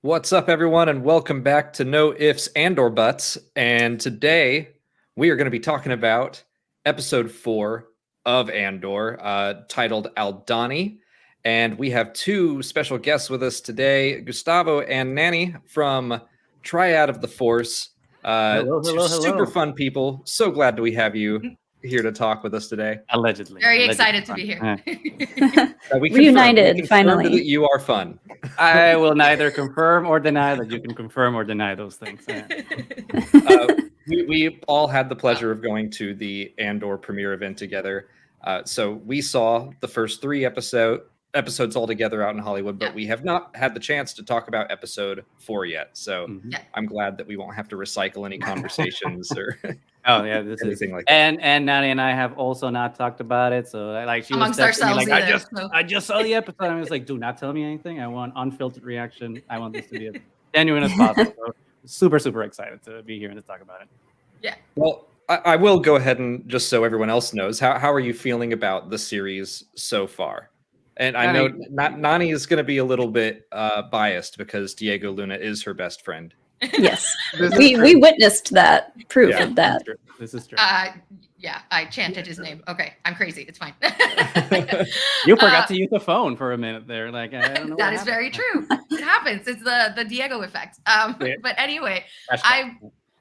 What's up, everyone, and welcome back to No Ifs and/or Buts. And today we are going to be talking about episode 4 of Andor, titled Aldani. And we have two special guests with us today, Gustavo and Nanny from Triad of the Force. Hello. Super fun people. So glad we have you here to talk with us today. Allegedly. Very excited to be here. We Reunited, finally. That you are fun. I will neither confirm or deny that you can confirm or deny those things. We all had the pleasure of going to the Andor premiere event together. So we saw the first 3 episodes all together out in Hollywood, but we have not had the chance to talk about episode 4 yet. So I'm glad that we won't have to recycle any conversations or anything like that. And Nani and I have also not talked about it. So like she amongst was ourselves, like, I just saw the episode. I was like, do not tell me anything. I want unfiltered reaction. I want this to be as genuine as possible. So super excited to be here and to talk about it. Yeah. Well, I will go ahead and just so everyone else knows, how are you feeling about the series so far? And I know Nani is going to be a little bit biased because Diego Luna is her best friend. Yes, we witnessed that proof of that. This is true. Yeah, I chanted his name. Okay, I'm crazy. It's fine. You forgot to use the phone for a minute there. Like I don't know. That is very true. It happens. It's the Diego effect. But anyway,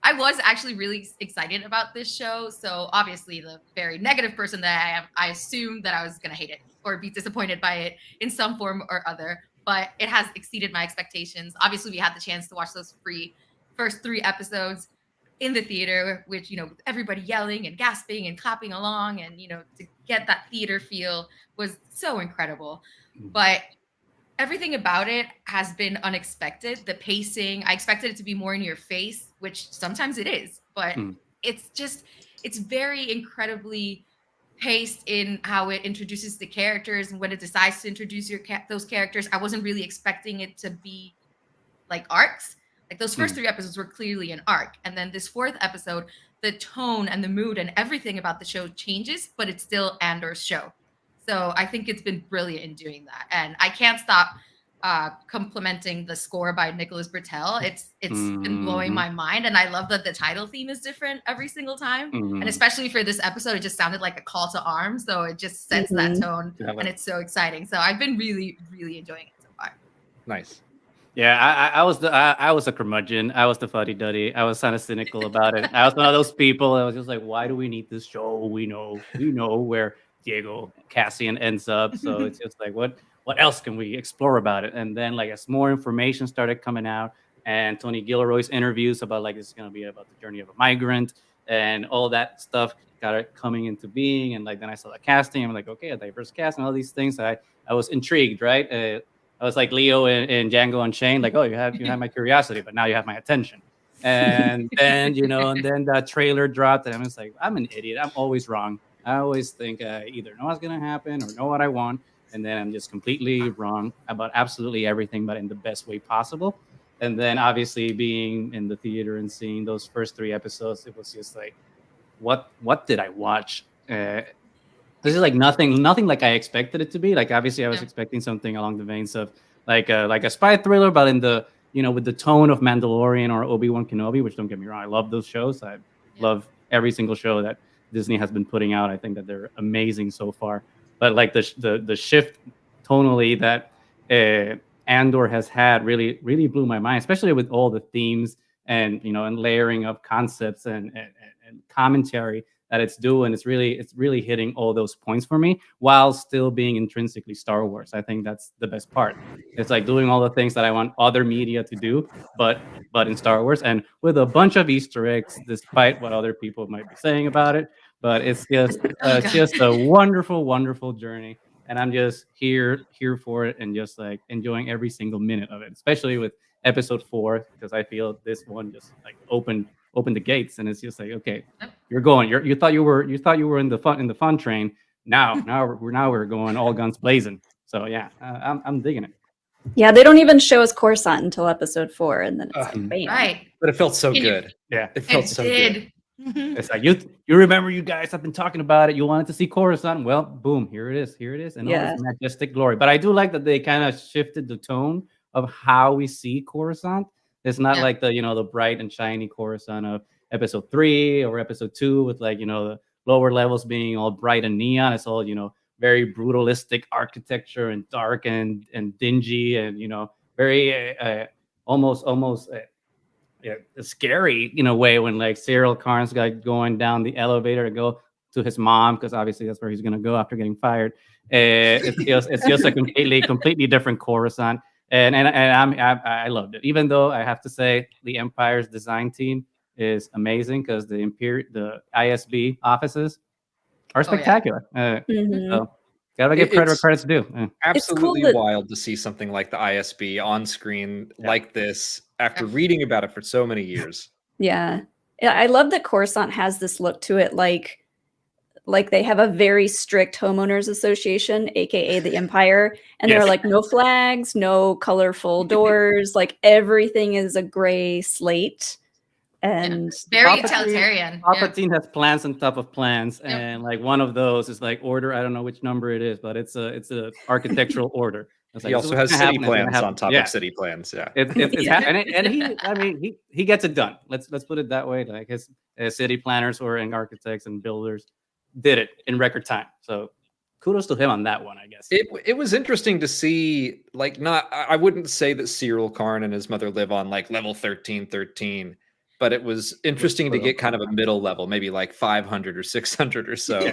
I was actually really excited about this show. So obviously, the very negative person that I am, I assumed that I was going to hate it or be disappointed by it in some form or other. But it has exceeded my expectations. Obviously, we had the chance to watch those first 3 episodes in the theater, which, with everybody yelling and gasping and clapping along, and, to get that theater feel was so incredible. But everything about it has been unexpected. The pacing, I expected it to be more in your face, which sometimes it is, but it's very incredibly paced in how it introduces the characters, and when it decides to introduce those characters. I wasn't really expecting it to be like arcs. Like those first 3 episodes were clearly an arc, and then this 4th episode, the tone and the mood and everything about the show changes, but it's still Andor's show. So I think it's been brilliant in doing that, and I can't stop complimenting the score by Nicholas Britell. It's been blowing my mind, and I love that the title theme is different every single time, and especially for this episode, it just sounded like a call to arms. So it just sets that tone, and it's so exciting. So I've been really enjoying it so far. Nice. Yeah, I was a curmudgeon. I was the fuddy-duddy. I was kind of cynical about it. I was one of those people. I was just like, why do we need this show? We know where Diego Cassian ends up. So it's just like, what else can we explore about it? And then, like, as more information started coming out, and Tony Gilroy's interviews about like it's going to be about the journey of a migrant and all that stuff got coming into being, and like then I saw the casting. I'm like, okay, a diverse cast and all these things. I was intrigued, right? I was like Leo in Django Unchained, like, oh, you had my curiosity, but now you have my attention. And then and then that trailer dropped, and I'm just like, I'm an idiot. I'm always wrong. I always think I either know what's gonna happen or know what I want, and then I'm just completely wrong about absolutely everything, but in the best way possible. And then obviously being in the theater and seeing those first 3 episodes, it was just like, what did I watch? This is like nothing like I expected it to be. Like obviously I was expecting something along the veins of like a spy thriller, but in the with the tone of Mandalorian or Obi-Wan Kenobi, which don't get me wrong, I love those shows. I love every single show that Disney has been putting out. I think that they're amazing so far. But like the shift tonally that Andor has had really blew my mind, especially with all the themes and and layering of concepts and commentary that it's doing. It's really hitting all those points for me while still being intrinsically Star Wars. I think that's the best part. It's like doing all the things that I want other media to do, but in Star Wars, and with a bunch of Easter eggs, despite what other people might be saying about it. But it's just a wonderful journey, and I'm just here for it, and just like enjoying every single minute of it, especially with episode 4, because I feel this one just like opened the gates, and it's just like, okay, you're going. You thought you were in the fun train. Now we're going all guns blazing. So yeah, I'm digging it. Yeah, they don't even show us Coruscant until episode 4, and then it's like, bam. Right. But it felt so good. Yeah, it felt so good. It's like you remember, you guys have been talking about it. You wanted to see Coruscant. Well, boom, here it is, and all this majestic glory. But I do like that they kind of shifted the tone of how we see Coruscant. It's not like the the bright and shiny Coruscant of episode 3 or episode 2 with like the lower levels being all bright and neon. It's all very brutalistic architecture and dark and dingy and very almost scary in a way when like Cyril Karn's got going down the elevator to go to his mom, because obviously that's where he's gonna go after getting fired. It's just a completely different Coruscant, and I loved it. Even though I have to say the Empire's design team is amazing, because the ISB offices are spectacular. So gotta give credit where credit's due. Absolutely cool wild to see something like the ISB on screen like this after reading about it for so many years. Yeah, I love that Coruscant has this look to it, like they have a very strict homeowners association, aka the Empire, and there are like no flags, no colorful doors, like everything is a gray slate. And very egalitarian. Palpatine has plans on top of plans, and like one of those is like order. I don't know which number it is, but it's a architectural order. He also has city plans on top of city plans. Yeah, and he gets it done. Let's put it that way. Like his city planners and architects and builders did it in record time. So kudos to him on that one, I guess. It was interesting to see. Like, I wouldn't say that Cyril Karn and his mother live on like level 1313. But it was interesting to get kind of a middle level, maybe like 500 or 600 or so.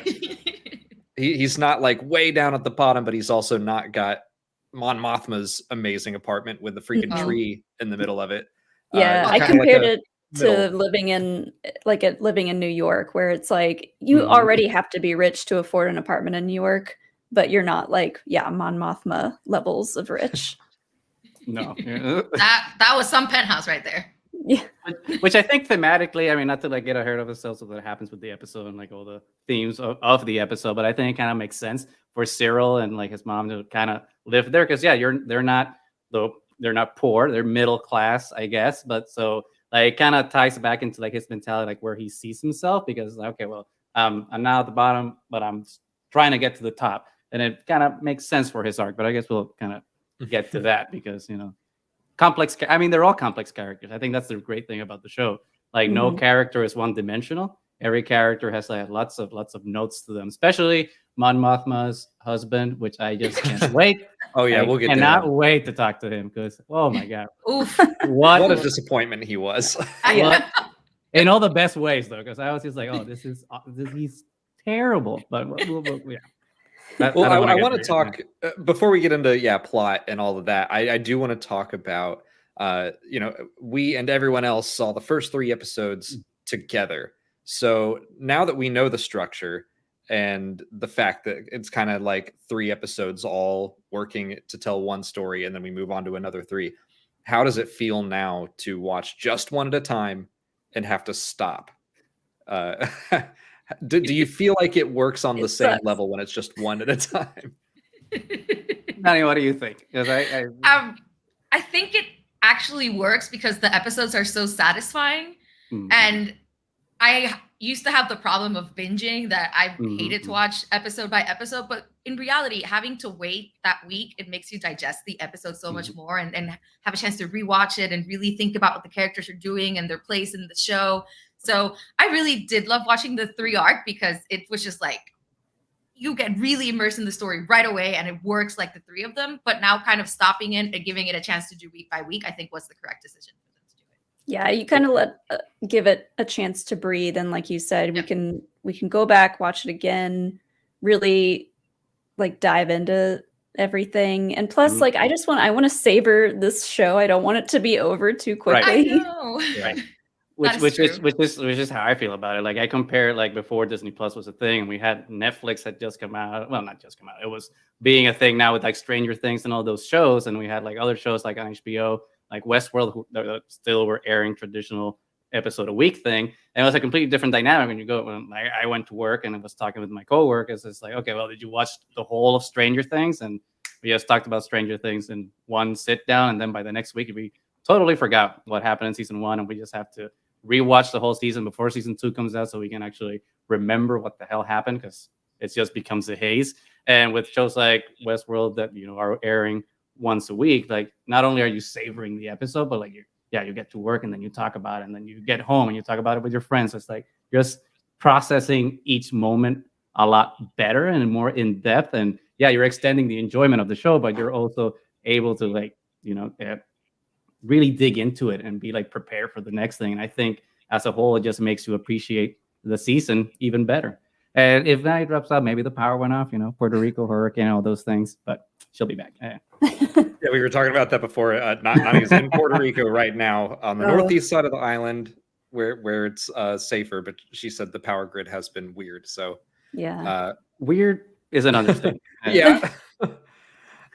He's not like way down at the bottom, but he's also not got Mon Mothma's amazing apartment with the freaking tree in the middle of it. Yeah, I compared it to living in New York, where it's like you already have to be rich to afford an apartment in New York, but you're not like Mon Mothma levels of rich. No, that was some penthouse right there. Yeah, which I think thematically, I mean, not to like get ahead of ourselves of what happens with the episode and like all the themes of the episode, but I think it kind of makes sense for Cyril and like his mom to kind of live there, because they're not poor, they're middle class, I guess, but so like it kind of ties back into like his mentality, like where he sees himself, because okay, well, I'm now at the bottom, but I'm trying to get to the top, and it kind of makes sense for his arc. But I guess we'll kind of get to that because complex. I mean, they're all complex characters. I think that's the great thing about the show. Like, no character is one-dimensional. Every character has like lots of notes to them. Especially Mon Mothma's husband, which I just can't wait. Oh yeah, we'll get. Cannot wait to talk to him because oh my god, oof, what a disappointment he was. In all the best ways though, because I was just like, oh, he's terrible. But yeah. I want to talk before we get into plot and all of that. I do want to talk about we and everyone else saw the first 3 episodes together. So now that we know the structure and the fact that it's kind of like 3 episodes all working to tell one story, and then we move on to another 3. How does it feel now to watch just one at a time and have to stop? Do you feel like it works on the same level when it's just one at a time? Nani, what do you think? Because I think it actually works because the episodes are so satisfying. And I used to have the problem of binging that I hated to watch episode by episode. But in reality, having to wait that week, it makes you digest the episode so much more and have a chance to rewatch it and really think about what the characters are doing and their place in the show. So I really did love watching the 3 arc because it was just like you get really immersed in the story right away and it works like the 3 of them. But now kind of stopping it and giving it a chance to do week by week, I think was the correct decision for them to do it. Yeah, you kind of give it a chance to breathe. And like you said, we can go back, watch it again, really like dive into everything. And plus, like I want to savor this show. I don't want it to be over too quickly. I know. Right. Which is how I feel about it. Like I compare like before Disney Plus was a thing, and we had Netflix had just come out. Well, not just come out. It was being a thing now with like Stranger Things and all those shows, and we had like other shows like on HBO, like Westworld, who still were airing traditional episode a week thing, and it was a completely different dynamic when you go. When I went to work and I was talking with my coworkers, it's like, okay, well, did you watch the whole of Stranger Things? And we just talked about Stranger Things in one sit down, and then by the next week we totally forgot what happened in season 1, and we just have to rewatch the whole season before season 2 comes out so we can actually remember what the hell happened, because it just becomes a haze. And with shows like Westworld that are airing once a week, like not only are you savoring the episode, but like you get to work and then you talk about it, and then you get home and you talk about it with your friends. So it's like just processing each moment a lot better and more in depth. And yeah, you're extending the enjoyment of the show, but you're also able to like, really dig into it and be like prepared for the next thing. And I think as a whole, it just makes you appreciate the season even better. And if night drops out, maybe the power went off, Puerto Rico hurricane, all those things, but she'll be back. Yeah, we were talking about that before. Nani's in Puerto Rico right now on the northeast side of the island where it's safer, but she said the power grid has been weird. So yeah, weird is an understatement. Yeah.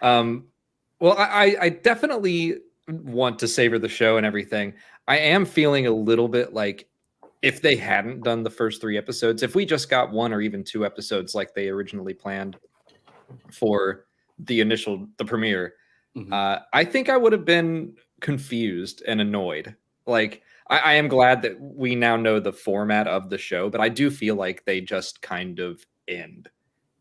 Well, I definitely want to savor the show and everything. I am feeling a little bit like if they hadn't done the first 3 episodes, if we just got 1 or even 2 episodes like they originally planned for the premiere, I think I would have been confused and annoyed. Like, I am glad that we now know the format of the show, but I do feel like they just kind of end.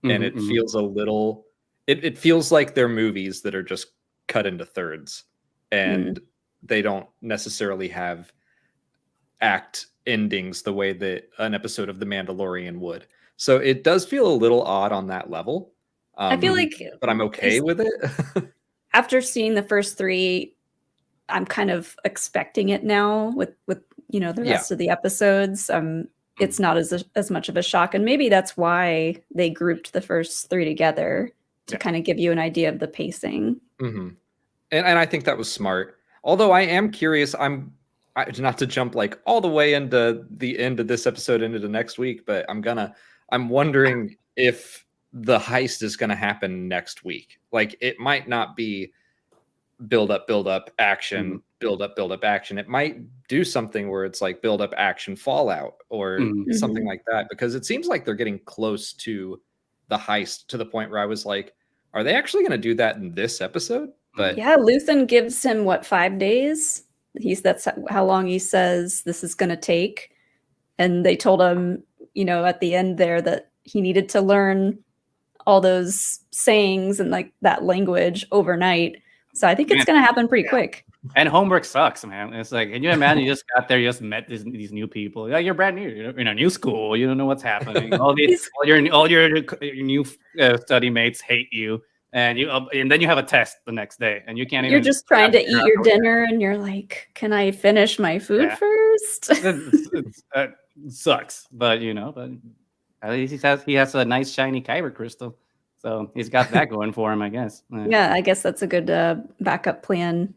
And it feels a little, it feels like they're movies that are just cut into thirds, and they don't necessarily have act endings the way that an episode of The Mandalorian would. So it does feel a little odd on that level. I feel like, but I'm okay with it. After seeing the first 3, I'm kind of expecting it now with the rest of the episodes. It's not as much of a shock, and maybe that's why they grouped the first 3 together to kind of give you an idea of the pacing. And I think that was smart. Although I am curious, not to jump like all the way into the end of this episode into the next week, but I'm wondering if the heist is gonna happen next week. Like, it might not be build up action, build up action. It might do something where it's like build up action fallout or something like that, because it seems like they're getting close to the heist to the point where I was like, are they actually going to do that in this episode? But yeah, Luthen gives him 5 days. That's how long he says this is going to take. And they told him, at the end there that he needed to learn all those sayings and like that language overnight. So I think it's going to happen pretty quick. And homework sucks, man. It's like, can you imagine you just got there, you just met these new people. Yeah, you're brand new. You're in a new school. You don't know what's happening. All your new study mates hate you, and then you have a test the next day, and you can't even. You're just trying to eat your dinner, and you're like, "Can I finish my food first?" It sucks, but but at least he has a nice shiny kyber crystal. So he's got that going for him, I guess. Yeah, I guess that's a good backup plan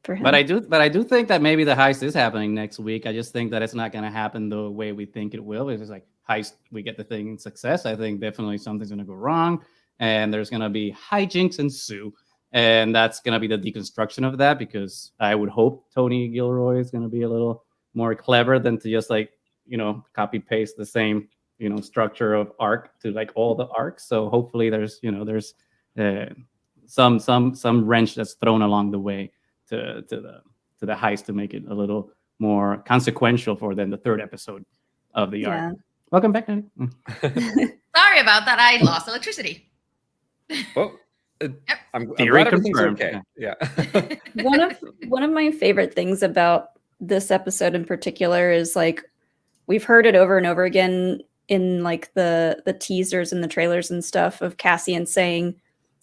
for him. But I do think that maybe the heist is happening next week. I just think that it's not going to happen the way we think it will. It's just like heist, we get the thing in success. I think definitely something's going to go wrong, and there's going to be hijinks ensue, and that's going to be the deconstruction of that, because I would hope Tony Gilroy is going to be a little more clever than to just like copy paste the same structure of arc to like all the arcs. So hopefully there's some wrench that's thrown along the way to the heist to make it a little more consequential for then the 3rd episode of the arc. Welcome back, Andy. Sorry about that. I lost electricity. Well, I'm glad everything's okay. Yeah. One of my favorite things about this episode in particular is like we've heard it over and over again in like the teasers and the trailers and stuff of Cassian saying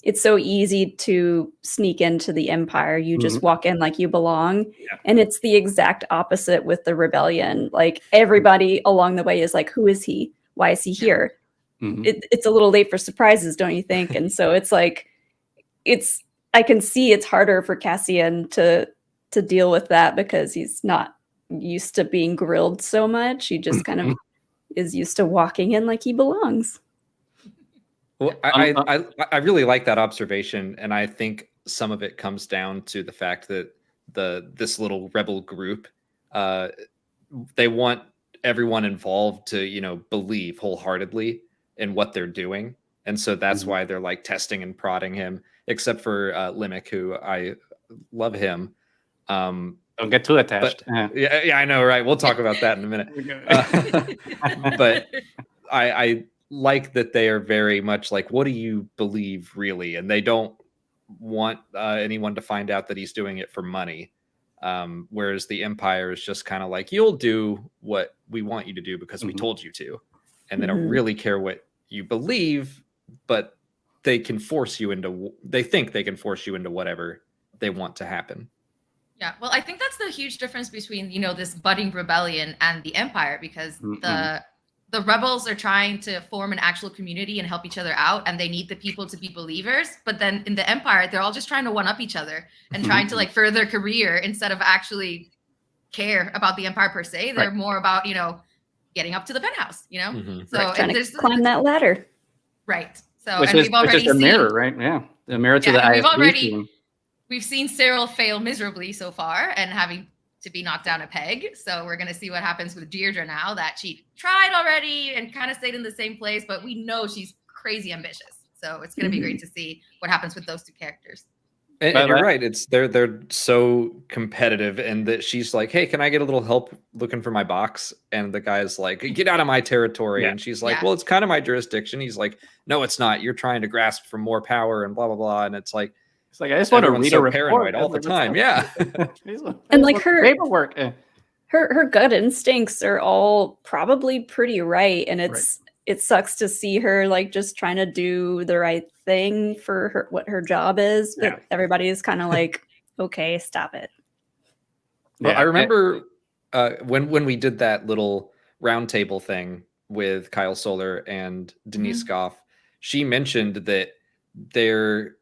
it's so easy to sneak into the Empire. You just walk in like you belong. Yeah. And it's the exact opposite with the rebellion. Like everybody along the way is like, who is he? Why is he here? It's a little late for surprises, don't you think? And so it's like, I can see it's harder for Cassian to deal with that because he's not used to being grilled so much. He just kind of is used to walking in like he belongs. Well, I really like that observation, and I think some of it comes down to the fact that this little rebel group, they want everyone involved to believe wholeheartedly in what they're doing, and so that's why they're like testing and prodding him. Except for Limick, who I love him. Don't get too attached. Yeah, I know, right? We'll talk about that in a minute. But I like that they are very much like, what do you believe really? And they don't want anyone to find out that he's doing it for money. Whereas the Empire is just kind of like, you'll do what we want you to do because we told you to. And they don't really care what you believe, but they think they can force you into whatever they want to happen. Yeah, well, I think that's the huge difference between, this budding rebellion and the Empire, because the rebels are trying to form an actual community and help each other out, and they need the people to be believers. But then in the Empire, they're all just trying to one-up each other and trying to further their career instead of actually care about the Empire per se. They're more about, getting up to the penthouse, So trying to climb that ladder. Right. So which is the mirror, right? Yeah. The mirror to the ISB. We've seen Cyril fail miserably so far and having to be knocked down a peg. So we're going to see what happens with Deirdre now that she tried already and kind of stayed in the same place, but we know she's crazy ambitious. So it's going to be great to see what happens with those two characters. And you're right. They're so competitive, and that she's like, "Hey, can I get a little help looking for my box?" And the guy's like, "Get out of my territory." And she's like, "Well, it's kind of my jurisdiction." He's like, "No, it's not. You're trying to grasp for more power and blah blah blah." And it's like I just want to read a report paranoid all the time. Yeah, and like her paperwork, her gut instincts are all probably pretty right, and it sucks to see her just trying to do the right thing for what her job is, but everybody is kind of like, okay, stop it. Well, I remember when we did that little roundtable thing with Kyle Solar and Denise Goff, she mentioned that they're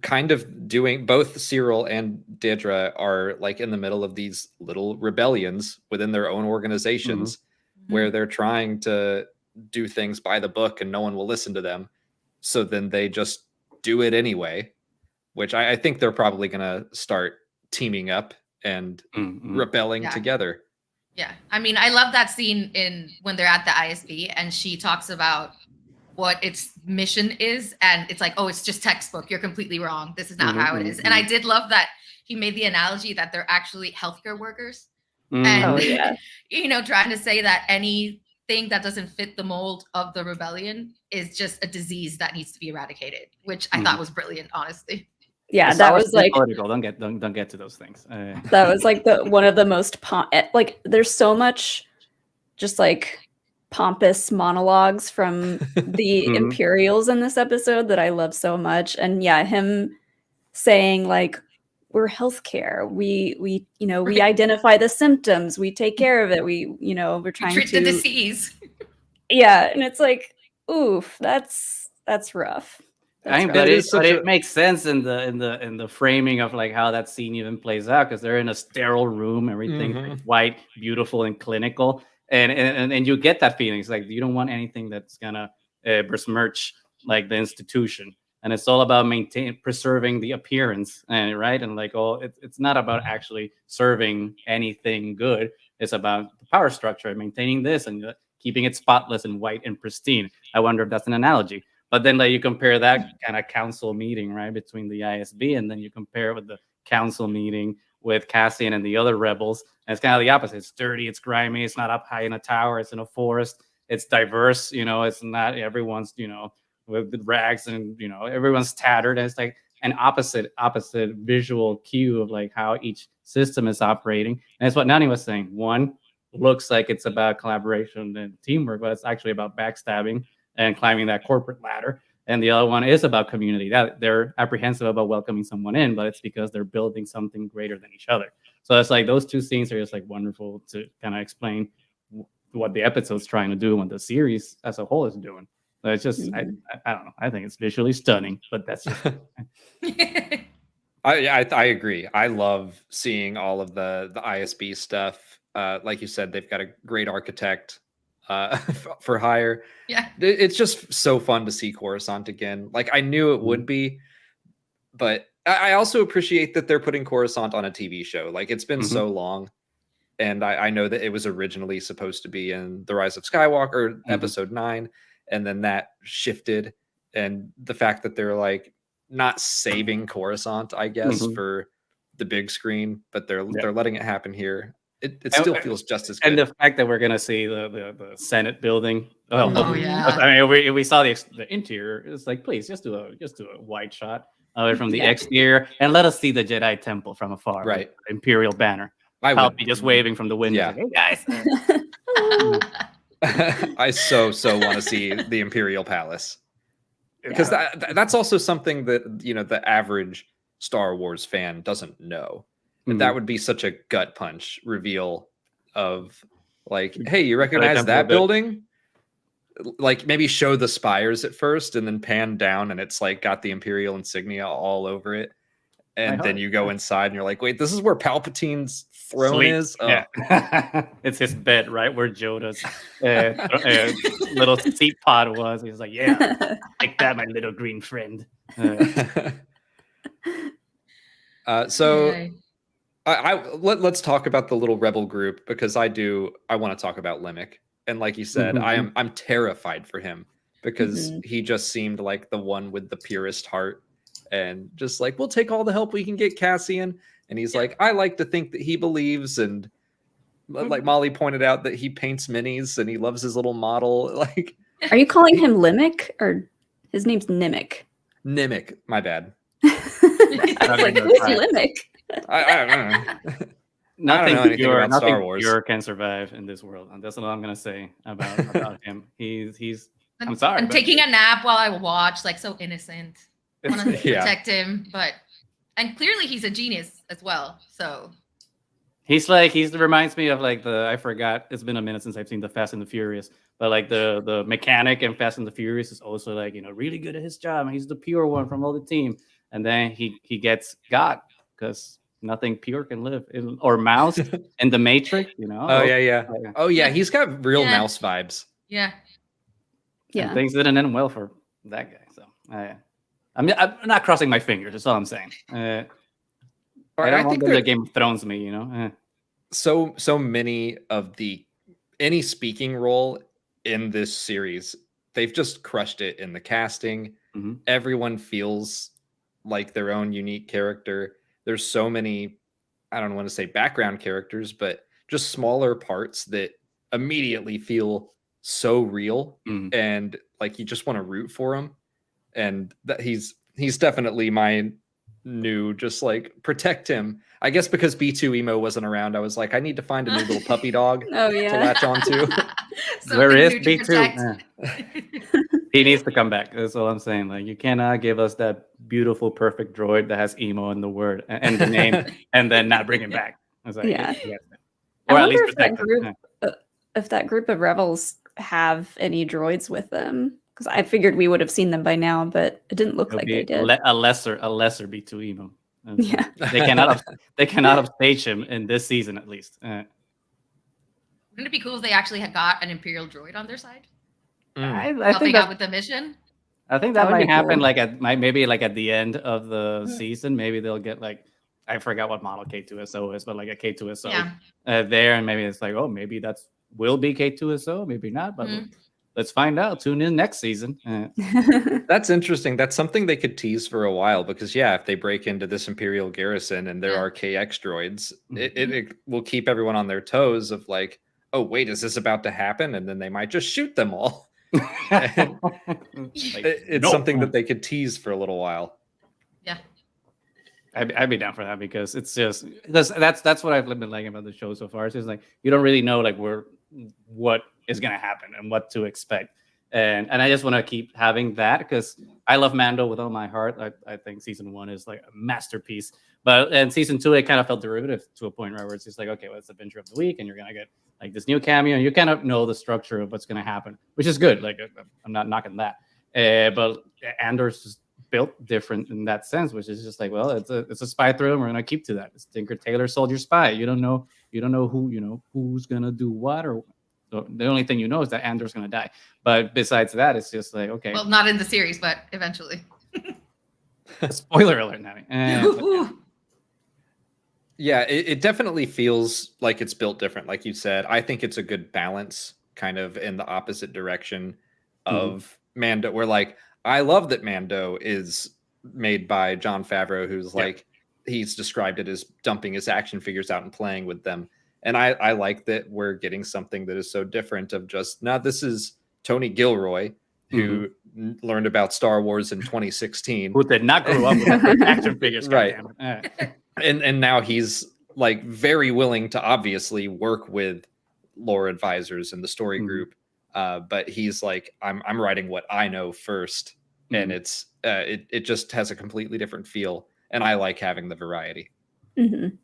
kind of doing, both Cyril and Deirdre are in the middle of these little rebellions within their own organizations where they're trying to do things by the book and no one will listen to them. So then they just do it anyway, which I think they're probably going to start teaming up and rebelling together. Yeah. I mean, I love that scene when they're at the ISB and she talks about what its mission is. And it's like, oh, it's just textbook. You're completely wrong. This is not how it is. And I did love that he made the analogy that they're actually healthcare workers. And, trying to say that anything that doesn't fit the mold of the rebellion is just a disease that needs to be eradicated, which I thought was brilliant, honestly. Yeah, that was political. Don't get to those things. That was one of the most there's so much just pompous monologues from the Imperials in this episode that I love so much. And him saying we're healthcare. We identify the symptoms. We take care of it. We're trying to treat the disease. Yeah, and it's oof, that's rough. But it makes sense in the framing of how that scene even plays out, because they're in a sterile room, everything white, beautiful, and clinical, and you get that feeling. It's you don't want anything that's gonna besmirch the institution. And it's all about preserving the appearance, and it's not about actually serving anything good. It's about the power structure and maintaining this and keeping it spotless and white and pristine. I wonder if that's an analogy. But then you compare that kind of council meeting, right, between the ISB, and then you compare it with the council meeting with Cassian and the other rebels. And it's kind of the opposite. It's dirty, it's grimy, it's not up high in a tower, it's in a forest, it's diverse, it's not everyone's, with rags and everyone's tattered. And it's an opposite visual cue of how each system is operating. And that's what Nani was saying. One looks like it's about collaboration and teamwork, but it's actually about backstabbing and climbing that corporate ladder. And the other one is about community. That they're apprehensive about welcoming someone in, but it's because they're building something greater than each other. So it's those two scenes are just wonderful to kind of explain what the episode's trying to do and what the series as a whole is doing. So it's just, I don't know. I think it's visually stunning, but that's just. I agree. I love seeing all of the ISB stuff. Like you said, they've got a great architect for hire. Yeah, it's just so fun to see Coruscant again. I knew it would be, but I also appreciate that they're putting Coruscant on a TV show. It's been so long, and I know that it was originally supposed to be in The Rise of Skywalker, episode 9, and then that shifted. And the fact that they're not saving Coruscant, I guess, for the big screen, but they're letting it happen here. It still feels just as good. And the fact that we're going to see the Senate building. Oh yeah. I mean, we saw the interior. It's please just do a wide shot. from the exterior, and let us see the Jedi Temple from afar. Right. With the Imperial banner. I'll be just waving from the window. Yeah. Like, hey guys. I so want to see the Imperial Palace, because that's also something that the average Star Wars fan doesn't know. And that would be such a gut punch reveal of like, hey, you recognize that building? Like maybe show the spires at first and then pan down and it's like got the Imperial insignia all over it. And then you go inside and you're like, wait, this is where Palpatine's throne is? Oh. Yeah. It's his bed, right? Where Yoda's little seat pod was. He's like, yeah, like that, my little green friend. Let's talk about the little rebel group, because I want to talk about Limmick. And like you said, I'm terrified for him, because he just seemed like the one with the purest heart, and just like, we'll take all the help we can get, Cassian. And he's like, I like to think that he believes, and like Molly pointed out, that he paints minis and he loves his little model. Like, are you calling him Limmick, or his name's Nimick? Nimick, my bad. Like, who's Limmick? I don't know. Nothing Star Wars. Pure can survive in this world, and that's all I'm gonna say about him. He's. I'm sorry. I'm taking a nap while I watch, like so innocent. I want to protect him, and clearly he's a genius as well. So he reminds me of like I forgot. It's been a minute since I've seen the Fast and the Furious, but like the mechanic in Fast and the Furious is also like really good at his job. He's the pure one from all the team, and then he gets got because nothing pure can live or mouse in the Matrix, Oh yeah, he's got real mouse vibes. Yeah. And things didn't end well for that guy. So I'm not crossing my fingers. That's all I'm saying. I don't think the Game of Thrones me. So many of any speaking role in this series, they've just crushed it in the casting. Everyone feels like their own unique character. There's so many, I don't want to say background characters, but just smaller parts that immediately feel so real, and like you just want to root for him. And that he's definitely my new, just like, protect him. I guess because B2 Emo wasn't around, I was like, I need to find a new little puppy dog to latch onto. Where is B2? He needs to come back. That's all I'm saying. Like, you cannot give us that beautiful, perfect droid that has emo in the word and the name, and then not bring him back. I was like, or at least protect him. If that group of rebels have any droids with them, because I figured we would have seen them by now, but it didn't look like they did. A lesser B2 emo. They cannot upstage him in this season, at least. Wouldn't it be cool if they actually had got an Imperial droid on their side? I think out with the mission. I think that might happen. Cool. Maybe at the end of the season, maybe they'll get I forgot what model K2SO is, but like a K2SO there, and maybe it's like, oh, maybe will be K2SO, maybe not, but let's find out. Tune in next season. That's interesting. That's something they could tease for a while, because if they break into this Imperial garrison and there are KX droids, it will keep everyone on their toes of like, oh wait, is this about to happen? And then they might just shoot them all. It's something that they could tease for a little while. Yeah, I'd be down for that, because it's just that's what I've been liking about the show so far. It's just like you don't really know what is gonna happen and what to expect, and I just want to keep having that, because I love Mando with all my heart. I think season 1 is like a masterpiece, but in season 2 it kind of felt derivative to a point where it's just like, okay, well, it's adventure of the week, and you're gonna get like this new cameo, and you kind of know the structure of what's going to happen, which is good. Like, I'm not knocking that. But Andor's just built different in that sense, which is just like, well, it's a spy thriller, and we're going to keep to that. It's Tinker Tailor Soldier Spy. You don't know who's going to do what, or the only thing you know is that Andor's going to die. But besides that, it's just like, okay. Well, not in the series, but eventually. Spoiler alert, Nami. Yeah, it definitely feels like it's built different. Like you said, I think it's a good balance, kind of in the opposite direction of Mando, where like, I love that Mando is made by Jon Favreau, who's like, he's described it as dumping his action figures out and playing with them. And I like that we're getting something that is so different of just, this is Tony Gilroy, who learned about Star Wars in 2016. Who did not grow up with action figures, Right. goddamn. And now he's like very willing to obviously work with lore advisors in the story group. But he's like, I'm writing what I know first. And it's it just has a completely different feel. And I like having the variety. Mm-hmm.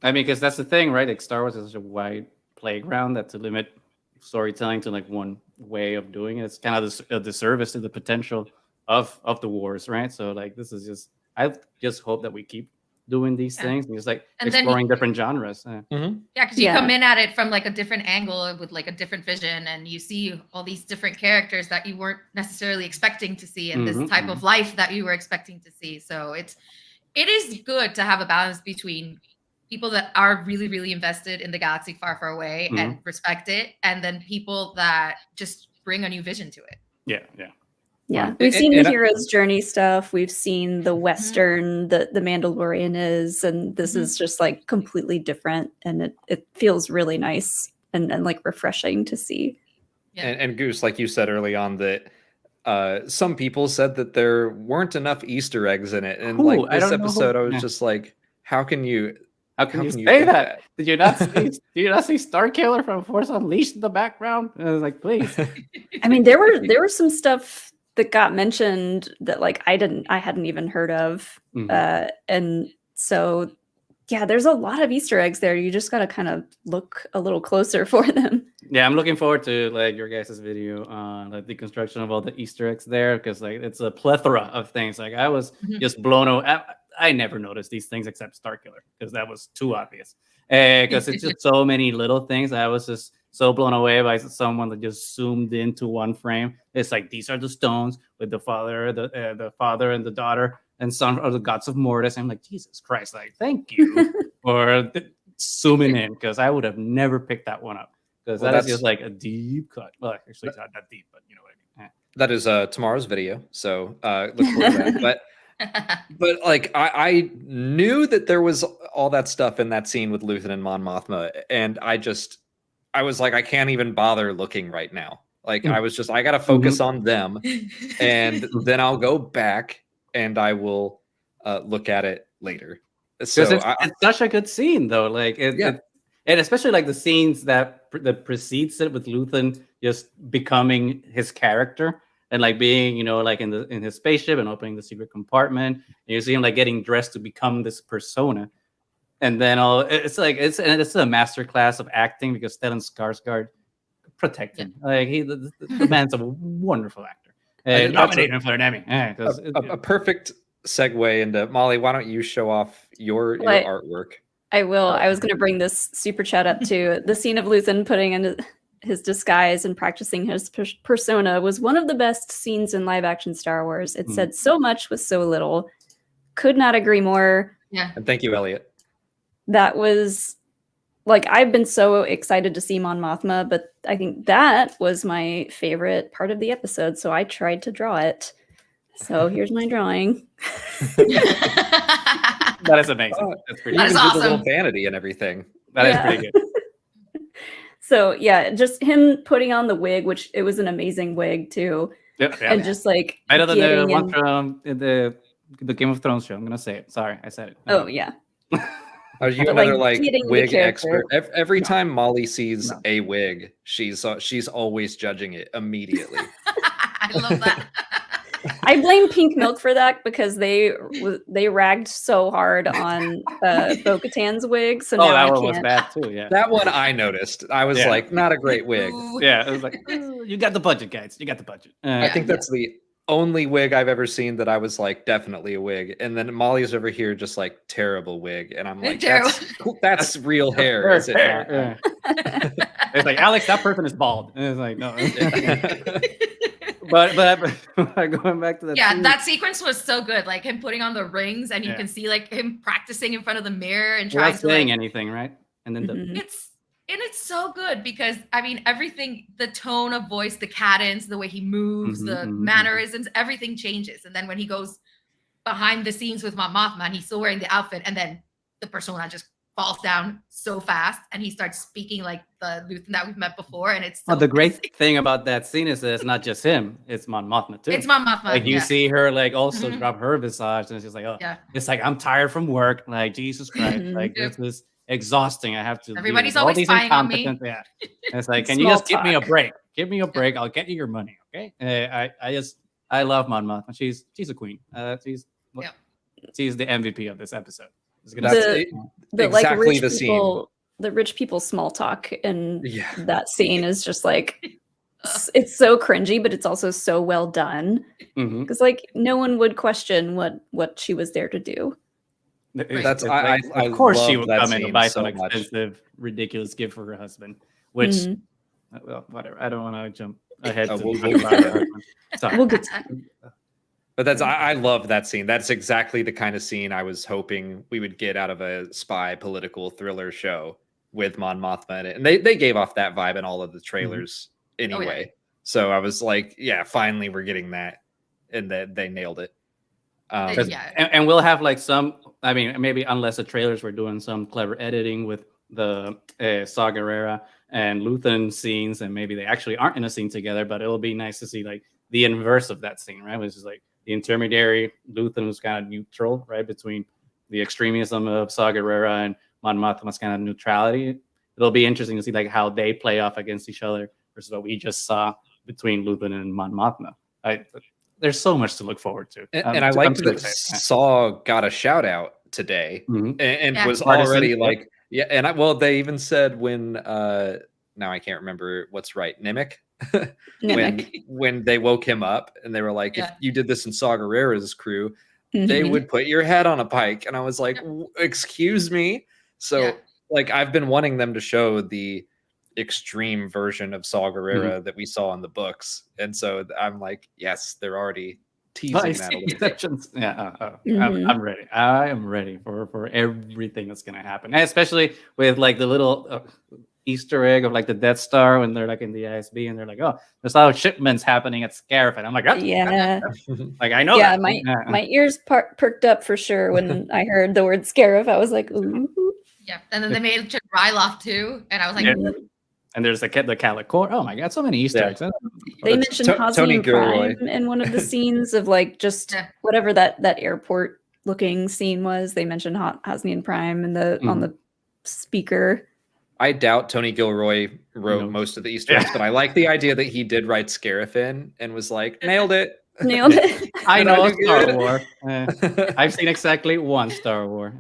I mean, because that's the thing, right? Like Star Wars is such a wide playground that to limit storytelling to like one way of doing it, it's kind of a disservice to the potential of the wars, right? So like this is just, I just hope that we keep doing these things and just like exploring different genres. Yeah, because you come in at it from like a different angle with like a different vision, and you see all these different characters that you weren't necessarily expecting to see in this type of life that you were expecting to see. So it is good to have a balance between people that are really, really invested in the galaxy far, far away and respect it, and then people that just bring a new vision to it. Yeah, we've seen the hero's journey stuff. We've seen the Western, the Mandalorian is, and this is just like completely different, and it feels really nice and like refreshing to see. Yeah. And Goose, like you said early on, that some people said that there weren't enough Easter eggs in it, and like this episode, I was just like, how can you say that? Did you not see? Did you not see Starkiller from Force Unleashed in the background? I was like, please. I mean, there were some stuff that got mentioned that like I hadn't even heard of, and so yeah, there's a lot of Easter eggs there. You just got to kind of look a little closer for them. Yeah, I'm looking forward to like your guys' video on the deconstruction of all the Easter eggs there, because like it's a plethora of things. Like I was just blown away. I never noticed these things except Starkiller because that was too obvious. Because it's just so many little things. I was just so blown away by someone that just zoomed into one frame. It's like these are the stones with the father, the father and the daughter and son are the gods of Mortis. I'm like, Jesus Christ! Like, thank you for zooming in, because I would have never picked that one up, because that is just like a deep cut. Well, actually, it's not that deep, but you know what I mean. That is tomorrow's video, so look forward to that. But like I knew that there was all that stuff in that scene with Luthen and Mon Mothma, and I was like, I can't even bother looking right now. Like I was just, I gotta focus on them, and then I'll go back and I will look at it later. So it's such a good scene, though. Like and especially like the scenes that precedes it with Luthen just becoming his character. And like being, you know, like in his spaceship and opening the secret compartment, and you see him like getting dressed to become this persona, and then it's a masterclass of acting, because Stellan Skarsgård protect him. Like the man's a wonderful actor, and nominate him for an Emmy. A perfect segue into Molly. Why don't you show off your artwork? I will. I was going to bring this super chat up too. The scene of Luthen putting into his disguise and practicing his persona was one of the best scenes in live action Star Wars. It said so much with so little. Could not agree more. Yeah. And thank you, Elliot. That was like, I've been so excited to see Mon Mothma, but I think that was my favorite part of the episode. So I tried to draw it. So here's my drawing. That is amazing. That's pretty. That is awesome. The little vanity and everything. That is pretty good. So yeah, just him putting on the wig, which it was an amazing wig too. Yep, and just like better than the one from the Game of Thrones show. I'm gonna say it. Sorry, I said it. Oh yeah. Are you another like wig expert? Every time Molly sees a wig, she's always judging it immediately. I love that. I blame Pink Milk for that, because they ragged so hard on Bo-Katan's wig. So now that one was bad too. Yeah, that one I noticed. I was like, not a great wig. Yeah, it was like, you got the budget, guys. You got the budget. I think that's the only wig I've ever seen that I was like, definitely a wig. And then Molly's over here just like, terrible wig, and I'm like, that's real hair. Is it not? Yeah. It's like, Alex, that person is bald. And it's like, no. But going back to that. Yeah, that sequence was so good. Like him putting on the rings, and you can see like him practicing in front of the mirror and trying to saying anything, right? And then it's so good, because I mean everything, the tone of voice, the cadence, the way he moves, the mannerisms, everything changes. And then when he goes behind the scenes with Mon Mothma and he's still wearing the outfit, and then the persona just falls down so fast, and he starts speaking like the Luthen that we've met before, and it's so the great thing about that scene is that it's not just him; it's Mon Mothma too. It's Mon Mothma. Like you yeah. see her like also drop her visage, and it's just like, oh, Yeah. it's like I'm tired from work. Like Jesus Christ, like Yeah. this is exhausting. I have to. Everybody's all always these spying on me. incompetent- Yeah, And it's like, can you Small just give me a talk. break? Give me a break. I'll get you your money. Okay. I love Mon Mothma. She's a queen. She's the MVP of this episode. The like exactly rich the scene. people, the rich people small talk in Yeah. that scene is just like it's so cringy, but it's also so well done Mhm. because like no one would question what she was there to do. That's It's I of course she love would that come in to scene buy so some much. expensive, ridiculous gift for her husband. Which, Mhm. well, whatever. I don't want to jump ahead. Oh, to we'll talk get about to her that. husband. Sorry. We'll get to But that's I love that scene. That's exactly the kind of scene I was hoping we would get out of a spy political thriller show with Mon Mothma in it. And they gave off that vibe in all of the trailers anyway. So I was like, yeah, finally we're getting that. And that they nailed it. Yeah. And we'll have like some. I mean, maybe unless the trailers were doing some clever editing with the Saw Gerrera and Luthen scenes, and maybe they actually aren't in a scene together. But it'll be nice to see like the inverse of that scene, right? Which is like the intermediary Luthen was kind of neutral, right, between the extremism of Saw Gerrera and Mon Mothma's kind of neutrality. It'll be interesting to see like how they play off against each other versus what we just saw between Luthen and Mon Mothma. There's so much to look forward to. And I liked that Saw got a shout out today and was already like, yeah. And they even said when, now I can't remember what's right, Nimic. when they woke him up and they were like, if you did this in Saw Gerrera's crew, they would put your head on a pike. And I was like, excuse me. So like, I've been wanting them to show the extreme version of Saw Gerrera that we saw in the books. And so I'm like, yes, they're already teasing that a little bit. Yeah, I'm ready. I am ready for everything that's going to happen. And especially with like the little Easter egg of like the Death Star when they're like in the ISB and they're like, oh, there's a lot of shipments happening at Scarif. And I'm like, yeah. Like I know. Yeah, my ears perked up for sure when I heard the word Scarif. I was like, ooh. Yeah, and then they made Ryloth too, and I was like, and there's the Calicore. Oh my god, so many Easter eggs. They mentioned Tony Prime in one of the scenes of like just whatever that airport looking scene was. They mentioned Hosnian Prime and on the speaker. I doubt Tony Gilroy wrote most of the Easter eggs, but I like the idea that he did write Scarif in and was like, nailed it. Nailed it. I know Star Wars. I've seen exactly one Star Wars.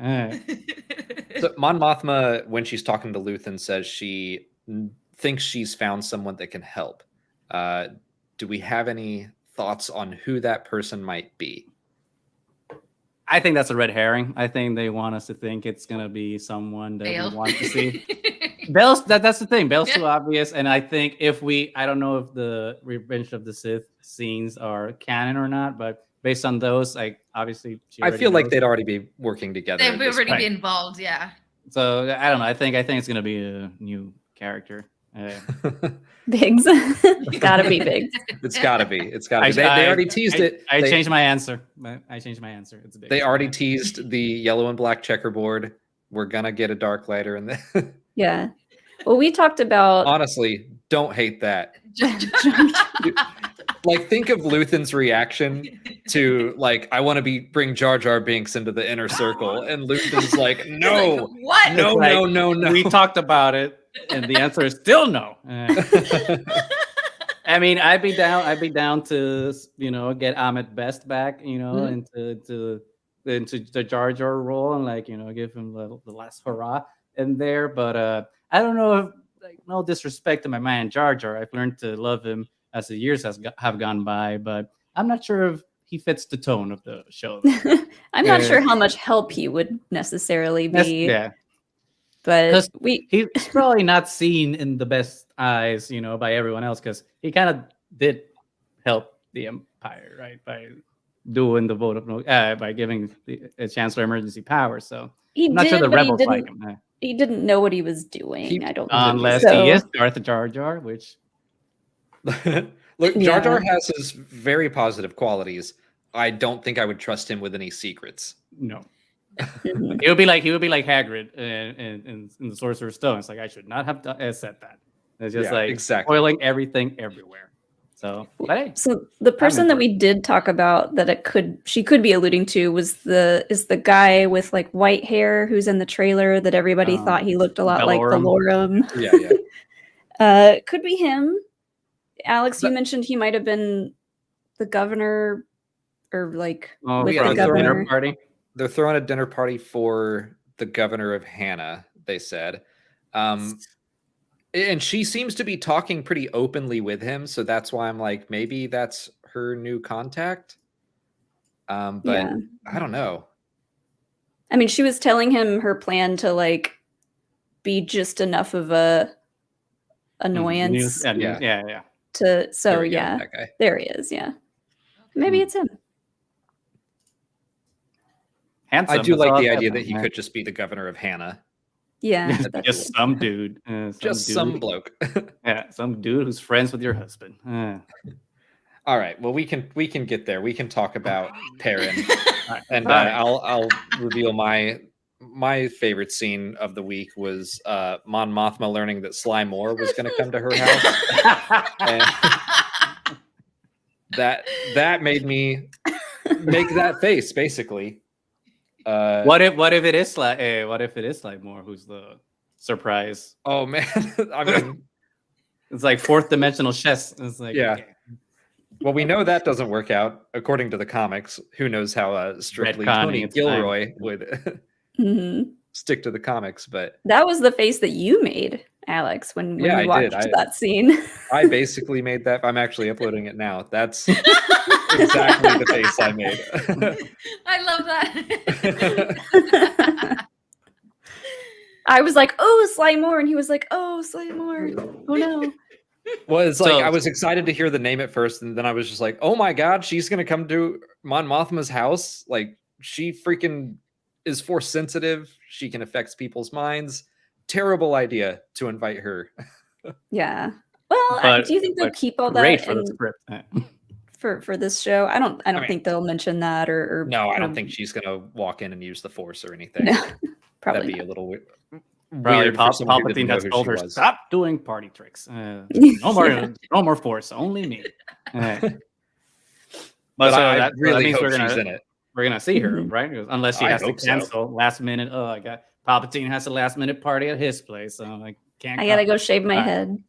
So Mon Mothma, when she's talking to Luthen, says she thinks she's found someone that can help. Do we have any thoughts on who that person might be? I think that's a red herring. I think they want us to think it's gonna be someone that we want to see. Bail's that's the thing. Bail's too obvious, and I think I don't know if the Revenge of the Sith scenes are canon or not, but based on those, like obviously, I feel like they'd already be working together. They've already been involved, yeah. So I don't know. I think it's gonna be a new character. Biggs. It's gotta be Biggs. It's gotta be. They already teased it. I changed my answer. It's Biggs. They already teased the yellow and black checkerboard. We're gonna get a dark lighter in there. Yeah. Well, we talked about honestly, don't hate that. Like, think of Luthen's reaction to like, I want to bring Jar Jar Binks into the inner circle, and Luthen's like, no, like, what? No. We talked about it, and the answer is still no. I mean, I'd be down to get Ahmed Best back, into the Jar Jar role and give him the last hurrah in there. But I don't know if no disrespect to my man Jar Jar. I've learned to love him as the years have gone by, but I'm not sure if he fits the tone of the show. I'm not sure how much help he would necessarily be. But he's probably not seen in the best eyes, by everyone else, because he kind of did help the Empire, right, by doing the vote of no, by giving the Chancellor emergency powers. So I'm not sure the rebels like him. He didn't know what he was doing. I don't unless so. He is Darth Jar Jar, which look, Jar Jar has his very positive qualities. I don't think I would trust him with any secrets. No. He would be like Hagrid in the Sorcerer's Stone. It's like I should not have said that. It's just exactly spoiling everything everywhere. So, hey, so the person that we did talk about that she could be alluding to is the guy with like white hair who's in the trailer that everybody thought he looked a lot like Valorum. Yeah. Could be him. Alex, you mentioned he might have been the governor or like with the governor. Party. They're throwing a dinner party for the governor of Hannah, they said. And she seems to be talking pretty openly with him, so that's why I'm like, maybe that's her new contact. But I don't know. I mean, she was telling him her plan to like be just enough of a annoyance. Yeah. There he is. Yeah, maybe it's him. Handsome. I do like the idea that he could just be the governor of Hannah. Yeah, just some dude. Some bloke. Yeah, some dude who's friends with your husband. All right. Well, we can get there. We can talk about Perrin, and I'll reveal my favorite scene of the week was Mon Mothma learning that Sly Moore was going to come to her house. And that made me make that face, basically. What if it is Sly Moore who's the surprise? Oh man, I mean, it's like fourth dimensional chess. It's like Okay. Well, we know that doesn't work out according to the comics. Who knows how strictly Tony Gilroy would stick to the comics? But that was the face that you made, Alex, when we watched that scene. I basically made that. I'm actually uploading it now. That's exactly the face I made. I love that. I was like, "Oh, Sly Moore," and he was like, "Oh, Sly Moore." Oh no. Well, it's like I was excited to hear the name at first, and then I was just like, "Oh my god, she's gonna come to Mon Mothma's house! Like, she freaking is force sensitive. She can affect people's minds. Terrible idea to invite her." Yeah. Well, do you think they'll keep all that for the script for this show? I don't think they'll mention that or no, I don't think she's gonna walk in and use the force or anything. No, probably that'd be not. a little weird. Palpatine has told her, "Stop doing party tricks. No more force, only me." But I really hope she's in it. We're gonna see her, right? Unless she has to cancel last minute. Oh, Palpatine has a last minute party at his place, so I can't. I gotta go shave my head.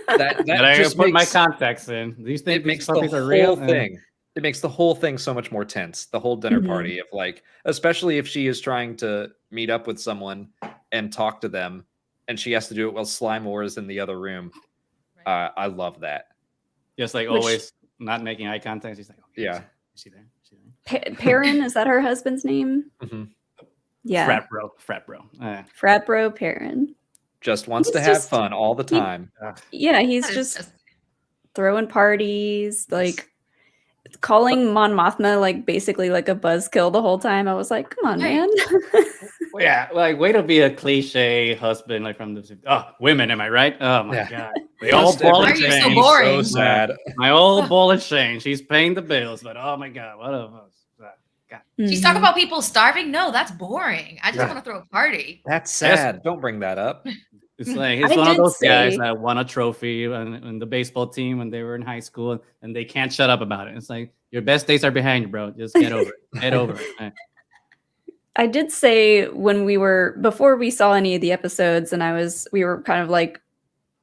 that I just put my contacts in. These things makes the whole real thing. It makes the whole thing so much more tense. The whole dinner party of like, especially if she is trying to meet up with someone and talk to them, and she has to do it while Sly Moore is in the other room. I love that. Just like always, not making eye contact. She's like, okay, yeah. Is she there? Perrin, is that her husband's name? Mm-hmm. Yeah. Frat bro. Frat bro Perrin. Just wants to have fun all the time. He's just throwing parties, like calling Mon Mothma like basically like a buzzkill the whole time. I was like, come on, man. Yeah, like way to be a cliche husband, like from the women, am I right? Oh my god. The old ball and chain. So boring. So sad. My old ball and chain. She's paying the bills, but oh my god, what a God. She's talking about people starving. No, that's boring. I just want to throw a party. That's sad. Don't bring that up. It's like he's one of those guys that won a trophy on the baseball team when they were in high school, and they can't shut up about it. It's like your best days are behind you, bro. Just get over it. Get over it. I did say before we saw any of the episodes, and we were kind of like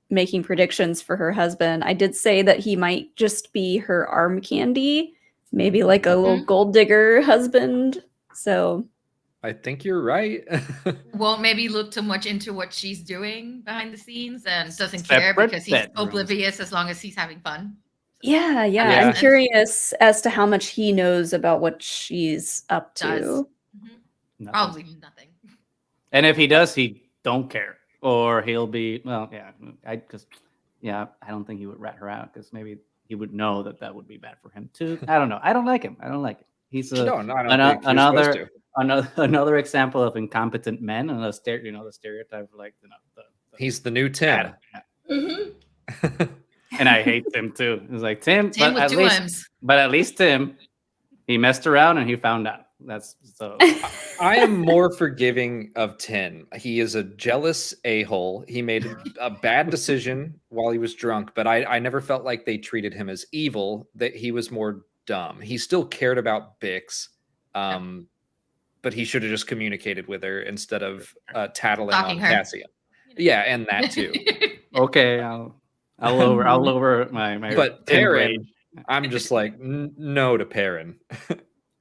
making predictions for her husband. I did say that he might just be her arm candy, maybe like a little gold digger husband. So I think you're right. Won't maybe look too much into what she's doing behind the scenes and doesn't care because he's oblivious as long as he's having fun. Yeah. I'm curious as to how much he knows about what she's up to. Probably nothing. And if he does, he don't care, or he'll be I don't think he would rat her out because maybe he would know that would be bad for him too. I don't know. I don't like him. He's another example of incompetent men and the stereotype like he's the new Tim. And I hate Tim too. It's like Tim with two M's. But at least Tim, he messed around and he found out. That's so. I am more forgiving of Tin. He is a jealous a-hole. He made a bad decision while he was drunk, but I never felt like they treated him as evil, that he was more dumb. He still cared about Bix, but he should have just communicated with her instead of tattling Stalking on her. Cassian. Yeah, and that too. Okay, I'll lower my But tin Perrin, rage. I'm just like, no to Perrin.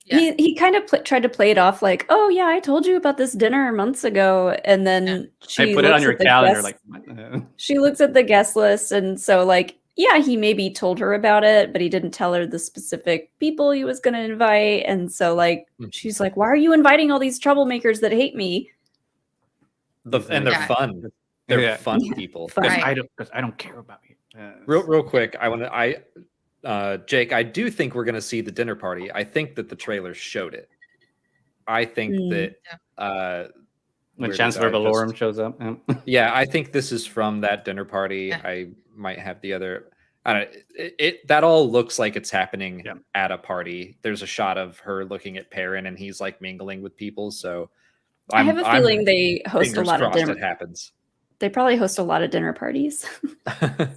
Yeah. He kind of tried to play it off like, oh yeah, I told you about this dinner months ago, and then she I put it on looks your at the calendar, guest- like. she looks at the guest list, and so like, yeah, he maybe told her about it, but he didn't tell her the specific people he was going to invite, and so like, she's like, why are you inviting all these troublemakers that hate me? And they're Yeah. fun. They're Yeah. fun people. Fun. Right. Because I don't care about you. Real quick, Jake, I do think we're going to see the dinner party. I think that the trailer showed it. I think that when where Chancellor did I Valorum just- shows up. Yeah, I think this is from that dinner party. Yeah. I might have the other. I don't. It that all looks like it's happening at a party. There's a shot of her looking at Perrin, and he's like mingling with people. So I have a feeling they host a fingers lot of crossed dinner. it happens. They probably host a lot of dinner parties.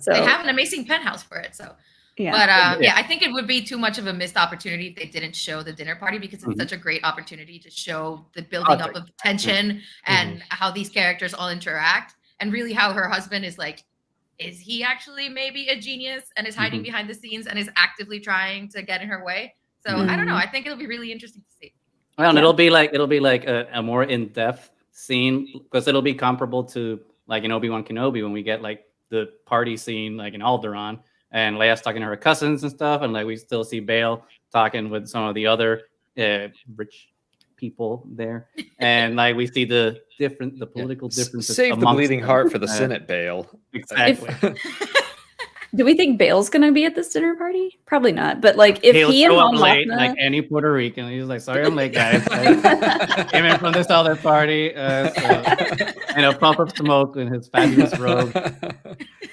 So They have an amazing penthouse for it. So, yeah. but I think it would be too much of a missed opportunity if they didn't show the dinner party, because it's such a great opportunity to show the building up of tension and how these characters all interact, and really how her husband is like, is he actually maybe a genius and is hiding behind the scenes and is actively trying to get in her way? So I don't know. I think it'll be really interesting to see. Well, and it'll be like a more in-depth scene, because it'll be comparable to like in Obi-Wan Kenobi when we get like the party scene like in Alderaan, and Leia's talking to her cousins and stuff, and like we still see Bail talking with some of the other rich people there, and like we see the political differences. Save the amongst bleeding them. heart for the Senate, Bail. Exactly. Do we think Bale's going to be at this dinner party? Probably not. But like, if He'll he and show up Mon late, Mothma, like any Puerto Rican, he's like, "Sorry, I'm late, guys. Came in from this other party, and a puff of smoke in his fabulous robe."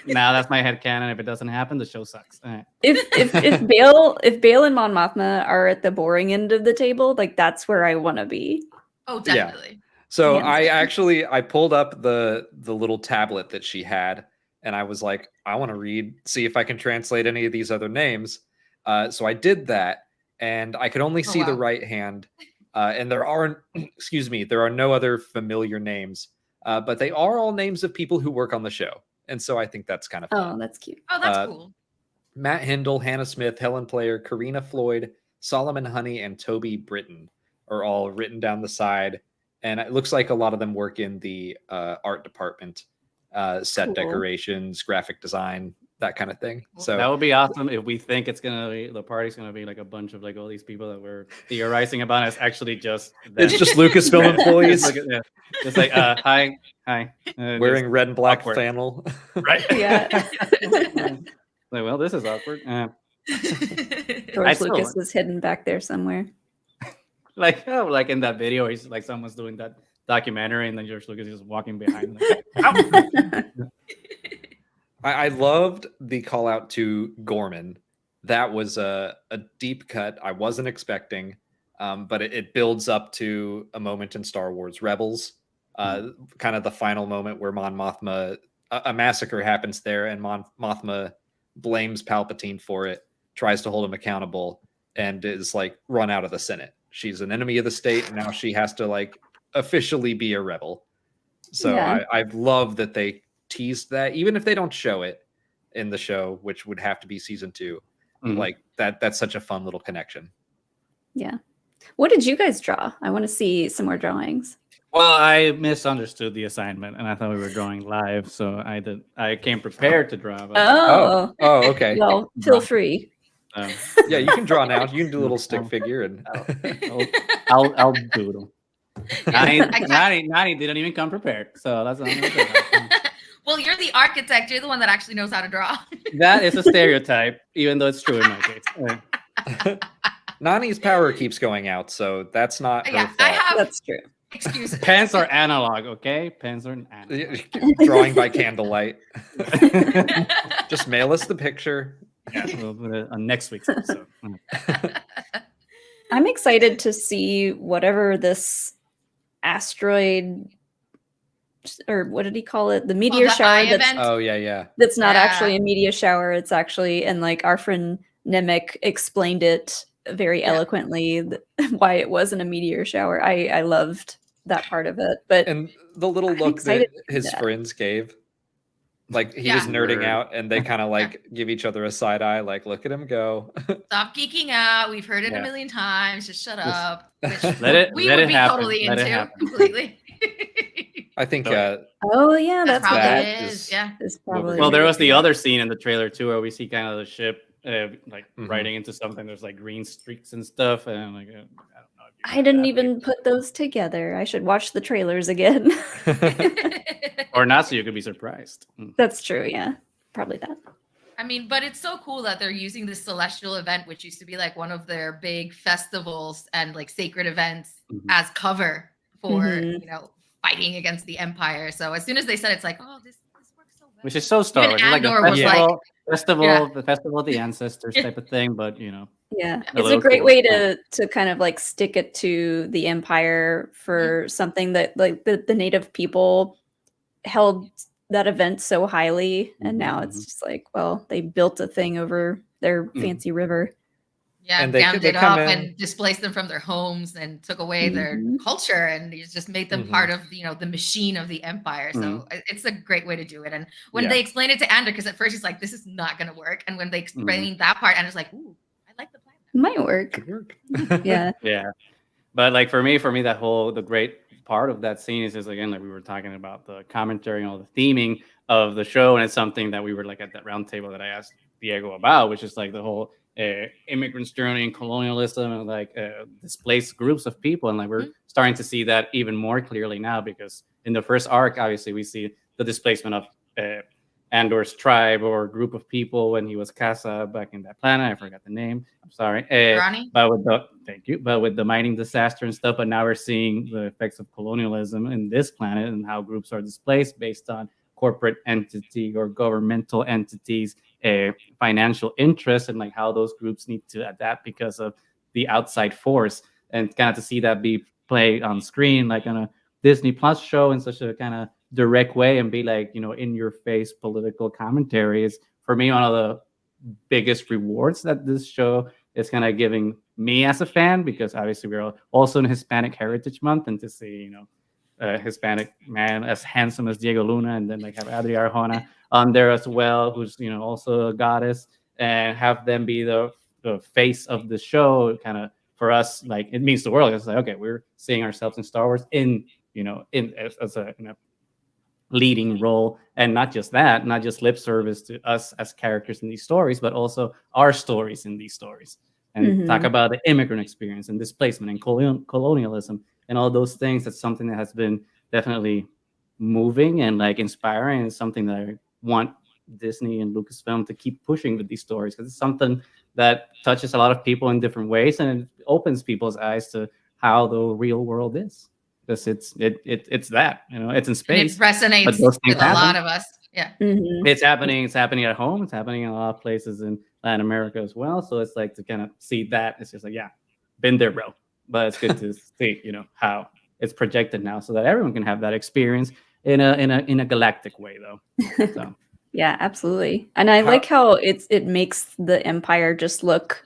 Now that's my headcanon. If it doesn't happen, the show sucks. All right. if Bale and Mon Mothma are at the boring end of the table, like that's where I want to be. Oh, definitely. So Yeah. I pulled up the little tablet that she had, and I was like, I want to see if I can translate any of these other names. So I did that, and I could only see the right hand, and there are no other familiar names, but they are all names of people who work on the show, and so I think that's kind of fun. Oh, that's cute. Oh, that's cool. Matt Hindle, Hannah Smith, Helen Player, Karina Floyd, Solomon Honey, and Toby Britton are all written down the side, and it looks like a lot of them work in the art department. Set decorations, graphic design, that kind of thing. So that would be awesome if we think the party's gonna be like a bunch of like all these people that we're theorizing about. And it's actually just them. It's just Lucasfilm employees. Just like hi, wearing red and black awkward. flannel. Right. Yeah. Like, well, this is awkward. George Lucas is hidden back there somewhere. Like in that video, he's like someone's doing that documentary, and then George Lucas is just walking behind. I loved the call out to Gorman. That was a deep cut I wasn't expecting, but it builds up to a moment in Star Wars Rebels, kind of the final moment where Mon Mothma, a massacre happens there, and Mon Mothma blames Palpatine for it, tries to hold him accountable, and is like run out of the Senate. She's an enemy of the state, and now she has to like officially be a rebel. So Yeah. I love that they teased that, even if they don't show it in the show, which would have to be season 2. Like that's such a fun little connection. Yeah. What did you guys draw? I want to see some more drawings. Well, I misunderstood the assignment, and I thought we were drawing live, so I came prepared to draw. But Oh. Okay. Well, feel free. Yeah, you can draw now. You can do a little stick figure, and I'll doodle. Nani didn't even come prepared, so that's what I'm gonna say. Well, you're the architect. You're the one that actually knows how to draw. That is a stereotype, even though it's true in my case. Nani's power keeps going out, so that's not her Yeah, fault. I have That's true. excuses. Pens are analog, okay? Pens are analog. Drawing by candlelight. Just mail us the picture. Yeah, we'll put it on next week's episode. I'm excited to see whatever this asteroid, or what did he call it? The meteor the shower eye that's event? Oh yeah. that's not Yeah. actually a meteor shower. It's actually, and like our friend Nemec explained it very eloquently why it wasn't a meteor shower. I loved that part of it. But And the little I'm look that excited to see his that. friends gave, like he Yeah. was nerding Nerd. out, and they kind of like give each other a side eye, like look at him go. Stop geeking out. We've heard it a Yeah. million times. Just shut up. Which Let we it would be happen. totally Let it into happen. completely. I think So- Oh yeah, That's that's probably that it is- is. Yeah. is probably Well, there was the Yeah. other scene in the trailer too, where we see kind of the ship like Mhm. riding into something. There's like green streaks and stuff, and I'm like, I don't know. If you I got didn't that, even put those together. I should watch the trailers again. or not, so you could be surprised. That's true, yeah. Probably that. I mean, but it's so cool that they're using this celestial event, which used to be like one of their big festivals and like sacred events, Mhm. as cover for Mhm. fighting against the Empire. So as soon as they said, it's like, oh, this works so well. Which is so Star Even Wars. It's like a Andor was festival, Yeah. the festival of the ancestors type of thing. But Yeah. A It's a little great cool. way to kind of like stick it to the Empire for something that like the native people held that event so highly, and now it's just like, well, they built a thing over their fancy river. Yeah, And they dammed they it come up in- and displaced them from their homes and took away their Mhm. culture, and you just made them Mhm. part of the machine of the Empire. So it's a great way to do it. And when Yeah. they explain it to Andor, because at first he's like, "This is not going to work," and when they explain that part, Andor's like, "Ooh, I like the plan." Might work. Could work. Yeah. yeah. But like for me, the great part of that scene is just, again, like we were talking about the commentary and all the theming of the show, and it's something that we were like at that round table that I asked Diego about, which is like the whole immigrants journey and colonialism and like displaced groups of people, and like we're starting to see that even more clearly now, because in the first arc, obviously, we see the displacement of Andor's tribe or group of people when he was Casa back in that planet. I forgot the name. I'm sorry. Ronnie? But with the mining disaster and stuff, but now we're seeing the effects of colonialism in this planet and how groups are displaced based on corporate entity or governmental entities, financial interest, and like how those groups need to adapt because of the outside force, and kind of to see that be played on screen, like on a Disney Plus show in such a kind of direct way, and be like, in your face political commentary is, for me, one of the biggest rewards that this show is kind of giving me as a fan, because obviously we're also in Hispanic Heritage Month, and to see, a Hispanic man as handsome as Diego Luna, and then like have Adria Arjona on there as well, who's also a goddess, and have them be the face of the show, kind of for us, like it means the world. It's like, okay, we're seeing ourselves in Star Wars in as a leading role, and not just that, not just lip service to us as characters in these stories, but also our stories in these stories, and talk about the immigrant experience and displacement and colonialism and all those things. That's something that has been definitely moving and like inspiring, and something that I want Disney and Lucasfilm to keep pushing with these stories, because it's something that touches a lot of people in different ways, and it opens people's eyes to how the real world is. Because it's that, it's in space. And it resonates with a lot of us. Yeah. Mm-hmm. It's happening at home. It's happening in a lot of places in Latin America as well. So it's like to kind of see that. It's just like, yeah, been there, bro. But it's good to see, how it's projected now, so that everyone can have that experience in a galactic way, though. So. Yeah, absolutely. And I like how it makes the Empire just look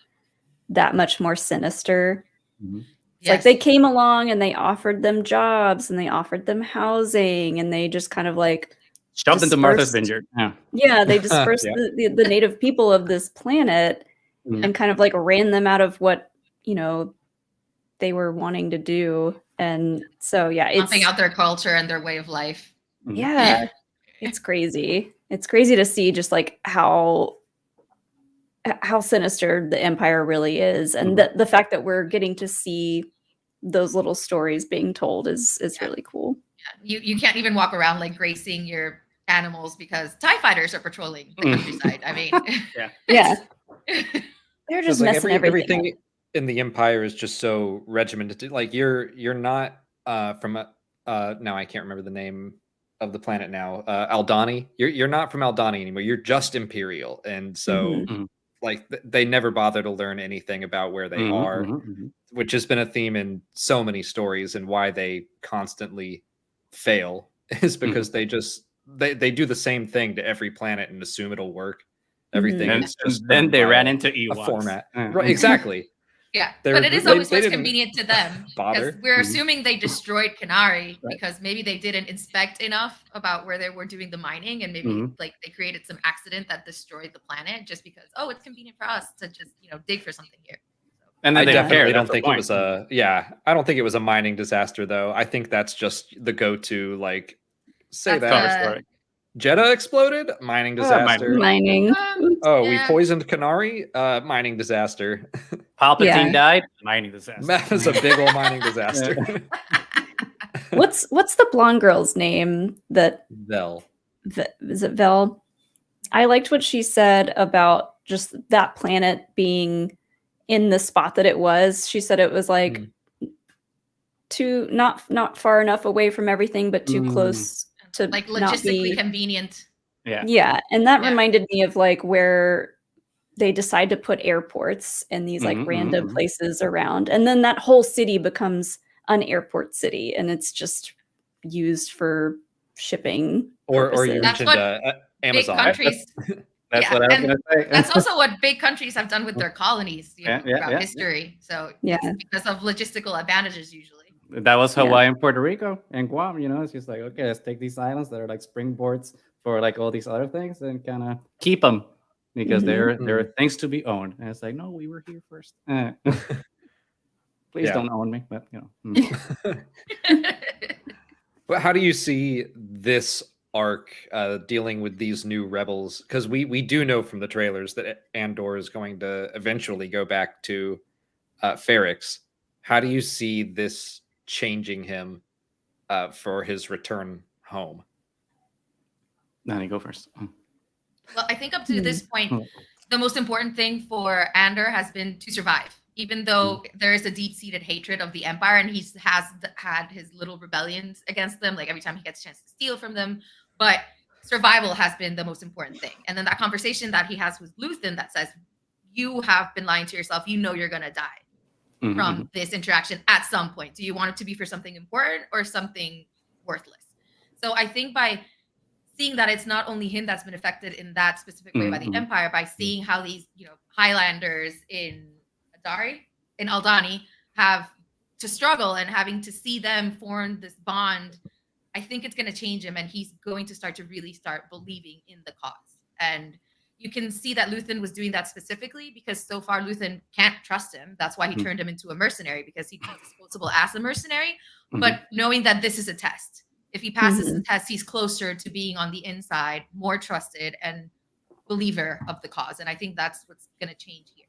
that much more sinister. Mm-hmm. It's like they came along and they offered them jobs and they offered them housing, and they just kind of like shoved into Martha's Vineyard. Yeah, they dispersed the native people of this planet and kind of like ran them out of what, they were wanting to do. And so, yeah, it's stomping out their culture and their way of life. Yeah, it's crazy. It's crazy to see just like how sinister the Empire really is, and the fact that we're getting to see those little stories being told is really cool. Yeah. You can't even walk around like gracing your animals because TIE fighters are patrolling the countryside. I mean, yeah. They're just like messing everything up. In the Empire is just so regimented. Like you're not from now I can't remember the name of the planet now. Aldani. You're not from Aldani anymore. You're just Imperial, and so like they never bother to learn anything about where they are, which has been a theme in so many stories, and why they constantly fail is because they just they do the same thing to every planet and assume it'll work. Everything And is just then they ran into a Ewoks. format. Right, exactly. Yeah, They're- but it is they- always they what's didn't convenient to them because bother. we're assuming they destroyed Canary Right. because maybe they didn't inspect enough about where they were doing the mining, and maybe like they created some accident that destroyed the planet just because it's convenient for us to just dig for something here. And I then they don't care. definitely don't That's the think it point. was I don't think it was a mining disaster though. I think that's just the go-to, like, say That's that Story. Jeddah exploded, mining disaster. Mining. Oh, we Yeah. poisoned Canary, mining disaster. Palpatine Yeah. died. Mining disaster. That was a big old mining disaster. What's the blonde girl's name? That Vel. is it Vel? I liked what she said about just that planet being in the spot that it was. She said it was like too not far enough away from everything, but too close to Like not logistically be convenient. Yeah, and that Yeah. reminded me of like where they decide to put airports in these like random places around, and then that whole city becomes an airport city, and it's just used for shipping Or you purposes. That's mentioned what Amazon. Big countries. That's Yeah, what I was and going to say. That's also what big countries have done with their colonies throughout history. So Yeah. it's because of logistical advantages usually. That was Hawaii and Puerto Rico and Guam. It's just like, okay, let's take these islands that are like springboards for like all these other things and kind of keep them because there are things to be owned. And it's like, no, we were here first. Please don't own me. But But how do you see this arc dealing with these new rebels? Because we do know from the trailers that Andor is going to eventually go back to Ferrix. How do you see this changing him for his return home? Nani, go first. Well, I think up to this point, the most important thing for Andor has been to survive. Even though there is a deep-seated hatred of the Empire, and he has had his little rebellions against them, like every time he gets a chance to steal from them, but survival has been the most important thing. And then that conversation that he has with Luthen that says, you have been lying to yourself, you're going to die from this interaction at some point. Do you want it to be for something important or something worthless? So I think by seeing that it's not only him that's been affected in that specific way by the Empire, by seeing how these, Highlanders in Aldani have to struggle and having to see them form this bond, I think it's going to change him, and he's going to start believing in the cause. And you can see that Luthen was doing that specifically because so far Luthen can't trust him. That's why he turned him into a mercenary, because he's disposable as a mercenary, but knowing that this is a test. If he passes the test, he's closer to being on the inside, more trusted and believer of the cause. And I think that's what's going to change here.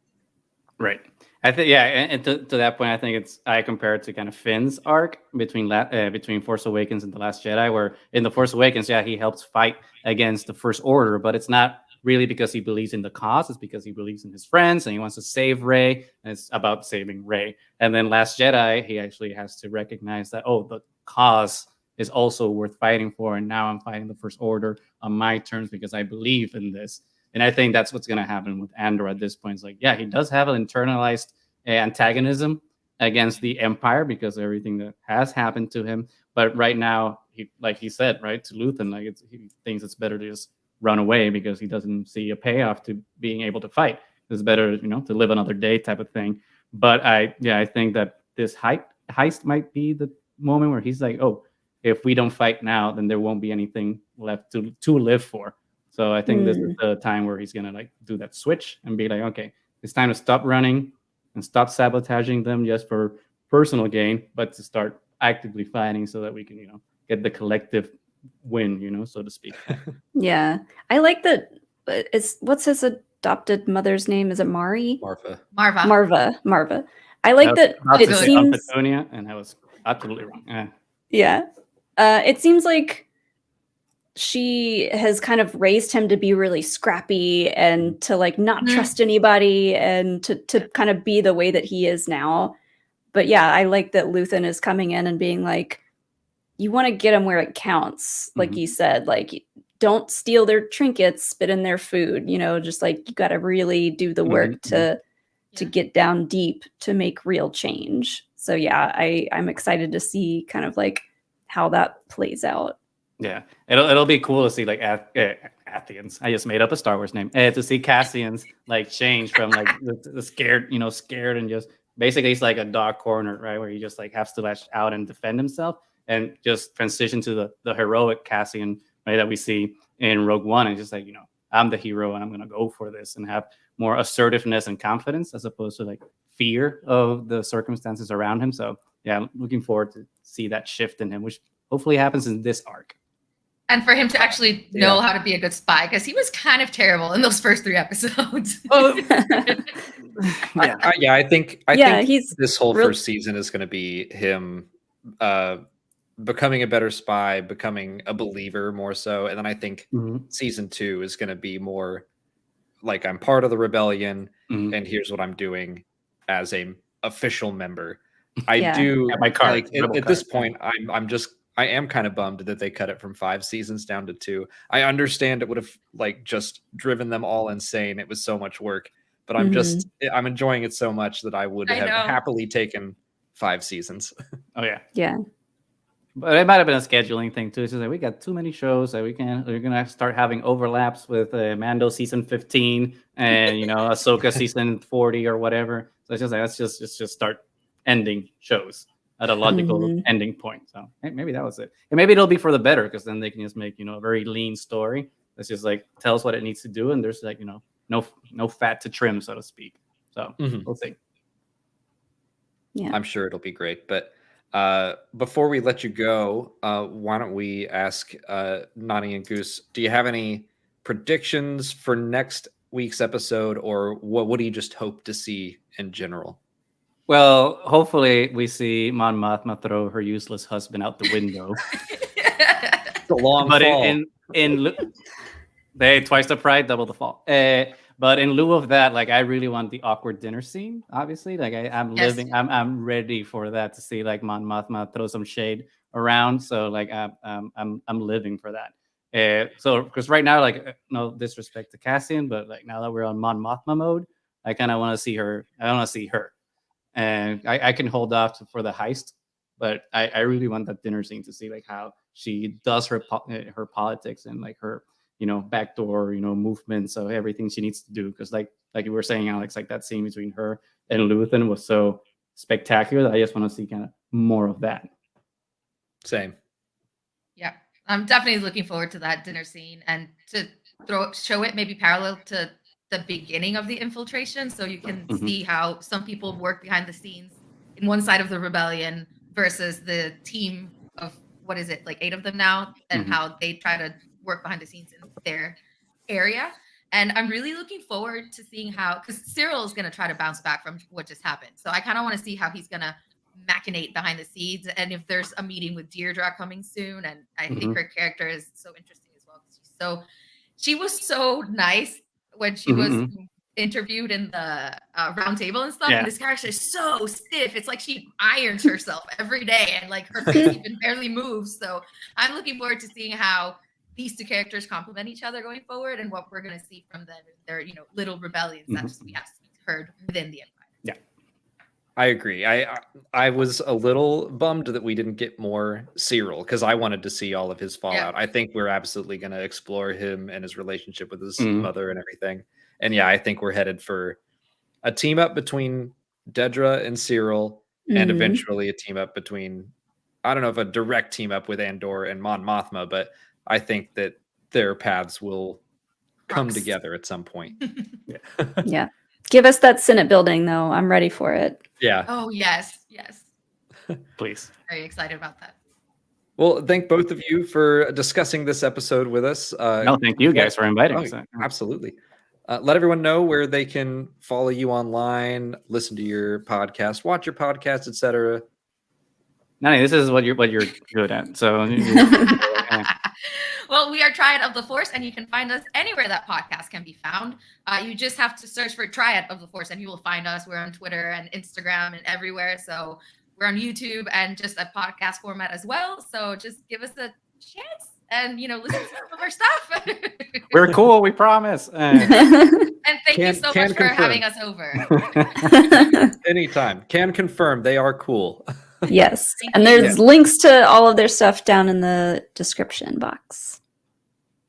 Right. I think, and to that point, I think I compare it to kind of Finn's arc between Force Awakens and The Last Jedi, where in The Force Awakens, he helps fight against the First Order, but it's not really because he believes in the cause. It's because he believes in his friends and he wants to save Rey, and it's about saving Rey. And then Last Jedi, he actually has to recognize that, the cause is also worth fighting for, and now I'm fighting the First Order on my terms because I believe in this. And I think that's what's going to happen with Andor at this point. It's like, he does have an internalized antagonism against the Empire because of everything that has happened to him. But right now, he said, right, to Luthen, he thinks it's better to just run away because he doesn't see a payoff to being able to fight. It's better, to live another day type of thing. But I think that this heist might be the moment where he's like, if we don't fight now, then there won't be anything left to live for. So I think this is the time where he's gonna do that switch and be like, okay, it's time to stop running and stop sabotaging them just for personal gain, but to start actively fighting so that we can, get the collective win, so to speak. Yeah, I like that. What's his adopted mother's name? Is it Mari? Marva. I like that. It seems Petunia, and I was absolutely wrong. Yeah, it seems like she has kind of raised him to be really scrappy and to not trust anybody and to kind of be the way that he is now. But I like that Luthen is coming in and being like, you want to get him where it counts. Like you said, don't steal their trinkets, spit in their food, you know, just like you got to really do the work to get down deep to make real change. So yeah, I'm excited to see kind of like how that plays out. Yeah, it'll be cool to see like Athians. I just made up a Star Wars name. To see Cassian's like change from like the scared, scared and just basically he's like a dog corner, right, where he just like has to lash out and defend himself, and just transition to the heroic Cassian, right, that we see in Rogue One, and just like I'm the hero and I'm gonna go for this and have more assertiveness and confidence as opposed to like fear of the circumstances around him. So yeah, I'm looking forward to see that shift in him, which hopefully happens in this arc. And for him to actually know how to be a good spy, because he was kind of terrible in those first 3 episodes. I think this whole first season is going to be him becoming a better spy, becoming a believer more so. And then I think season 2 is going to be more like I'm part of the rebellion and here's what I'm doing as a official member. I do my card, like at this point I am kind of bummed that they cut it from 5 seasons down to 2. I understand it would have like just driven them all insane. It was so much work, but I'm enjoying it so much that I would have happily taken 5 seasons. Oh yeah. Yeah. But it might have been a scheduling thing too. It's just like we got too many shows that we're gonna start having overlaps with Mando season 15 and Ahsoka season 40 or whatever. So it's just like let's just start ending shows at a logical ending point. So maybe that was it. And maybe it'll be for the better, because then they can just make, a very lean story that's just like tells what it needs to do. And there's like, no fat to trim, so to speak. So we'll see. Yeah, I'm sure it'll be great. But before we let you go, why don't we ask Nani and Goose, do you have any predictions for next week's episode, or what do you just hope to see in general? Well, hopefully we see Mon Mothma throw her useless husband out the window. It's a long fall. They twice the pride, double the fall. But in lieu of that, like I really want the awkward dinner scene. Obviously, like I'm ready for that, to see like Mon Mothma throw some shade around. So like I'm living for that. So because right now, like no disrespect to Cassian, but like now that we're on Mon Mothma mode, I kind of want to see her. I want to see her. And I can hold off for the heist, but I really want that dinner scene to see like how she does her politics and like her backdoor movements, so everything she needs to do. Because like you were saying, Alex, like that scene between her and Luthen was so spectacular that I just want to see kind of more of that. Same. Yeah, I'm definitely looking forward to that dinner scene and to show it maybe parallel to the beginning of the infiltration, so you can see how some people work behind the scenes in one side of the rebellion versus the team of what is it, like 8 of them now, and how they try to work behind the scenes in their area. And I'm really looking forward to seeing how, because Cyril is going to try to bounce back from what just happened, so I kind of want to see how he's going to machinate behind the scenes, and if there's a meeting with Deirdre coming soon. And I think her character is so interesting as well. She was so nice when she was interviewed in the round table and stuff. Yeah. And this character is so stiff. It's like she irons herself every day, and like her face even barely moves. So I'm looking forward to seeing how these 2 characters complement each other going forward, and what we're going to see from them, their little rebellions that we have heard within the Empire. Yeah, I agree. I was a little bummed that we didn't get more Cyril, because I wanted to see all of his fallout. I think we're absolutely going to explore him and his relationship with his mother and everything. And yeah, I think we're headed for a team up between Dedra and Cyril, and eventually a team up between, I don't know if a direct team up with Andor and Mon Mothma, but I think that their paths will come together at some point. Yeah. Give us that Senate building, though. I'm ready for it. Yeah. Oh, yes. Please. Very excited about that. Well, thank both of you for discussing this episode with us. No, thank you guys for inviting us. Absolutely. Let everyone know where they can follow you online, listen to your podcast, watch your podcast, etc. Nani, this is what you're good at. So, well, we are Triad of the Force, and you can find us anywhere that podcast can be found. You just have to search for Triad of the Force, and you will find us. We're on Twitter and Instagram and everywhere. So we're on YouTube and just a podcast format as well. So just give us a chance and listen to some of our stuff. We're cool, we promise. And thank you so much for confirm. having us over. Anytime. Can confirm they are cool. Yes. And there's links to all of their stuff down in the description box.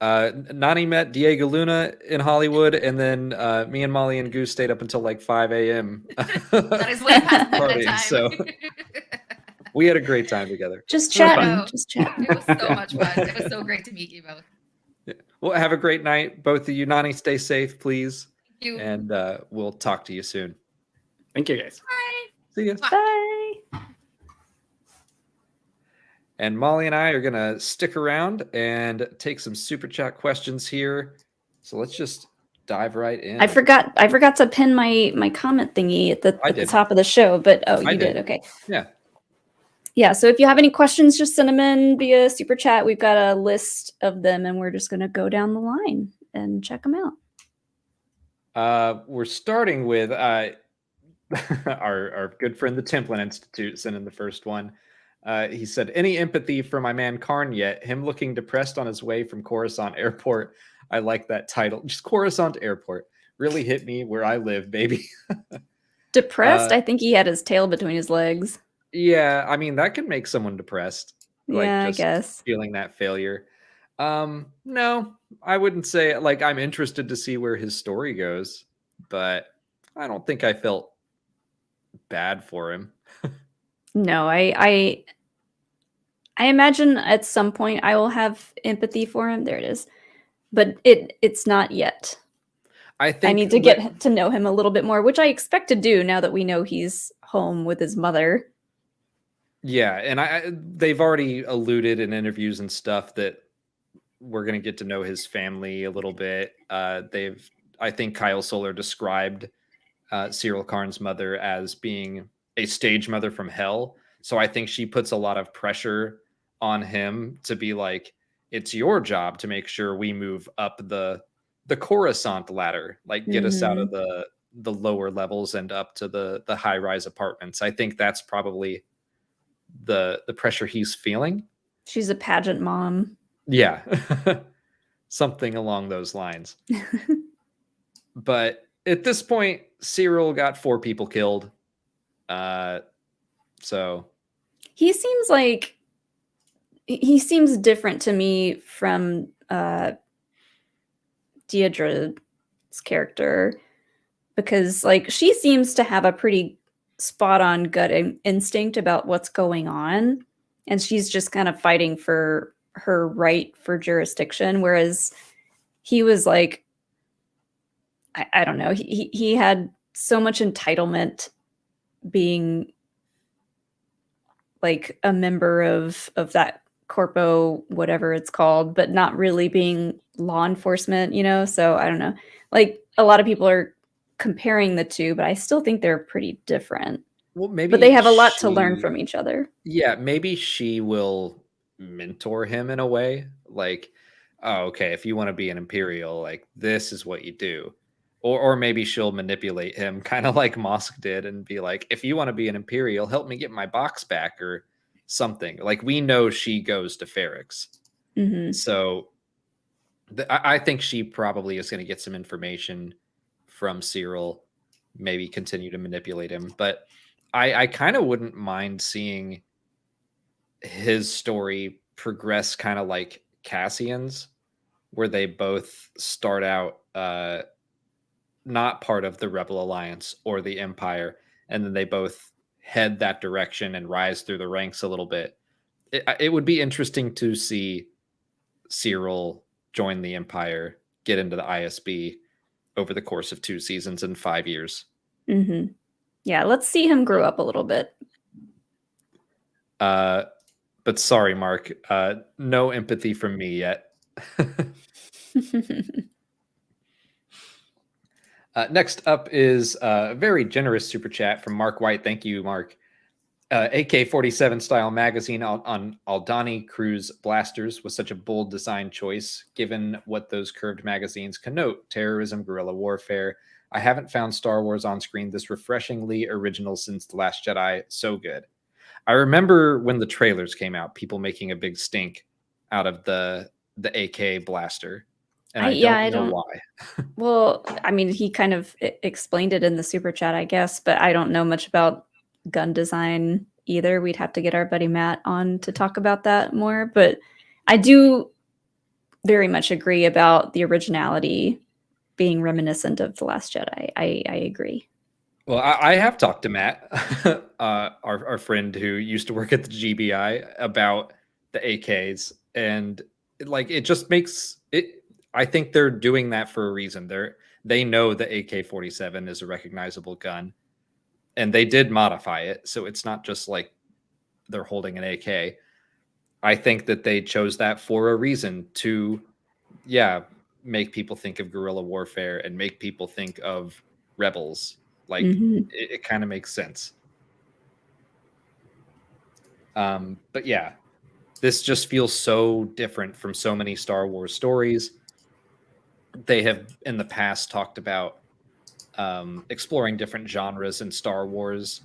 Nani met Diego Luna in Hollywood, and then me and Molly and Goose stayed up until like 5 a.m. That is way past my Partying, bedtime. so we had a great time together. Just I know. chatting. Just chatting. It was so much fun. It was so great to meet you both. Yeah. Well, have a great night, both of you. Nani, stay safe, please. Thank you. And we'll talk to you soon. Thank you, guys. Bye. See you. Bye. And Molly and I are going to stick around and take some super chat questions here. So let's just dive right in. I forgot to pin my comment thingy at the top of the show, but you did. Okay. Yeah. Yeah, so if you have any questions, just send them in via super chat. We've got a list of them, and we're just going to go down the line and check them out. We're starting with our good friend, the Templin Institute, sent in the first one. He said, any empathy for my man Karn yet? Him looking depressed on his way from Coruscant Airport. I like that title. Just Coruscant Airport. Really hit me where I live, baby. Depressed? I think he had his tail between his legs. Yeah, I mean, that can make someone depressed. Yeah, just I guess. Feeling that failure. No, I wouldn't say, like, I'm interested to see where his story goes, but I don't think I felt bad for him. No, I imagine at some point I will have empathy for him. There it is. But it's not yet. I need to get to know him a little bit more, which I expect to do now that we know he's home with his mother. Yeah, and they've already alluded in interviews and stuff that we're going to get to know his family a little bit. I think Kyle Solar described Cyril Karn's mother as being a stage mother from hell. So I think she puts a lot of pressure on him to be like, it's your job to make sure we move up the Coruscant ladder, like get us out of the lower levels and up to the high-rise apartments. I think that's probably the pressure he's feeling. She's a pageant mom. Yeah. Something along those lines. But at this point, Cyril got 4 people killed. So he seems different to me from Deidre's character, because like she seems to have a pretty spot on gut instinct about what's going on, and she's just kind of fighting for her right for jurisdiction, whereas he was like, I don't know, he had so much entitlement being like a member of that corpo, whatever it's called, but not really being law enforcement, so I don't know, like a lot of people are comparing the two, but I still think they're pretty different. Well, maybe, but they have a lot to learn from each other. Yeah, maybe she will mentor him in a way, like, oh, okay, if you want to be an Imperial, like this is what you do. Or maybe she'll manipulate him, kind of like Mosk did, and be like, if you want to be an Imperial, help me get my box back or something. Like, we know she goes to Ferrix. So I think she probably is going to get some information from Cyril, maybe continue to manipulate him. But I kind of wouldn't mind seeing his story progress kind of like Cassian's, where they both start out not part of the Rebel Alliance or the Empire, and then they both head that direction and rise through the ranks a little bit. It would be interesting to see Cyril join the Empire, get into the ISB over the course of 2 seasons and 5 years. Yeah, let's see him grow up a little bit. But sorry, Mark, no empathy from me yet. Next up is a very generous super chat from Mark White. Thank you, Mark. AK-47 style magazine on Aldani cruise blasters was such a bold design choice, given what those curved magazines connote: terrorism, guerrilla warfare. I haven't found Star Wars on screen this refreshingly original since The Last Jedi. So good. I remember when the trailers came out, people making a big stink out of the AK blaster, and I don't know why. Well, I mean, he kind of explained it in the super chat, I guess, but I don't know much about gun design either. We'd have to get our buddy Matt on to talk about that more, but I do very much agree about the originality being reminiscent of The Last Jedi. I agree. Well, I have talked to Matt, our friend who used to work at the GBI, about the AKs, and like it just makes it. I think they're doing that for a reason. They know the AK-47 is a recognizable gun, and they did modify it, so it's not just like they're holding an AK. I think that they chose that for a reason to, make people think of guerrilla warfare and make people think of rebels. Like it kind of makes sense. But yeah, this just feels so different from so many Star Wars stories. They have in the past talked about exploring different genres in Star Wars,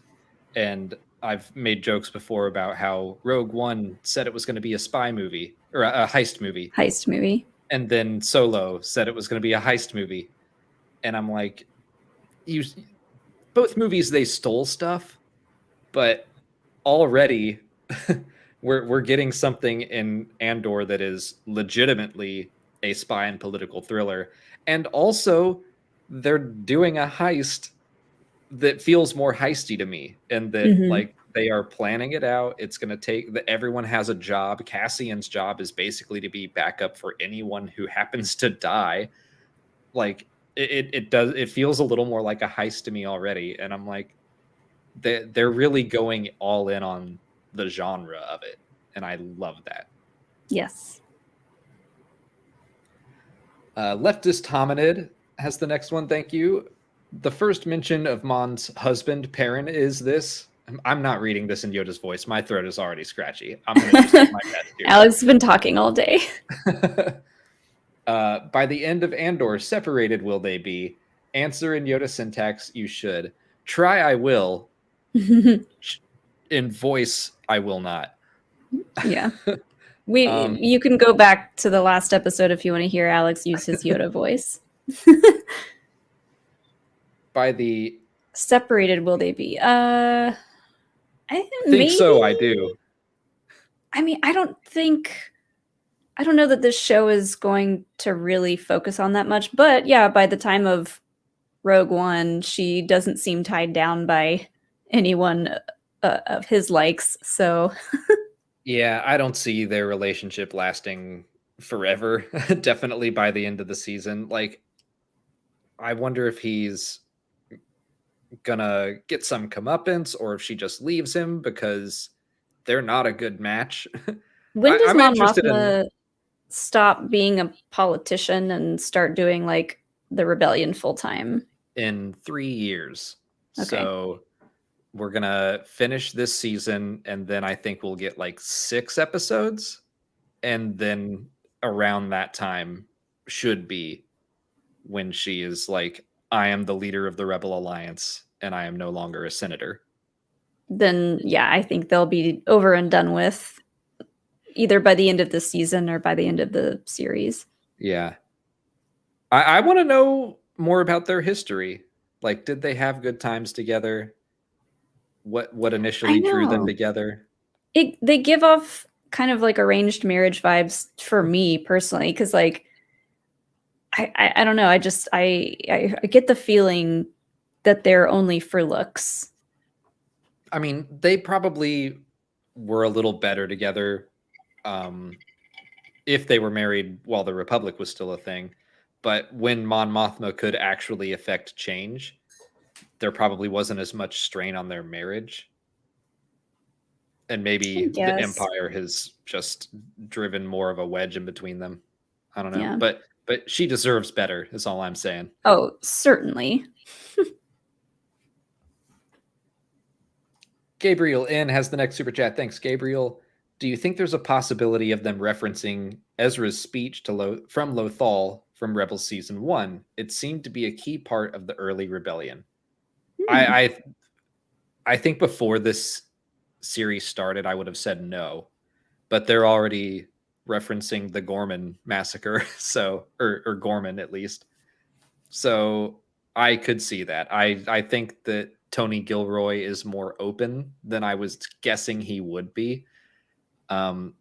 and I've made jokes before about how Rogue One said it was going to be a spy movie or a heist movie. Heist movie. And then Solo said it was going to be a heist movie. And I'm like, both movies, they stole stuff, but already we're getting something in Andor that is legitimately a spy and political thriller. And also they're doing a heist that feels more heisty to me, and that like they are planning it out. It's going to take that everyone has a job. Cassian's job is basically to be backup for anyone who happens to die. Like it feels a little more like a heist to me already. And I'm like, they're really going all in on the genre of it. And I love that. Yes. Leftist Hominid has the next one. Thank you. The first mention of Mon's husband, Perrin, is this. I'm not reading this in Yoda's voice. My throat is already scratchy. I'm going to just take my best here. Alex has been talking all day. By the end of Andor, separated will they be? Answer in Yoda syntax, you should. Try, I will. In voice, I will not. Yeah. You can go back to the last episode if you want to hear Alex use his Yoda voice. By the separated will they be? I think so. I do. I mean, I don't know that this show is going to really focus on that much, but yeah, by the time of Rogue One, she doesn't seem tied down by anyone of his likes. So yeah, I don't see their relationship lasting forever. Definitely by the end of the season. Like, I wonder if he's gonna get some comeuppance or if she just leaves him because they're not a good match. When does Mon Mothma stop being a politician and start doing like the rebellion full time? In 3 years. Okay. So we're gonna finish this season, and then I think we'll get like 6 episodes, and then around that time should be when she is like, I am the leader of the Rebel Alliance, and I am no longer a senator. Then, yeah, I think they'll be over and done with either by the end of the season or by the end of the series. Yeah. I want to know more about their history. Like, did they have good times together? What initially drew them together? They give off kind of like arranged marriage vibes for me personally, because like I don't know. I get the feeling that they're only for looks. I mean, they probably were a little better together if they were married while the Republic was still a thing. But when Mon Mothma could actually affect change, there probably wasn't as much strain on their marriage. And maybe the Empire has just driven more of a wedge in between them. I don't know. Yeah. But she deserves better, is all I'm saying. Oh, certainly. Gabriel N has the next super chat. Thanks, Gabriel. Do you think there's a possibility of them referencing Ezra's speech to from Lothal from Rebels Season 1? It seemed to be a key part of the early rebellion. I think before this series started, I would have said no. But they're already referencing the Gorman massacre. So, or Gorman at least. So I could see that. I think that Tony Gilroy is more open than I was guessing he would be. I'm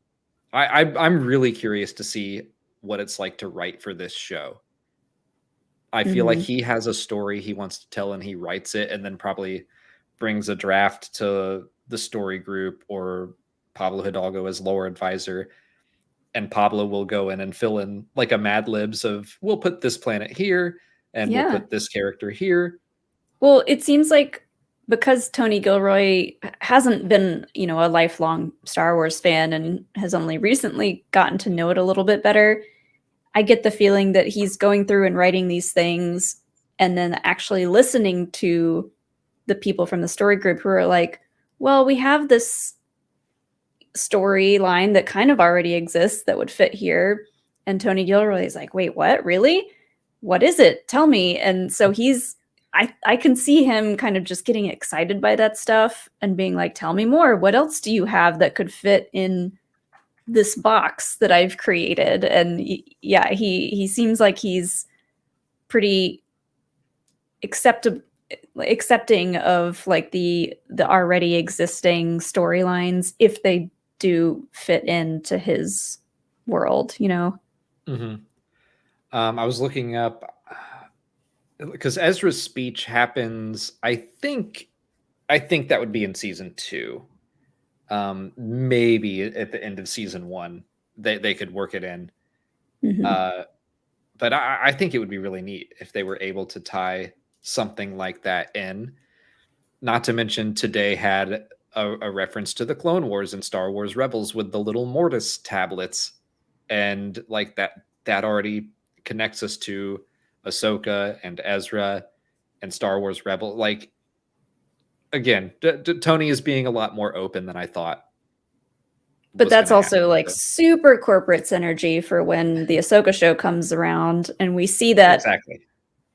really curious to see what it's like to write for this show. I feel like he has a story he wants to tell and he writes it and then probably brings a draft to the story group or Pablo Hidalgo as lore advisor. And Pablo will go in and fill in like a Mad Libs of, we'll put this planet here and we'll put this character here. Well, it seems like because Tony Gilroy hasn't been, you know, a lifelong Star Wars fan and has only recently gotten to know it a little bit better, I get the feeling that he's going through and writing these things and then actually listening to the people from the story group who are like, well, we have this storyline that kind of already exists that would fit here. And Tony Gilroy is like, wait, what? Really? What is it? Tell me. And so I can see him kind of just getting excited by that stuff and being like, tell me more. What else do you have that could fit in this box that I've created? And yeah, he seems like he's pretty accepting of like the already existing storylines if they do fit into his world, you know? I was looking up because Ezra's speech happens, I think that would be in season 2. Maybe at the end of season 1 they could work it in. But I think it would be really neat if they were able to tie something like that in. Not to mention today had a reference to the Clone Wars and Star Wars Rebels with the little Mortis tablets, and like that already connects us to Ahsoka and Ezra and Star Wars Rebel. Like, again, Tony is being a lot more open than I thought. But that's also like super corporate synergy for when the Ahsoka show comes around, and we see that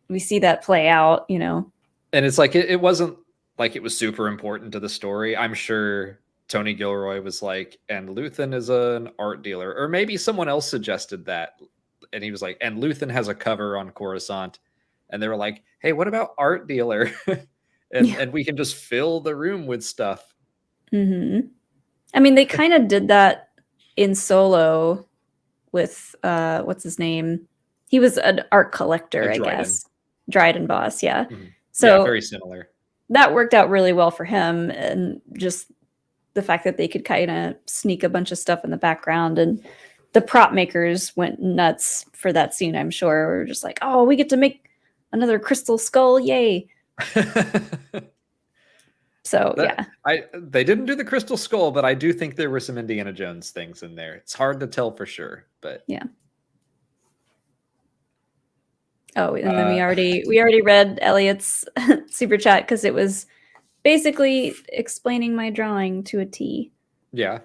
we see that play out, you know. And it's like it wasn't like it was super important to the story. I'm sure Tony Gilroy was like, and Luthen is an art dealer, or maybe someone else suggested that. And he was like, and Luthen has a cover on Coruscant. And they were like, hey, what about art dealer? and we can just fill the room with stuff. I mean, they kind of did that in Solo with, what's his name? He was an art collector, I guess. Dryden Boss, yeah. So yeah, very similar. That worked out really well for him. And just the fact that they could kind of sneak a bunch of stuff in the background, and the prop makers went nuts for that scene, I'm sure. We're just like, oh, we get to make another crystal skull. Yay. So, they didn't do the crystal skull, but I do think there were some Indiana Jones things in there. It's hard to tell for sure, but yeah. Oh, and then we already read Elliot's super chat because it was basically explaining my drawing to a T. Yeah.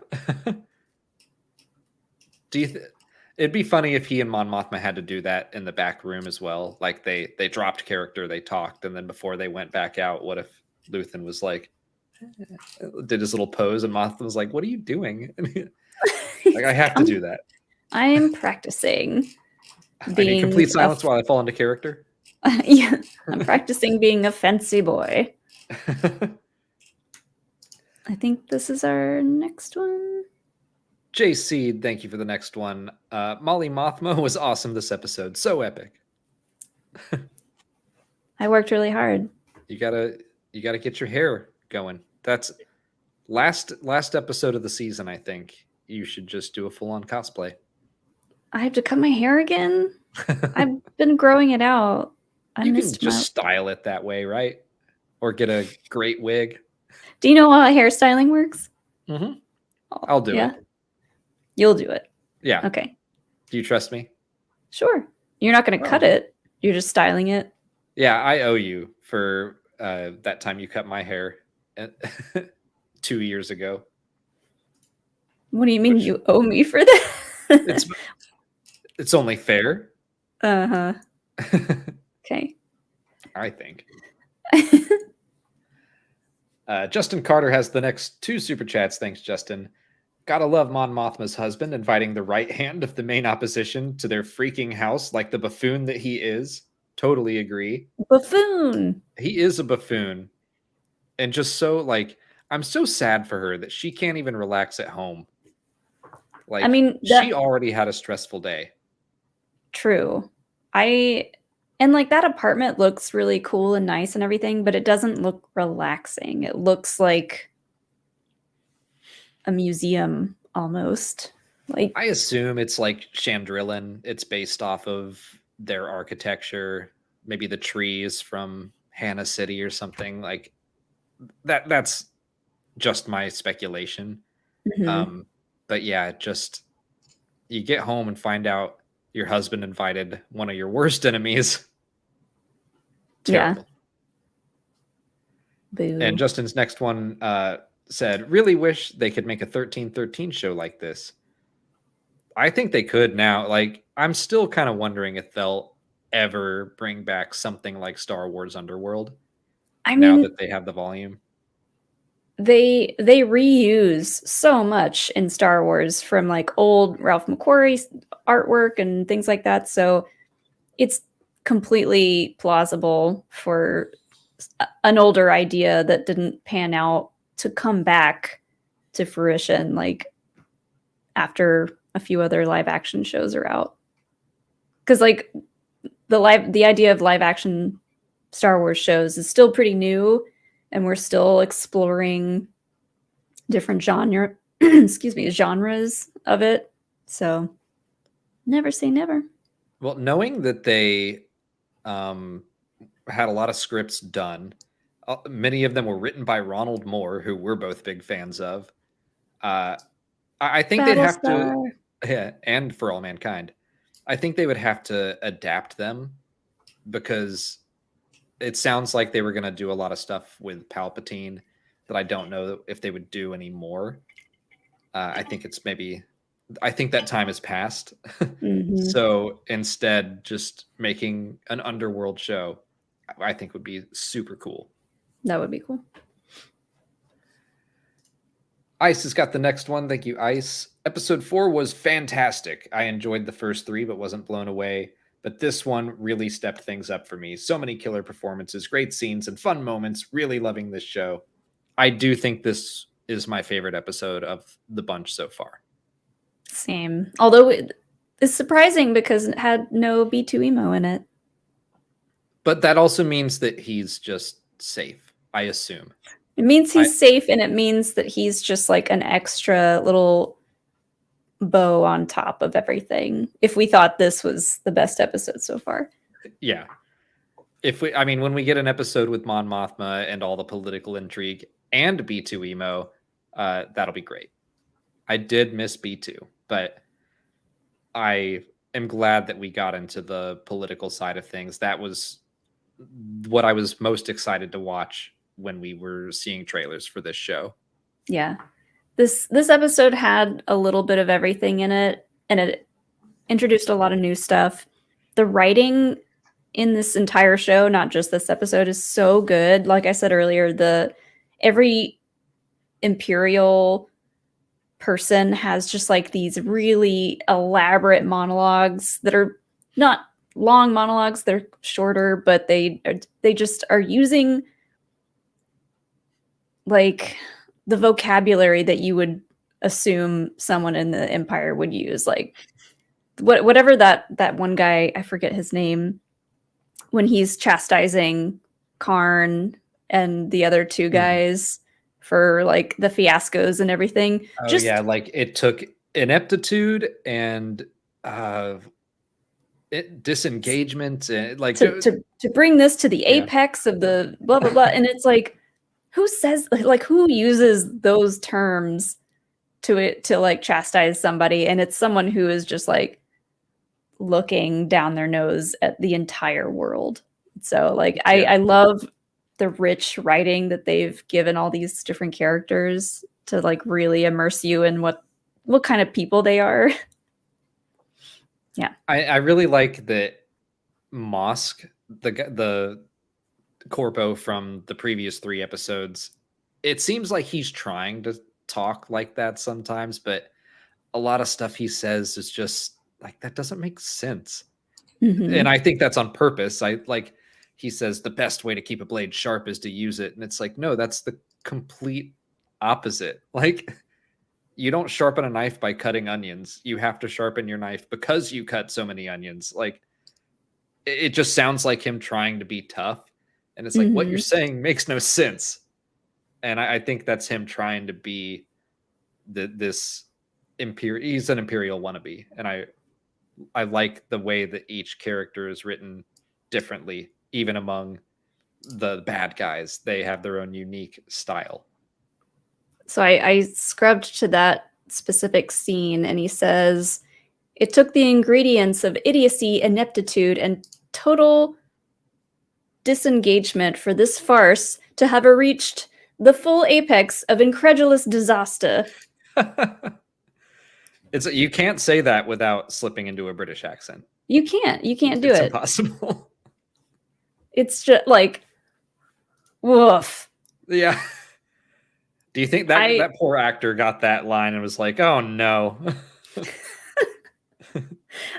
It'd be funny if he and Mon Mothma had to do that in the back room as well. Like they dropped character, they talked, and then before they went back out, what if Luthen was like, did his little pose, and Mothma was like, what are you doing? Like, I have to do that. I'm practicing. I need complete silence while I fall into character. Yeah, I'm practicing being a fancy boy. I think this is our next one. JC, thank you for the next one. Molly Mothma was awesome this episode. So epic. I worked really hard. You gotta get your hair going. That's last episode of the season. I think you should just do a full-on cosplay. I have to cut my hair again. I've been growing it out. You can just style it that way, right? Or get a great wig. Do you know how hairstyling works? I'll do it. You'll do it. Yeah. Okay. Do you trust me? Sure. You're not going to cut it. You're just styling it. Yeah, I owe you for that time you cut my hair 2 years ago. What do you mean you owe me for that? It's only fair. Uh-huh. Okay. I think. Justin Carter has the next 2 super chats. Thanks, Justin. Gotta love Mon Mothma's husband inviting the right hand of the main opposition to their freaking house like the buffoon that he is. Totally agree. Buffoon. He is a buffoon. And just so, like, I'm so sad for her that she can't even relax at home. Like, I mean, she already had a stressful day. True. And like that apartment looks really cool and nice and everything, but it doesn't look relaxing. It looks like a museum almost. Like I assume it's like Chandrillan. It's based off of their architecture, maybe the trees from Hannah City or something like that. That's just my speculation. But yeah, just you get home and find out your husband invited one of your worst enemies. Terrible. Yeah. Boo. And Justin's next one said, really wish they could make a 1313 show like this. I think they could now. Like, I'm still kind of wondering if they'll ever bring back something like Star Wars Underworld. I now mean, that they have the volume. They reuse so much in Star Wars from like old Ralph McQuarrie artwork and things like that. So it's completely plausible for an older idea that didn't pan out to come back to fruition, like after a few other live action shows are out. Because like the idea of live action Star Wars shows is still pretty new, and we're still exploring different genres of it. So never say never. Well, knowing that they had a lot of scripts done, many of them were written by Ronald Moore, who we're both big fans of. I think they'd have to, yeah, and For All Mankind. I think they would have to adapt them because it sounds like they were going to do a lot of stuff with Palpatine that I don't know if they would do anymore. I think that time has passed. So instead, just making an underworld show, I think would be super cool. That would be cool. Ice has got the next one. Thank you, Ice. Episode 4 was fantastic. I enjoyed the first 3, but wasn't blown away. But this one really stepped things up for me. So many killer performances, great scenes, and fun moments. Really loving this show. I do think this is my favorite episode of the bunch so far. Same. Although it's surprising because it had no B2 emo in it. But that also means that he's just safe, I assume. It means he's safe, and it means that he's just like an extra little bow on top of everything. If we thought this was the best episode so far. Yeah. When we get an episode with Mon Mothma and all the political intrigue and B2 emo, that'll be great. I did miss B2, but I am glad that we got into the political side of things. That was what I was most excited to watch when we were seeing trailers for this show. Yeah. This episode had a little bit of everything in it, and it introduced a lot of new stuff. The writing in this entire show, not just this episode, is so good. Like I said earlier, every Imperial person has just like these really elaborate monologues that are not long monologues, they're shorter, but they just are using like the vocabulary that you would assume someone in the Empire would use. Like whatever that one guy, I forget his name, when he's chastising Karn and the other two guys for like the fiascos and everything. Oh, yeah, like it took ineptitude and disengagement and like to bring this to the apex of the blah blah blah. And it's like, who uses those terms to like chastise somebody? And it's someone who is just like looking down their nose at the entire world. So like I love the rich writing that they've given all these different characters to like really immerse you in what kind of people they are. Yeah. I really like that Mosk, the Corpo from the previous 3 episodes, it seems like he's trying to talk like that sometimes, but a lot of stuff he says is just like, that doesn't make sense. And I think that's on purpose. He says the best way to keep a blade sharp is to use it. And it's like, no, that's the complete opposite. Like, you don't sharpen a knife by cutting onions. You have to sharpen your knife because you cut so many onions. Like, it just sounds like him trying to be tough. And it's like, what you're saying makes no sense. And I think that's him trying to be this imperial. He's an imperial wannabe. And I like the way that each character is written differently, even among the bad guys. They have their own unique style. So I scrubbed to that specific scene, and he says, it took the ingredients of idiocy, ineptitude, and total disengagement for this farce to have reached the full apex of incredulous disaster. You can't say that without slipping into a British accent. You can't do it. It's impossible. It's just like, woof. Yeah. Do you think that poor actor got that line and was like, oh no?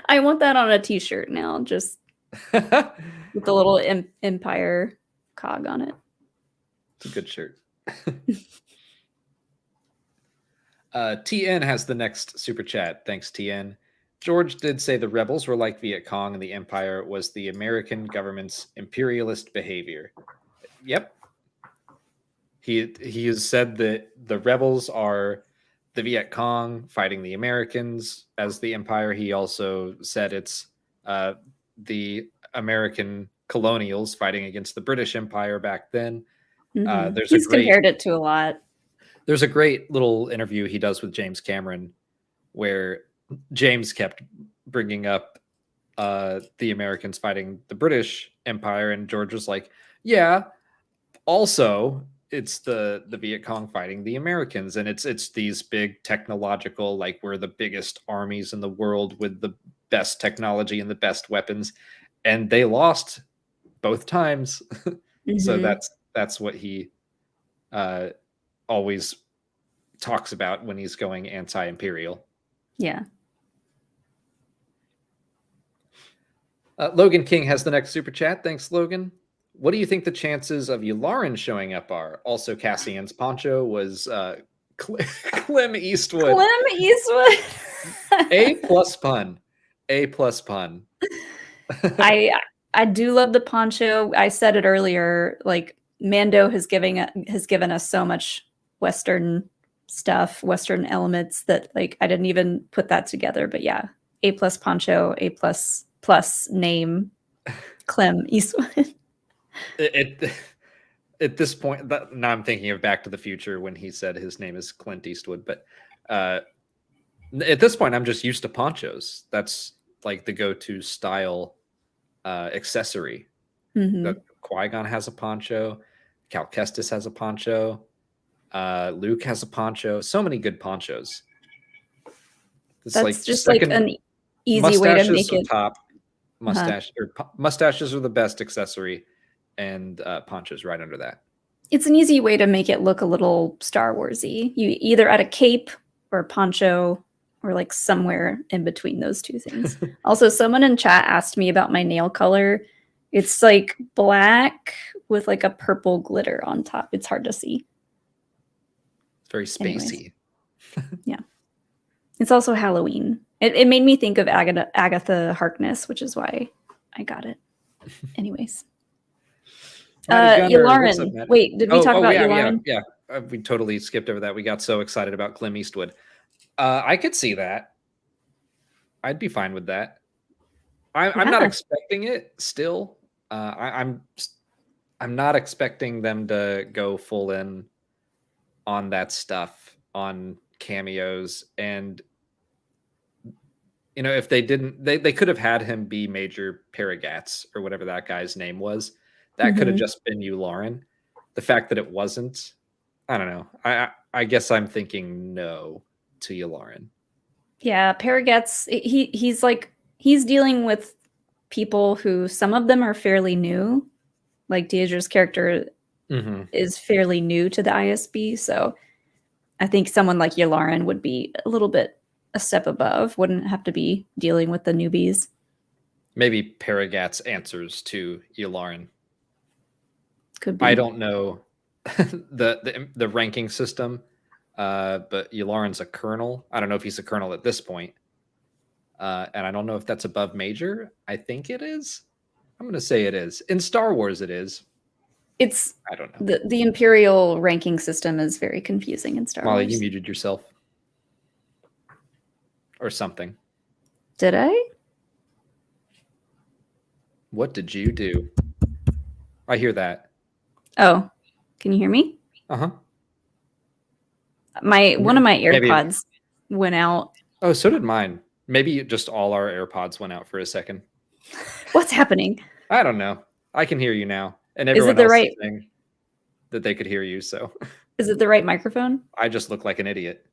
I want that on a t-shirt now, just with the little Empire cog on it. It's a good shirt. TN has the next super chat. Thanks, TN. George did say the rebels were like Viet Cong and the Empire was the American government's imperialist behavior. Yep. He has said that the rebels are the Viet Cong fighting the Americans as the Empire. He also said it's the American colonials fighting against the British Empire back then. He's compared it to a lot. There's a great little interview he does with James Cameron where James kept bringing up the Americans fighting the British Empire, and George was like, yeah, also it's the Viet Cong fighting the Americans, and it's these big technological, like, we're the biggest armies in the world with the best technology and the best weapons, and they lost both times. So that's what he always talks about when he's going anti-imperial. Yeah. Logan King has the next super chat. Thanks, Logan. What do you think the chances of Yularen showing up are? Also, Cassian's poncho was Clem Eastwood. Clem Eastwood. A plus pun. A plus pun. I do love the poncho. I said it earlier. Like, Mando has given us so much Western stuff, Western elements that, like, I didn't even put that together. But yeah, A plus poncho, A plus name, Clem Eastwood. At this point, now I'm thinking of Back to the Future when he said his name is Clint Eastwood. But at this point, I'm just used to ponchos. That's like the go-to style accessory. Qui-Gon has a poncho. Cal Kestis has a poncho. Luke has a poncho. So many good ponchos. It's That's just like an easy way to make it. Top mustaches are the best accessory, and ponchos right under that. It's an easy way to make it look a little Star Warsy. You either add a cape or a poncho, or like somewhere in between those two things. Also, someone in chat asked me about my nail color. It's like black with like a purple glitter on top. It's hard to see. It's very spacey. Yeah. It's also Halloween. It made me think of Agatha Harkness, which is why I got it. Anyways. Yularen. Wait, did we talk about Yularen? Yeah. We totally skipped over that. We got so excited about Clem Eastwood. I could see that. I'd be fine with that. I'm not expecting it still. I'm not expecting them to go full in on that stuff, on cameos. And, you know, if they didn't, they could have had him be Major Paragatz or whatever that guy's name was. That could have just been Yularen. The fact that it wasn't, I don't know. I guess I'm thinking no to Yularen. Yeah, Paragatz, he's dealing with people who, some of them are fairly new. Like Deidre's character is fairly new to the ISB, so I think someone like Yularen would be a little bit a step above, wouldn't have to be dealing with the newbies. Maybe Paragat's answers to Yularen. Could be. I don't know the ranking system, but Yularen's a colonel. I don't know if he's a colonel at this point. And I don't know if that's above major. I think it is. I'm going to say it is. In Star Wars, it is. It's, I don't know. The Imperial ranking system is very confusing in Star Molly, Wars. you muted yourself. Or something. Did I? What did you do? I hear that. Oh, can you hear me? Uh-huh. One of my Maybe- AirPods went out. Oh, so did mine. Maybe just all our AirPods went out for a second. What's happening? I don't know. I can hear you now. And Is it everyone the else right- is saying that they could hear you, so Is it the right microphone? I just look like an idiot.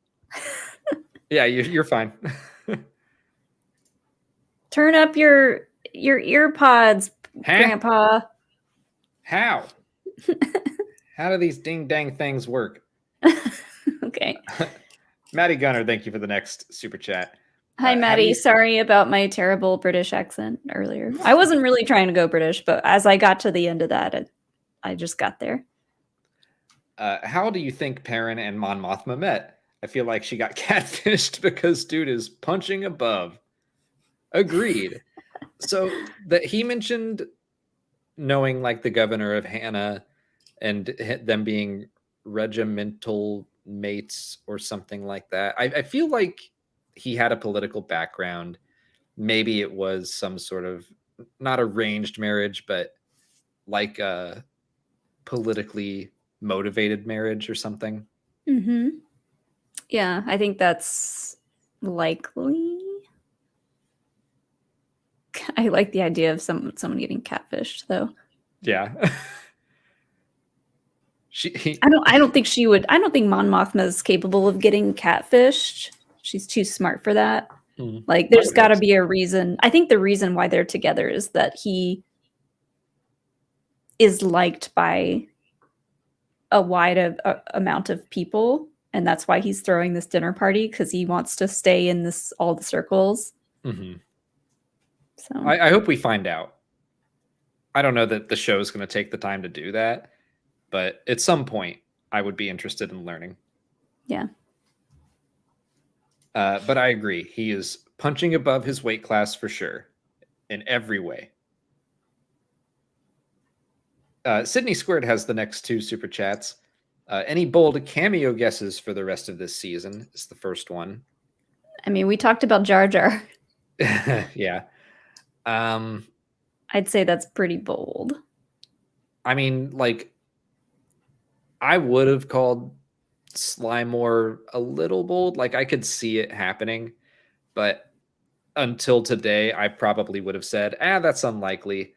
Yeah, you're fine. Turn up your earpods, Huh? Grandpa. How? How do these ding dang things work? Okay. Maddie Gunner, thank you for the next super chat. Hi, have Maddie. you- Sorry about my terrible British accent earlier. I wasn't really trying to go British, but as I got to the end of that, I just got there. How do you think Perrin and Mon Mothma met? I feel like she got catfished because dude is punching above. Agreed. So that he mentioned knowing like the governor of Hannah and them being regimental mates or something like that. I feel like he had a political background. Maybe it was some sort of not arranged marriage, but like a politically motivated marriage or something. Mm-hmm. Yeah, I think that's likely. I like the idea of someone getting catfished, though. Yeah. I don't think she would. I don't think Mon Mothma is capable of getting catfished. She's too smart for that. Like, there's got to be a reason. I think the reason why they're together is that he is liked by a wide amount of people, and that's why he's throwing this dinner party, because he wants to stay in all the circles. Mm-hmm. So I hope we find out. I don't know that the show is going to take the time to do that, but at some point, I would be interested in learning. Yeah. But I agree. He is punching above his weight class for sure, in every way. Sydney Squared has the next two super chats. Any bold cameo guesses for the rest of this season is the first one. I mean, we talked about Jar Jar. Yeah. I'd say that's pretty bold. I mean, like, I would have called Slimore a little bold. Like, I could see it happening, but until today, I probably would have said, that's unlikely.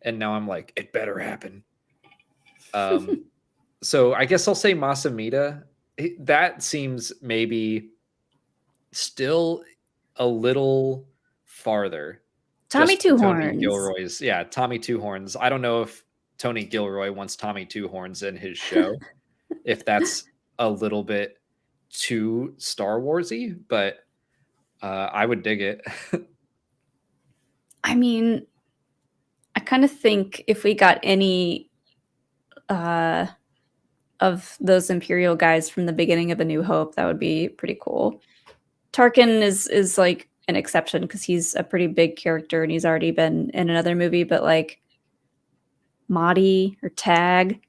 And now I'm like, it better happen. So I guess I'll say Masamita. That seems maybe still a little farther. Tommy Just Two Tony Horns. Gilroy's, yeah, Tommy Two Horns. I don't know if Tony Gilroy wants Tommy Two Horns in his show, if that's a little bit too Star Warsy, but I would dig it. I mean, I kind of think if we got any of those Imperial guys from the beginning of A New Hope, that would be pretty cool. Tarkin is like an exception because he's a pretty big character and he's already been in another movie, but like Mahdi or Tag.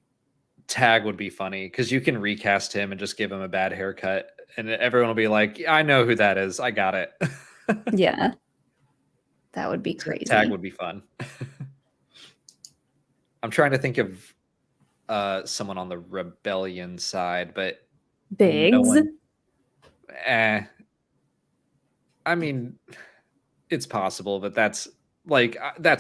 Tag would be funny because you can recast him and just give him a bad haircut and everyone will be like, I know who that is. I got it. Yeah. That would be crazy. Tag would be fun. I'm trying to think of someone on the rebellion side, but Biggs. No one, I mean, it's possible, but that's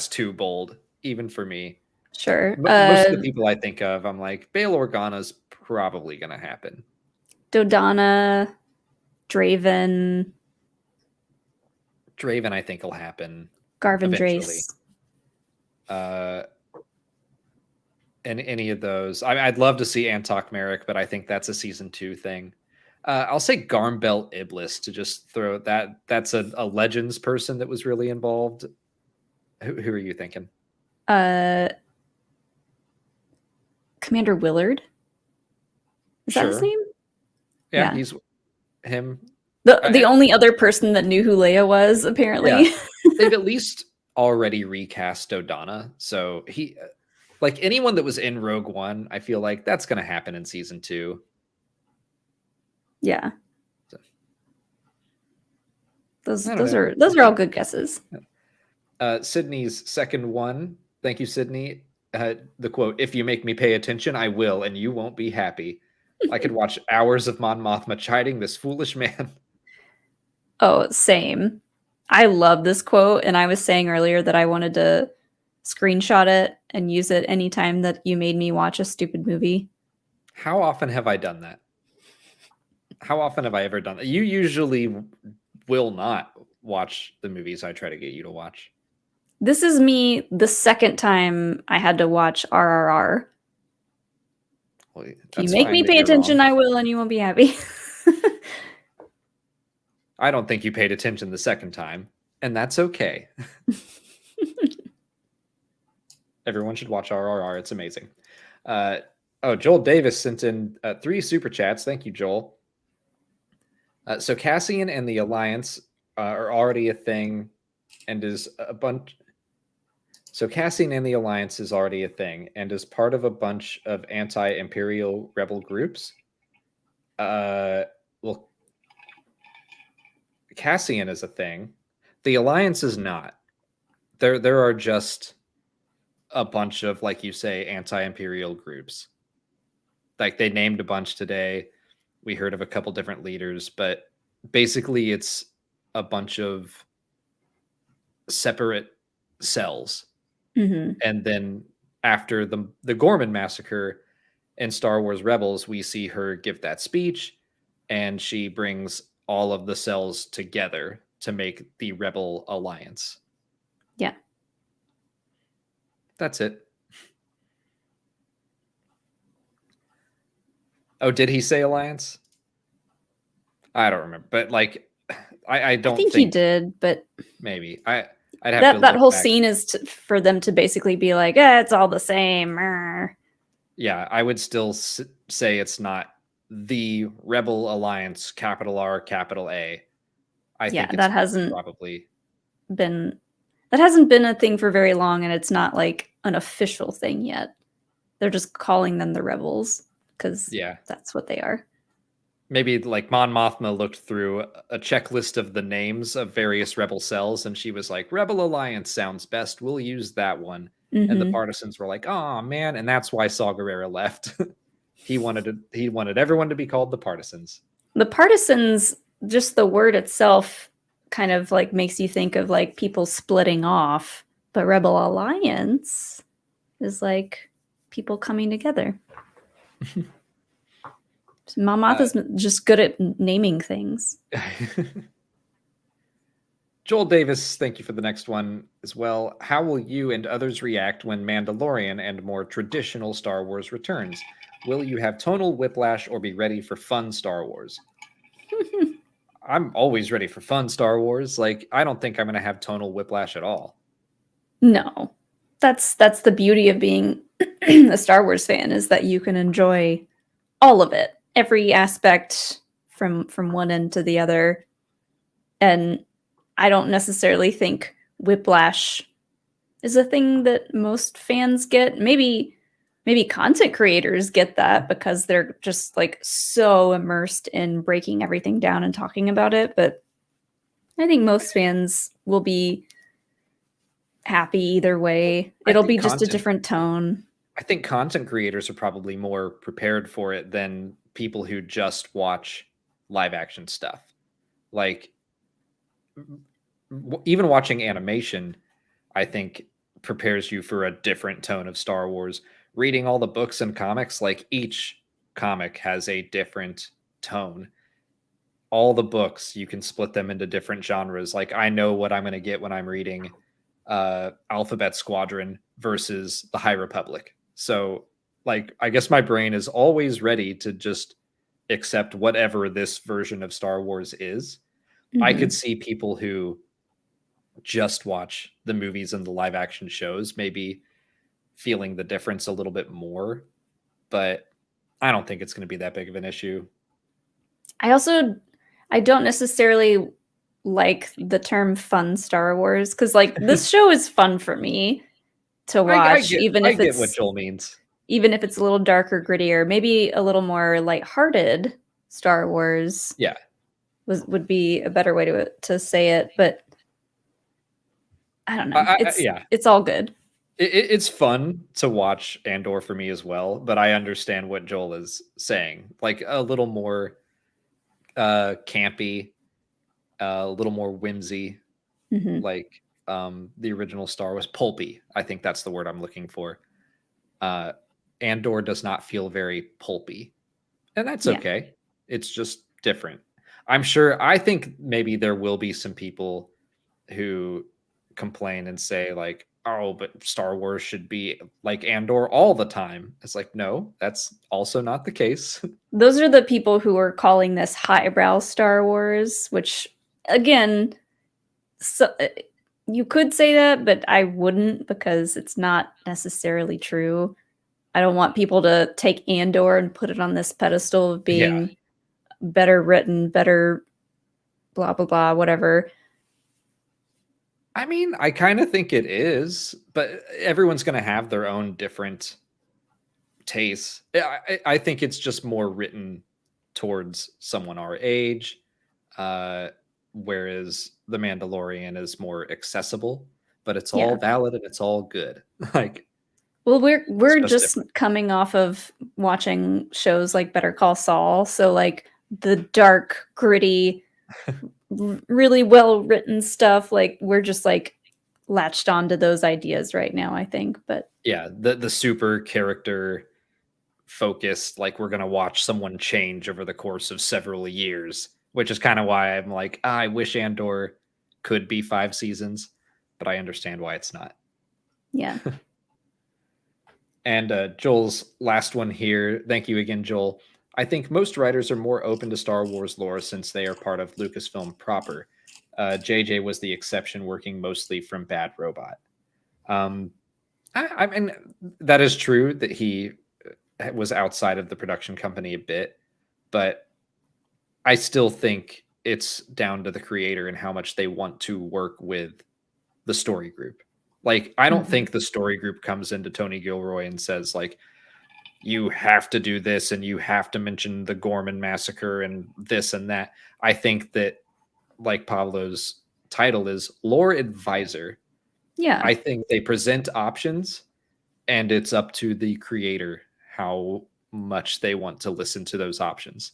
too bold, even for me. Sure. Most of the people I think of, I'm like, Bail Organa's probably going to happen. Dodonna, Draven, I think will happen. Garvin eventually. Drace. And any of those. I'd love to see Antok Merrick, but I think that's a season 2 thing. I'll say Garmbelt Iblis to just throw that. That's a Legends person that was really involved. Who are you thinking? Commander Willard. Is that his name? Yeah, he's him. The only other person that knew who Leia was, apparently. Yeah. They've at least already recast Dodonna. So he, like anyone that was in Rogue One, I feel like that's going to happen in season 2. Yeah. So. Those are all good guesses. Sydney's second one. Thank you, Sydney. The quote, "If you make me pay attention, I will, and you won't be happy. I could watch hours of Mon Mothma chiding this foolish man." Oh, same. I love this quote, and I was saying earlier that I wanted to screenshot it and use it anytime that you made me watch a stupid movie. How often have I done that? How often have I ever done that? You usually will not watch the movies I try to get you to watch. This is me the second time I had to watch RRR. Well, if you make me pay attention, I will, and you won't be happy. I don't think you paid attention the second time, and that's okay. Everyone should watch RRR. It's amazing. Joel Davis sent in 3 super chats. Thank you, Joel. So Cassian and the Alliance are already a thing, and is a bunch. So Cassian and the Alliance is already a thing, and is part of a bunch of anti-Imperial rebel groups. Well, Cassian is a thing. The Alliance is not. There are just a bunch of, like you say, anti-Imperial groups. Like they named a bunch today. We heard of a couple different leaders, but basically it's a bunch of separate cells. Mm-hmm. And then after the Gorman massacre in Star Wars Rebels, we see her give that speech, and she brings all of the cells together to make the Rebel Alliance. Yeah. That's it. Oh, did he say Alliance? I don't remember, but like, I don't think he did, but maybe I'd have that whole scene is for them to basically be like, it's all the same. Yeah, I would still say it's not the Rebel Alliance, capital R, capital A. I think that hasn't probably been a thing for very long, and it's not like an official thing yet. They're just calling them the Rebels because that's what they are. Maybe like Mon Mothma looked through a checklist of the names of various rebel cells, and she was like, Rebel Alliance sounds best. We'll use that one. Mm-hmm. And the partisans were like, oh man. And that's why Saw Gerrera left. He wanted everyone to be called the partisans. The partisans, just the word itself kind of like makes you think of like people splitting off, but Rebel Alliance is like people coming together. Mon Mothma's just good at naming things. Joel Davis, thank you for the next one as well. How will you and others react when Mandalorian and more traditional Star Wars returns? Will you have tonal whiplash or be ready for fun Star Wars? I'm always ready for fun Star Wars. Like, I don't think I'm going to have tonal whiplash at all. No. That's the beauty of being a Star Wars fan, is that you can enjoy all of it. Every aspect from one end to the other. And I don't necessarily think whiplash is a thing that most fans get. Maybe content creators get that because they're just like so immersed in breaking everything down and talking about it. But I think most fans will be happy either way. It'll be just a different tone. I think content creators are probably more prepared for it than people who just watch live action stuff. Like, even watching animation, I think, prepares you for a different tone of Star Wars. Reading all the books and comics, like each comic has a different tone. All the books, you can split them into different genres. Like, I know what I'm going to get when I'm reading Alphabet Squadron versus the High Republic. So, like, I guess my brain is always ready to just accept whatever this version of Star Wars is. I could see people who just watch the movies and the live action shows maybe feeling the difference a little bit more, but I don't think it's going to be that big of an issue. I don't necessarily like the term fun Star Wars, because like this show is fun for me to watch, even if it's what Joel means. Even if it's a little darker, grittier, maybe a little more lighthearted Star Wars. Yeah. Would be a better way to say it, but I don't know. It's all good. It's fun to watch Andor for me as well, but I understand what Joel is saying. Like a little more campy, a little more whimsy, like the original Star Wars, pulpy. I think that's the word I'm looking for. Andor does not feel very pulpy, and that's okay. It's just different. I think maybe there will be some people who complain and say like, oh, but Star Wars should be like Andor all the time. It's like, no, that's also not the case. Those are the people who are calling this highbrow Star Wars, which again, so you could say that, but I wouldn't, because it's not necessarily true. I don't want people to take Andor and put it on this pedestal of being better written, better blah, blah, blah, whatever. I mean, I kind of think it is, but everyone's going to have their own different tastes. I think it's just more written towards someone our age, whereas The Mandalorian is more accessible, but it's all valid and it's all good. Like, well, we're just coming off of watching shows like Better Call Saul, so like the dark, gritty, really well written stuff, like we're just like latched onto those ideas right now, I think. But yeah, the super character focused, like we're gonna watch someone change over the course of several years, which is kind of why I'm like, I wish Andor could be 5 seasons, but I understand why it's not. Yeah. And Joel's last one here. Thank you again, Joel. I think most writers are more open to Star Wars lore since they are part of Lucasfilm proper. JJ was the exception, working mostly from Bad Robot. I mean, that is true that he was outside of the production company a bit, but I still think it's down to the creator and how much they want to work with the story group. Like, I don't think the story group comes into Tony Gilroy and says, like, you have to do this and you have to mention the Gorman massacre and this and that. I think that, like Pablo's title is lore advisor. Yeah. I think they present options and it's up to the creator how much they want to listen to those options.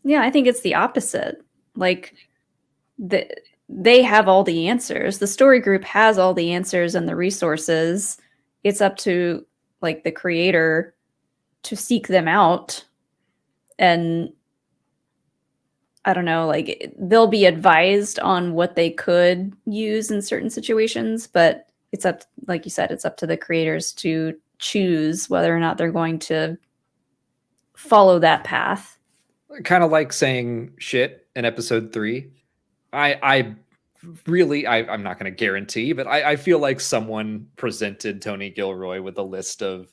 Yeah, I think it's the opposite. Like, they have all the answers. The story group has all the answers and the resources. It's up to like the creator to seek them out. And I don't know, like they'll be advised on what they could use in certain situations, but it's up, like you said, it's up to the creators to choose whether or not they're going to follow that path. Kind of like saying shit in episode 3. I'm not going to guarantee, but I feel like someone presented Tony Gilroy with a list of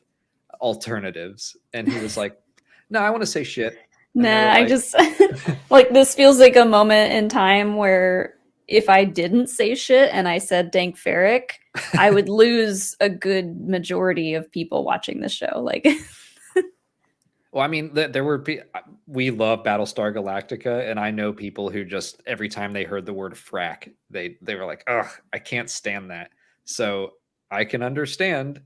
alternatives and he was like, no, I want to say shit. And I just like, this feels like a moment in time where if I didn't say shit and I said Dank Farrik, I would lose a good majority of people watching the show. Like, well, I mean, we love Battlestar Galactica, and I know people who just every time they heard the word frack, they were like, ugh, I can't stand that. So I can understand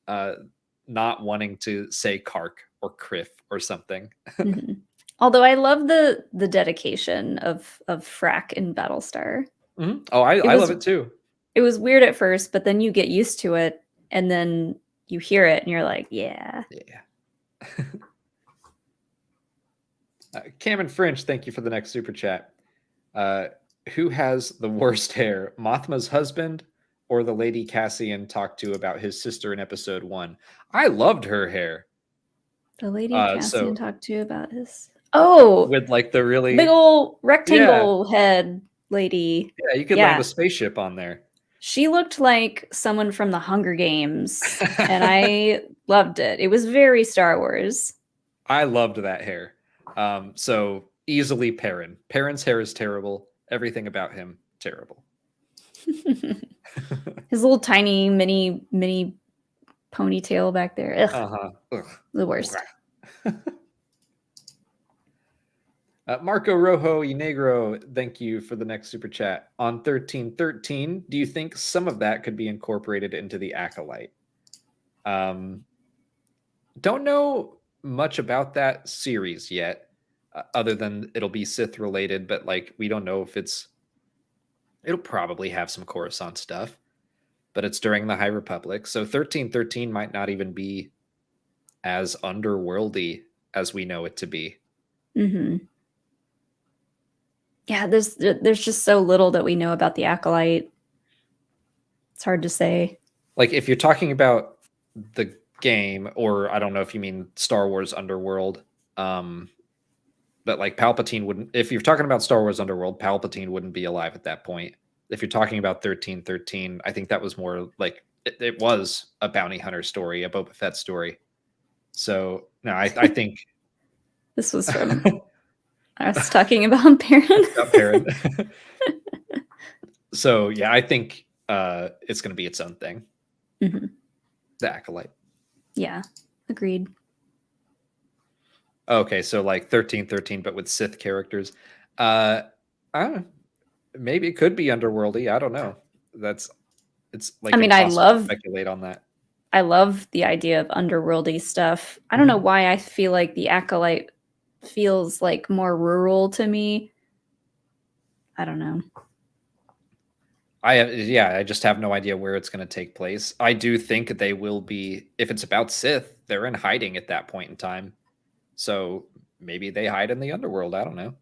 not wanting to say Kark or Criff or something. Mm-hmm. Although I love the dedication of frack in Battlestar. Mm-hmm. Oh, I love it too. It was weird at first, but then you get used to it, and then you hear it, and you're like, yeah. Cameron French, thank you for the next super chat. Who has the worst hair, Mothma's husband or the lady Cassian talked to about his sister in episode 1? I loved her hair. The lady Cassian talked to about his... Oh, with like the really big old rectangle head lady. Yeah, you could land a spaceship on there. She looked like someone from the Hunger Games, and I loved it. It was very Star Wars. I loved that hair. So easily Perrin. Perrin's hair is terrible. Everything about him, terrible. His little tiny mini ponytail back there. Ugh. Ugh. The worst. Marco Rojo y Negro, thank you for the next super chat. On 1313, do you think some of that could be incorporated into the Acolyte? Don't know much about that series yet, other than it'll be Sith related, but like we don't know if it'll probably have some Coruscant stuff, but it's during the High Republic, so 1313 might not even be as underworldy as we know it to be. Mm-hmm. Yeah, there's just so little that we know about the Acolyte. It's hard to say. Like if you're talking about the game, or I don't know if you mean Star Wars Underworld, but like Palpatine wouldn't. If you're talking about Star Wars Underworld, Palpatine wouldn't be alive at that point. If you're talking about 1313, I think that was more like it was a bounty hunter story, a Boba Fett story. So no, I think this was from. I was talking about Perrin. So yeah, I think it's going to be its own thing. Mm-hmm. The Acolyte. Yeah, agreed. Okay, so like 1313, but with Sith characters. I don't know. Maybe it could be underworldy. I don't know. It's like I love speculate on that. I love the idea of underworldy stuff. I don't know why I feel like the Acolyte feels like more rural to me. I don't know. I just have no idea where it's going to take place. I do think they will be, if it's about Sith, they're in hiding at that point in time. So maybe they hide in the underworld. I don't know.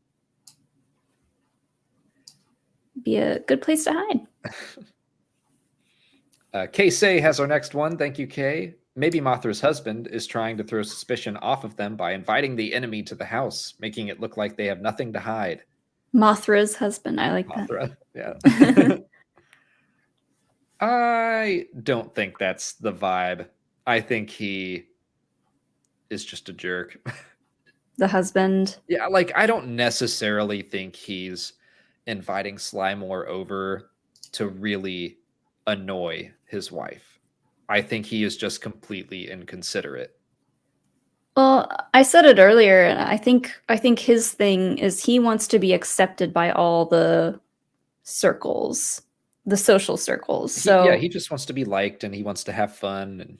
Be a good place to hide. Kay Say has our next one. Thank you, Kay. Maybe Mothra's husband is trying to throw suspicion off of them by inviting the enemy to the house, making it look like they have nothing to hide. Mothra's husband. I like Mothra, yeah. I don't think that's the vibe. I think he is just a jerk. The husband? Yeah, like I don't necessarily think he's inviting Slymore over to really annoy his wife. I think he is just completely inconsiderate. Well, I said it earlier, and I think his thing is he wants to be accepted by all the circles, the social circles. So he just wants to be liked and he wants to have fun. And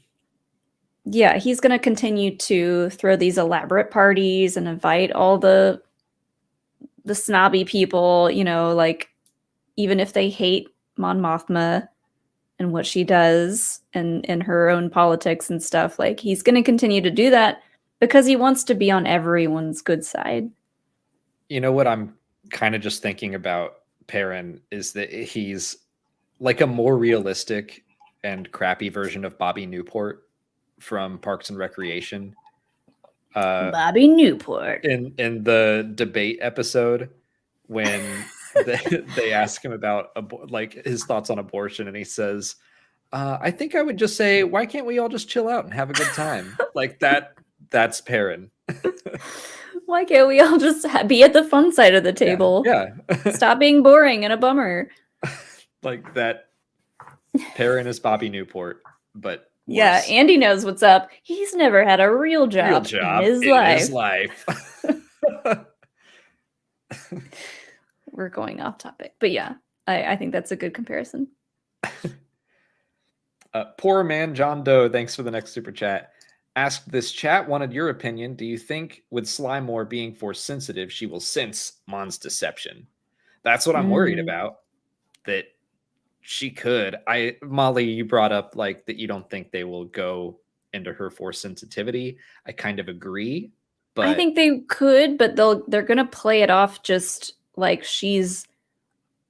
yeah, he's going to continue to throw these elaborate parties and invite all the snobby people, like even if they hate Mon Mothma and what she does and her own politics and stuff, like he's going to continue to do that because he wants to be on everyone's good side. You know what I'm kind of just thinking about Perrin is that he's like a more realistic and crappy version of Bobby Newport from Parks and Recreation. Bobby Newport. In the debate episode when they ask him about like his thoughts on abortion, and he says, I think I would just say, why can't we all just chill out and have a good time? Like that's Perrin. Why can't we all just be at the fun side of the table? Yeah. Stop being boring and a bummer. Like that. Perrin is Bobby Newport, but worse. Yeah, Andy knows what's up. He's never had a real job in his life. We're going off topic, but yeah, I think that's a good comparison. Poor man John Doe, thanks for the next super chat. Asked this chat, wanted your opinion. Do you think with Slymore being force sensitive, she will sense Mon's deception? That's what I'm worried about. That she could. Molly, you brought up like that you don't think they will go into her force sensitivity. I kind of agree, but I think they could, but they're gonna play it off just like she's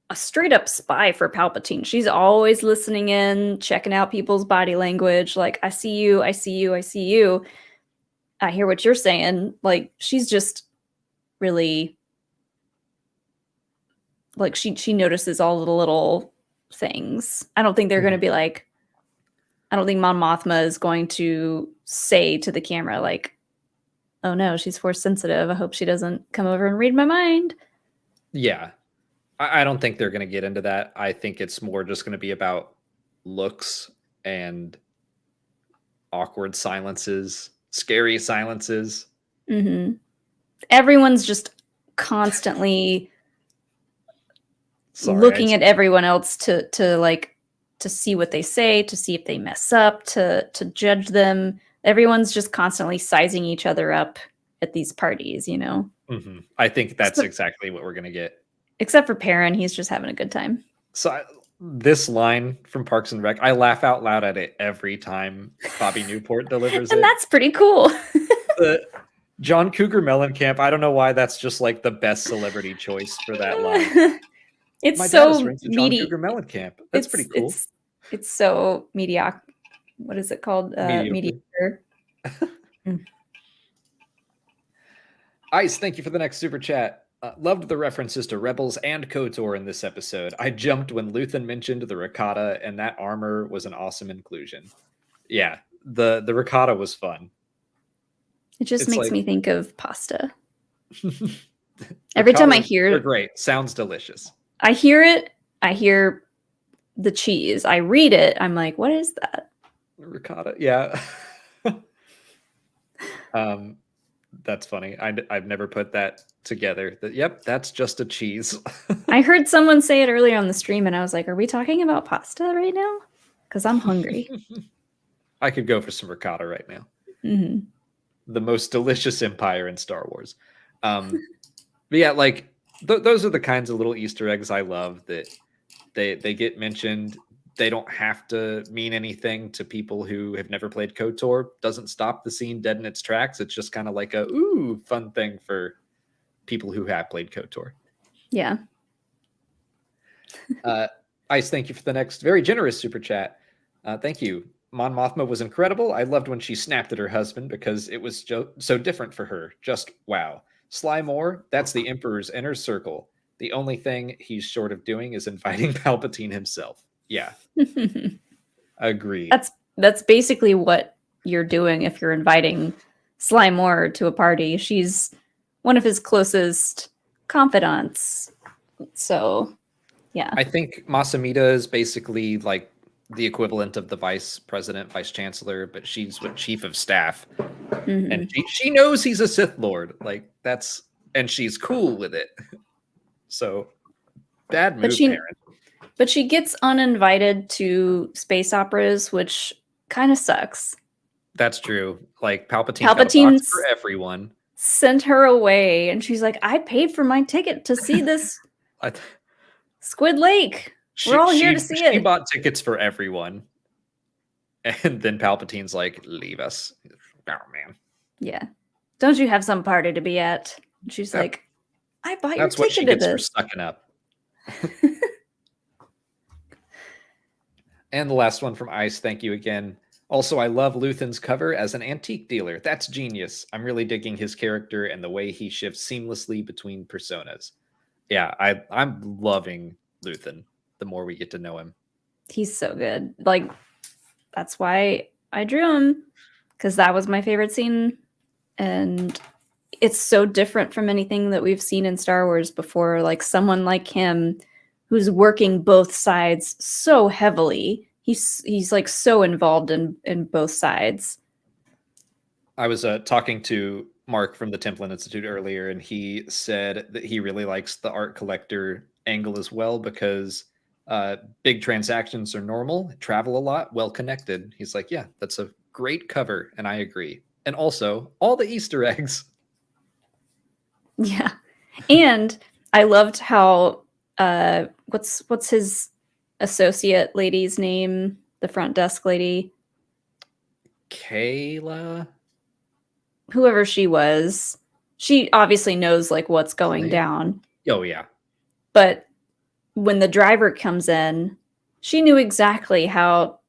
a straight up spy for Palpatine. She's always listening in, checking out people's body language. Like, I see you, I see you, I see you. I hear what you're saying. Like, she's just really like she notices all the little things. I don't think they're going to be like, I don't think Mon Mothma is going to say to the camera like, oh no, she's force sensitive. I hope she doesn't come over and read my mind. Yeah. I don't think they're going to get into that. I think it's more just going to be about looks and awkward silences, scary silences. Mm-hmm. Everyone's just constantly looking at everyone else to see what they say, to see if they mess up, to judge them. Everyone's just constantly sizing each other up at these parties, you know? Mm-hmm. I think that's exactly what we're going to get. Except for Perrin, he's just having a good time. So this line from Parks and Rec, I laugh out loud at it every time Bobby Newport delivers it. And that's pretty cool. The John Cougar Mellencamp, I don't know why that's just like the best celebrity choice for that line. It's My so John Cougar Mellencamp. That's pretty cool. It's so mediocre. What is it called? Mediocre. Ice, thank you for the next super chat. Loved the references to Rebels and KOTOR in this episode. I jumped when Luthen mentioned the Rakata, and that armor was an awesome inclusion. Yeah, the Rakata was fun. It just makes me think of pasta. Every time I hear they're great. Sounds delicious. I hear it. I hear the cheese. I read it. I'm like, what is that? Ricotta. Yeah. That's funny. I've never put that together. Yep, that's just a cheese. I heard someone say it earlier on the stream, and I was like, are we talking about pasta right now? Because I'm hungry. I could go for some ricotta right now. Mm-hmm. The most delicious empire in Star Wars. But yeah, like those are the kinds of little Easter eggs I love, that they get mentioned. They don't have to mean anything to people who have never played KOTOR. Doesn't stop the scene dead in its tracks. It's just kind of like a fun thing for people who have played KOTOR. Yeah. Ice, thank you for the next very generous super chat. Thank you. Mon Mothma was incredible. I loved when she snapped at her husband because it was so different for her. Just wow. Sly Moore, that's the Emperor's inner circle. The only thing he's short of doing is inviting Palpatine himself. Yeah. Agreed. That's basically what you're doing if you're inviting Sly Moore to a party. She's one of his closest confidants. So, yeah. I think Masamita is basically like the equivalent of the vice president, vice chancellor, but she's with chief of staff. Mm-hmm. And she knows he's a Sith Lord. Like and she's cool with it. So bad move, parent. But she gets uninvited to space operas, which kind of sucks. That's true. Like Palpatine's for everyone. Sent her away, and she's like, I paid for my ticket to see this Squid Lake. We're all here to see it. She bought tickets for everyone. And then Palpatine's like, leave us. Oh, man. Yeah. Don't you have some party to be at? And she's like, I bought your ticket to this. That's what she gets for sucking up. And the last one from Ice. Thank you again. Also, I love Luthen's cover as an antique dealer. That's genius. I'm really digging his character and the way he shifts seamlessly between personas. Yeah, I'm loving Luthen the more we get to know him. He's so good. Like, that's why I drew him, because that was my favorite scene. And it's so different from anything that we've seen in Star Wars before. Like, someone like him who's working both sides so heavily. He's like so involved in both sides. I was talking to Mark from the Templin Institute earlier, and he said that he really likes the art collector angle as well, because big transactions are normal, travel a lot, well connected. He's like, yeah, that's a great cover, and I agree. And also all the Easter eggs. Yeah. And I loved how what's his associate lady's name, the front desk lady? Kayla? Whoever she was. She obviously knows like what's going down. Oh yeah. But when the driver comes in, she knew exactly how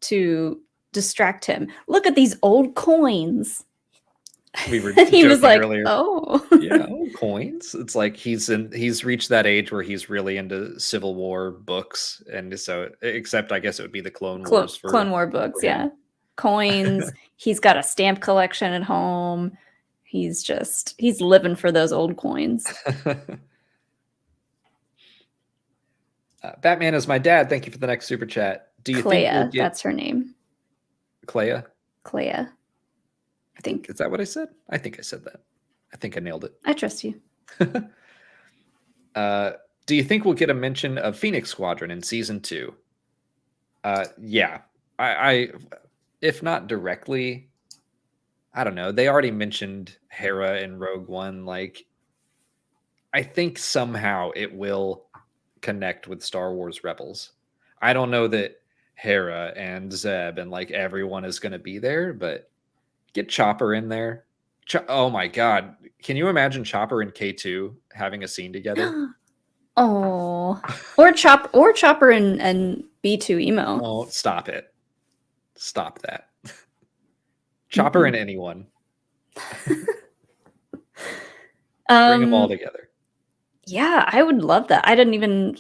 to distract him. Look at these old coins. We were he was joking like, earlier. oh. Yeah, coins. It's like he's reached that age where he's really into Civil War books, and so except I guess it would be the Clone Wars for Clone War books, for him. yeah. Coins. He's got a stamp collection at home. He's living for those old coins. Batman is my dad. Thank you for the next super chat. Do you think we'll get that's her name. Clea? Clea. I think. Is that what I said? I think I said that. I think I nailed it. I trust you. Do you think we'll get a mention of Phoenix Squadron in season 2? Yeah. I if not directly, I don't know. They already mentioned Hera in Rogue One. Like, I think somehow it will connect with Star Wars Rebels. I don't know that Hera and Zeb and like everyone is going to be there, but get Chopper in there. Oh my God. Can you imagine Chopper and K2 having a scene together? Oh, or Chopper and B2 Emo. Oh, stop it. Stop that. Chopper and anyone. Bring them all together. Yeah, I would love that. I didn't even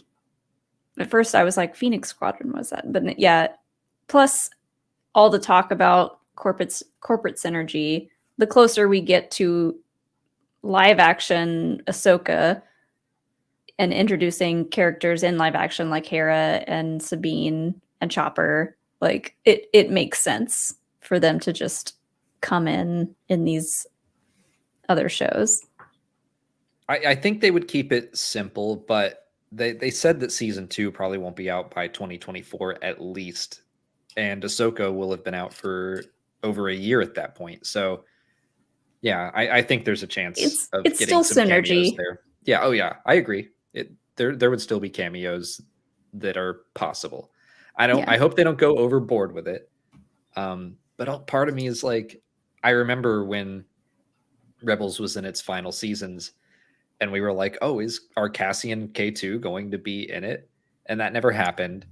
at first I was like Phoenix Squadron was that, but yeah. Plus all the talk about corporate synergy. The closer we get to live action Ahsoka and introducing characters in live action like Hera and Sabine and Chopper, like it makes sense for them to just come in these other shows. I think they would keep it simple, but they said that season 2 probably won't be out by 2024 at least. And Ahsoka will have been out for over a year at that point. So yeah, I think there's a chance of it's getting still some cameos synergy there. Yeah, oh yeah, I agree. There would still be cameos that are possible. I hope they don't go overboard with it. But part of me is like, I remember when Rebels was in its final seasons, and we were like, oh, are Cassian K2 going to be in it? And that never happened.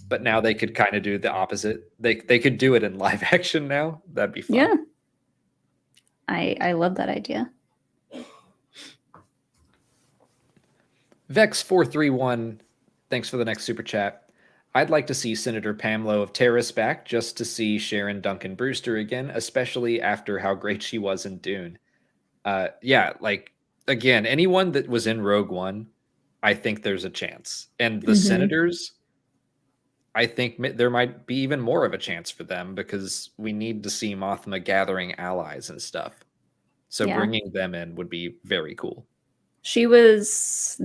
But now they could kind of do the opposite. They could do it in live action now. That'd be fun. Yeah. I love that idea. Vex431, thanks for the next super chat. I'd like to see Senator Pamelo of Terrace back just to see Sharon Duncan Brewster again, especially after how great she was in Dune. Yeah, like, again, anyone that was in Rogue One, I think there's a chance. And the senators, I think there might be even more of a chance for them because we need to see Mothma gathering allies and stuff. So bringing them in would be very cool. She was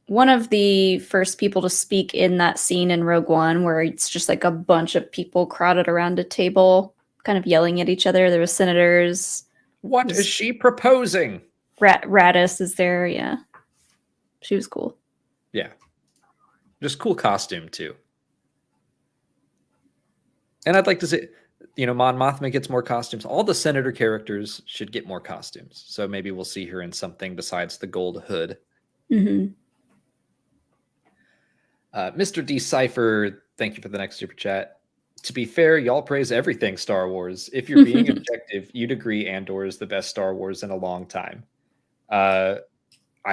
one of the first people to speak in that scene in Rogue One where it's just like a bunch of people crowded around a table, kind of yelling at each other. There were senators. What is she proposing? Radis is there, yeah. She was cool. Yeah. Just cool costume, too. And I'd like to see, Mon Mothma gets more costumes. All the senator characters should get more costumes. So maybe we'll see her in something besides the gold hood. Mr. Decipher, thank you for the next super chat. To be fair, y'all praise everything Star Wars. If you're being objective, you'd agree Andor is the best Star Wars in a long time. I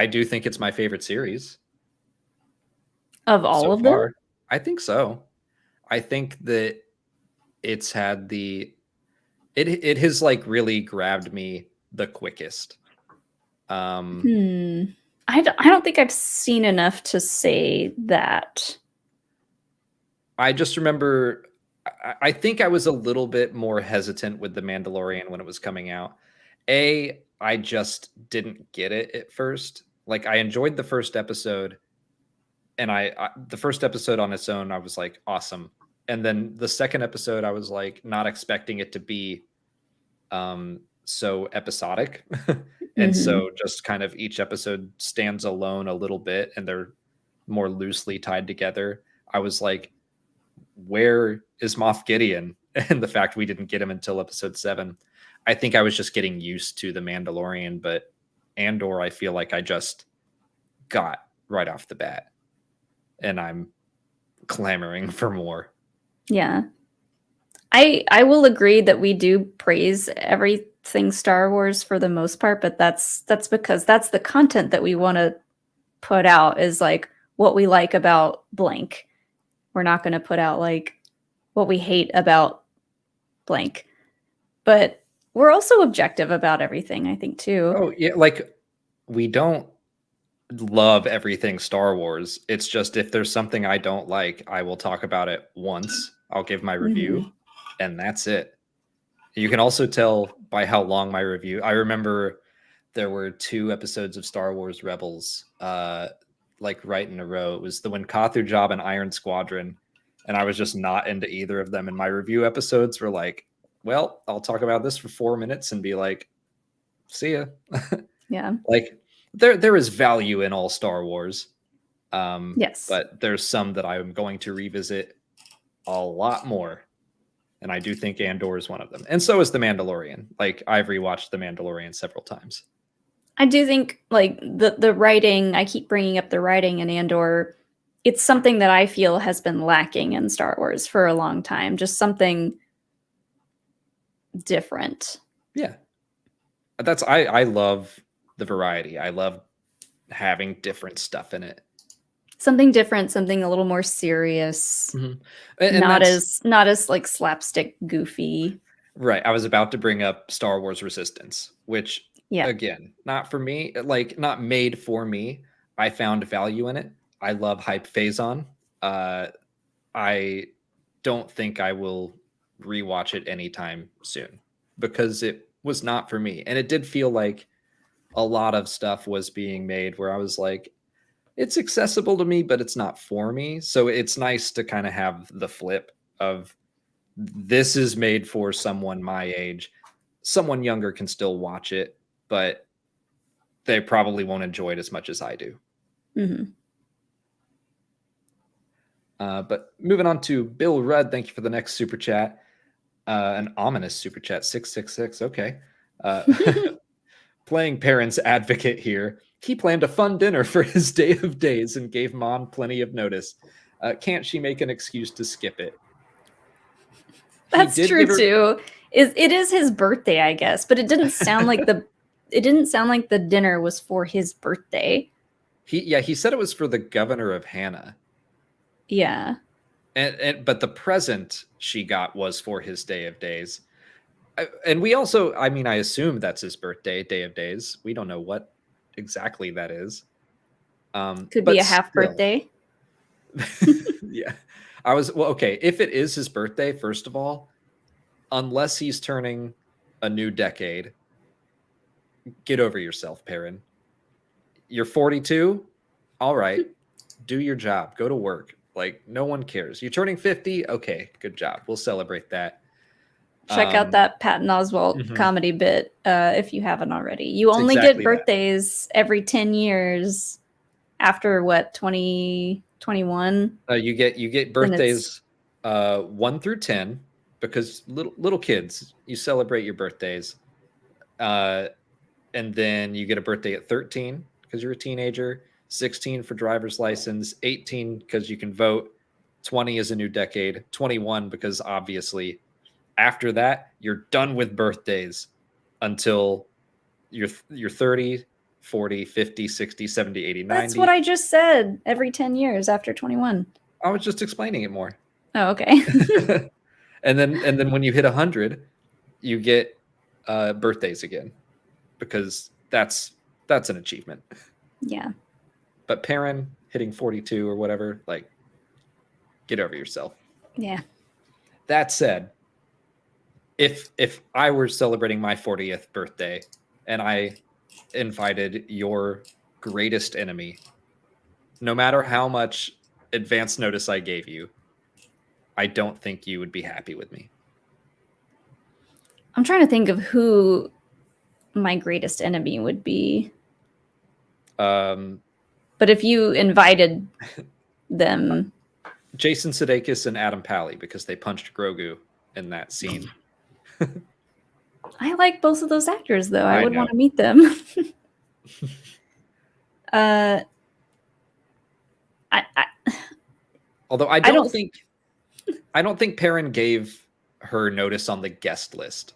do think it's my favorite series. Of all of them? I think so. I think that it's had it has like really grabbed me the quickest. I don't think I've seen enough to say that. I just remember, I think I was a little bit more hesitant with The Mandalorian when it was coming out. I just didn't get it at first. Like, I enjoyed the first episode, and the first episode on its own, I was like, awesome. And then the second episode, I was like, not expecting it to be so episodic. And so just kind of each episode stands alone a little bit, and they're more loosely tied together. I was like, where is Moff Gideon? And the fact we didn't get him until episode 7. I think I was just getting used to The Mandalorian, but Andor, I feel like I just got right off the bat, and I'm clamoring for more. Yeah. I will agree that we do praise everything Star Wars for the most part, but that's because that's the content that we want to put out, is like what we like about blank. We're not going to put out like what we hate about blank. But we're also objective about everything, I think, too. Oh, yeah, like we don't love everything Star Wars. It's just if there's something I don't like, I will talk about it once. I'll give my review, and that's it. You can also tell by how long my review. I remember there were 2 episodes of Star Wars Rebels, like right in a row. It was the Winkathu Job and Iron Squadron, and I was just not into either of them. And my review episodes were like, well, I'll talk about this for 4 minutes and be like, see ya. Yeah. Like there is value in all Star Wars. Yes. But there's some that I'm going to revisit a lot more. And I do think Andor is one of them. And so is The Mandalorian. Like I've rewatched The Mandalorian several times. I do think like the writing, I keep bringing up the writing in Andor. It's something that I feel has been lacking in Star Wars for a long time. Just something different. Yeah. I love the variety. I love having different stuff in it. Something different, something a little more serious. And not as like slapstick goofy. Right. I was about to bring up Star Wars Resistance, which again, not for me, like not made for me. I found value in it. I love Hype Phazon. I don't think I will rewatch it anytime soon because it was not for me. And it did feel like a lot of stuff was being made where I was like, it's accessible to me, but it's not for me. So it's nice to kind of have the flip of this is made for someone my age. Someone younger can still watch it, but they probably won't enjoy it as much as I do. But moving on to Bill Rudd, thank you for the next super chat. An ominous super chat, 666. Okay. Playing parents advocate here. He planned a fun dinner for his day of days and gave Mon plenty of notice. Can't she make an excuse to skip it? That's true too. It is his birthday, I guess, but it didn't sound like the dinner was for his birthday. He said it was for the governor of Hannah. Yeah. But the present she got was for his day of days. And we also, I mean, I assume that's his birthday, day of days. We don't know what exactly that is. Could be a half birthday. Yeah. Okay. If it is his birthday, first of all, unless he's turning a new decade, get over yourself, Perrin. You're 42. All right. Do your job. Go to work. Like, no one cares. You're turning 50. Okay. Good job. We'll celebrate that. Check out that Patton Oswalt comedy bit if you haven't already. You only get birthdays every 10 years after what, 2021? You get birthdays 1 through 10 because little kids, you celebrate your birthdays. And then you get a birthday at 13 because you're a teenager, 16 for driver's license, 18 because you can vote, 20 is a new decade, 21 because obviously after that, you're done with birthdays until you're 30, 40, 50, 60, 70, 80, 90. That's what I just said. Every 10 years after 21. I was just explaining it more. Oh, okay. and then when you hit 100, you get birthdays again because that's an achievement. Yeah. But Perrin hitting 42 or whatever, like, get over yourself. Yeah. That said, if I were celebrating my 40th birthday and I invited your greatest enemy, no matter how much advance notice I gave you, I don't think you would be happy with me. I'm trying to think of who my greatest enemy would be. But if you invited them, Jason Sudeikis and Adam Pally, because they punched Grogu in that scene. I like both of those actors, though. I would want to meet them. Although I don't think Perrin gave her notice on the guest list.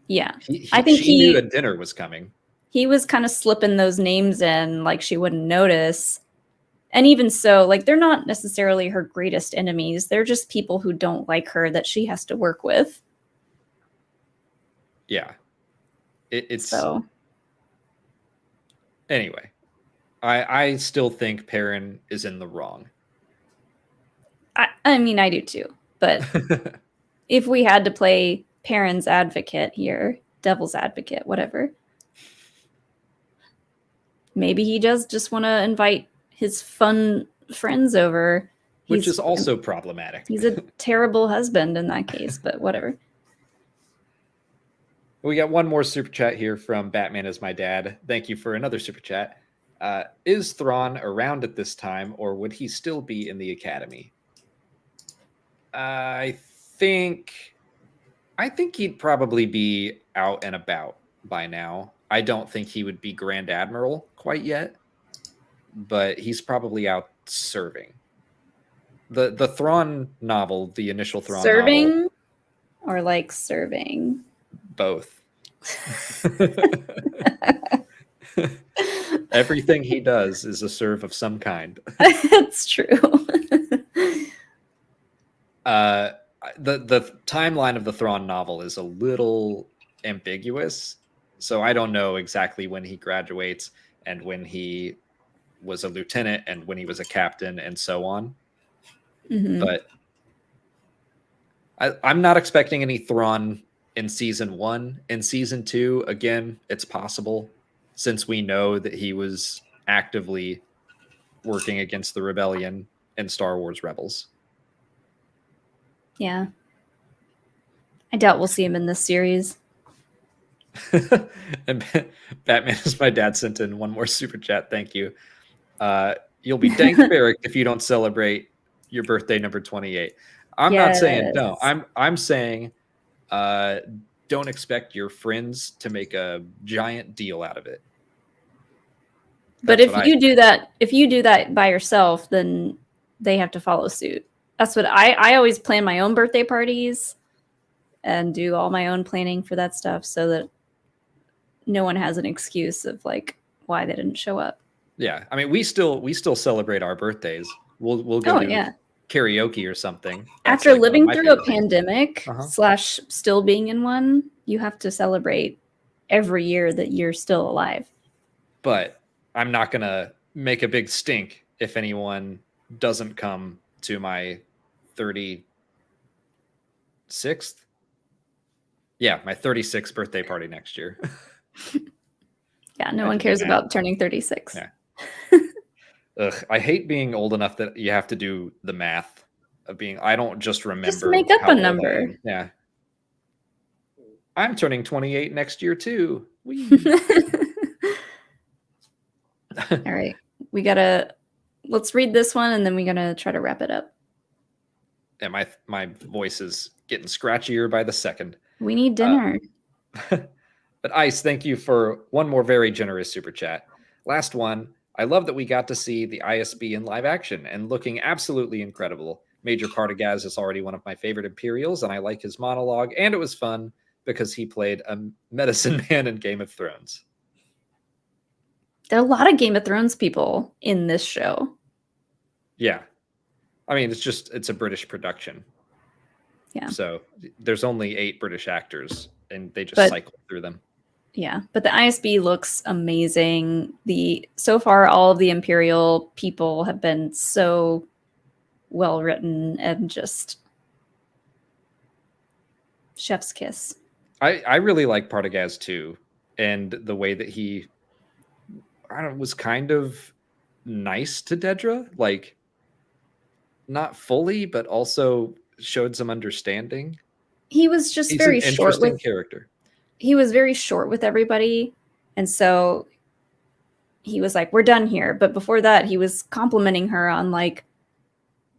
Yeah. I think she knew a dinner was coming. He was kind of slipping those names in like she wouldn't notice. And even so, like, they're not necessarily her greatest enemies. They're just people who don't like her that she has to work with. Yeah. It's so. Anyway, I still think Perrin is in the wrong. I mean, I do too. But if we had to play Perrin's advocate here, devil's advocate, whatever, maybe he does just want to invite his fun friends over. Which is also problematic. He's a terrible husband in that case, but whatever. We got one more super chat here from Batman is My Dad. Thank you for another super chat. Is Thrawn around at this time, or would he still be in the Academy? I think he'd probably be out and about by now. I don't think he would be Grand Admiral quite yet, but he's probably out serving. The Thrawn novel, the initial Thrawn serving novel, or like serving? Both. Everything he does is a serve of some kind. That's true. The timeline of the Thrawn novel is a little ambiguous, so I don't know exactly when he graduates and when he was a lieutenant and when he was a captain and so on. Mm-hmm. But I'm not expecting any Thrawn in season 1. In season 2, again, it's possible, since we know that he was actively working against the rebellion in Star Wars Rebels. Yeah. I doubt we'll see him in this series. And Batman is My Dad sent in one more super chat. Thank you. You'll be dank barracked if you don't celebrate your birthday number 28. I'm not saying no. I'm saying don't expect your friends to make a giant deal out of it. But if you do that by yourself, then they have to follow suit. That's what I always plan my own birthday parties and do all my own planning for that stuff so that no one has an excuse of like why they didn't show up. Yeah. I mean, we still celebrate our birthdays. We'll go do karaoke or something. After like living through a pandemic / still being in one, you have to celebrate every year that you're still alive. But I'm not going to make a big stink if anyone doesn't come to my 36th. Yeah, my 36th birthday party next year. Yeah, no one cares about turning 36. Yeah. Ugh, I hate being old enough that you have to do the math of being. I don't just remember. Just make up a number. Yeah. I'm turning 28 next year too. All right. Let's read this one and then we gotta try to wrap it up. And my voice is getting scratchier by the second. We need dinner. But Ice, thank you for one more very generous super chat. Last one. I love that we got to see the ISB in live action and looking absolutely incredible. Major Partagaz is already one of my favorite Imperials, and I like his monologue, and it was fun because he played a medicine man in Game of Thrones. There are a lot of Game of Thrones people in this show. Yeah. I mean, it's a British production. Yeah. So there's only 8 British actors, and they just cycle through them. Yeah, but the ISB looks amazing. So far, all of the Imperial people have been so well written and just chef's kiss. I really like Partagaz too, and the way that he, was kind of nice to Dedra, like not fully, but also showed some understanding. He was just very short with character. He was very short with everybody, and so he was like, "We're done here." But before that, he was complimenting her on like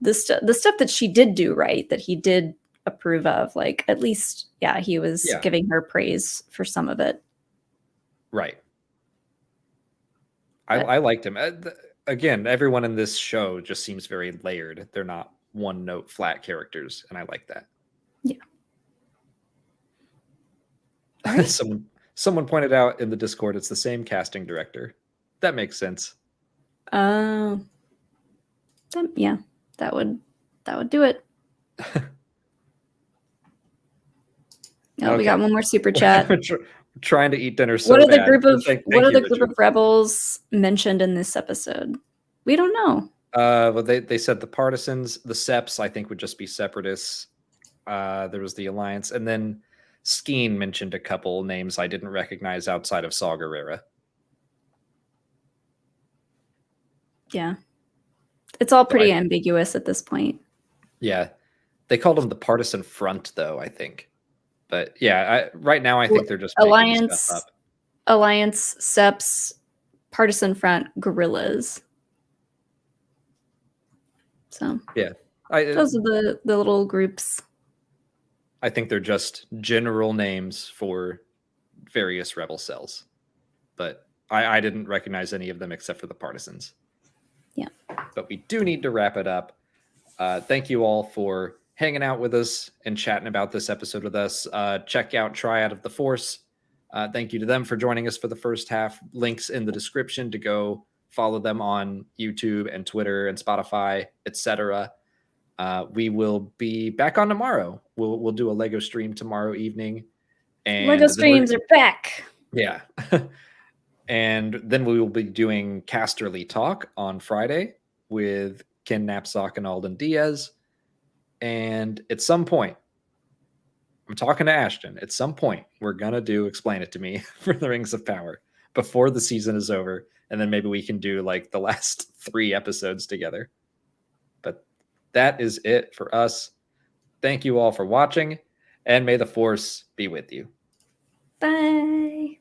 the stuff that she did do right, that he did approve of. Like at least, he was giving her praise for some of it. Right. I liked him. Again, everyone in this show just seems very layered. They're not one note flat characters, and I like that. Yeah. Right? Someone pointed out in the Discord it's the same casting director. That makes sense. Yeah, that would do it. Oh, we got one more super chat. Trying to eat dinner so what are the bad. group of Thank what are you, the group of rebels mentioned in this episode? We don't know. Well, they said the partisans, the Seps, I think would just be separatists. There was the Alliance, and then Skeen mentioned a couple names I didn't recognize outside of Saw Gerrera. Yeah, it's all pretty ambiguous at this point. Yeah, they called them the Partisan Front, though, I think. But yeah, right now I think they're just making stuff up. Alliance, Seps, Partisan Front, Guerrillas. So yeah, those are the little groups. I think they're just general names for various rebel cells, but I didn't recognize any of them except for the partisans. Yeah, but we do need to wrap it up. Thank you all for hanging out with us and chatting about this episode with us. Check out Triad of the Force. Thank you to them for joining us for the first half. Links in the description to go follow them on YouTube and Twitter and Spotify, etc. We will be back on tomorrow. We'll do a Lego stream tomorrow evening. And Lego streams are back. Yeah. And then we will be doing Casterly Talk on Friday with Ken Knapsack and Alden Diaz. And at some point, I'm talking to Ashton. At some point, we're going to do Explain It to Me for the Rings of Power before the season is over. And then maybe we can do like the last 3 episodes together. But that is it for us. Thank you all for watching, and may the Force be with you. Bye.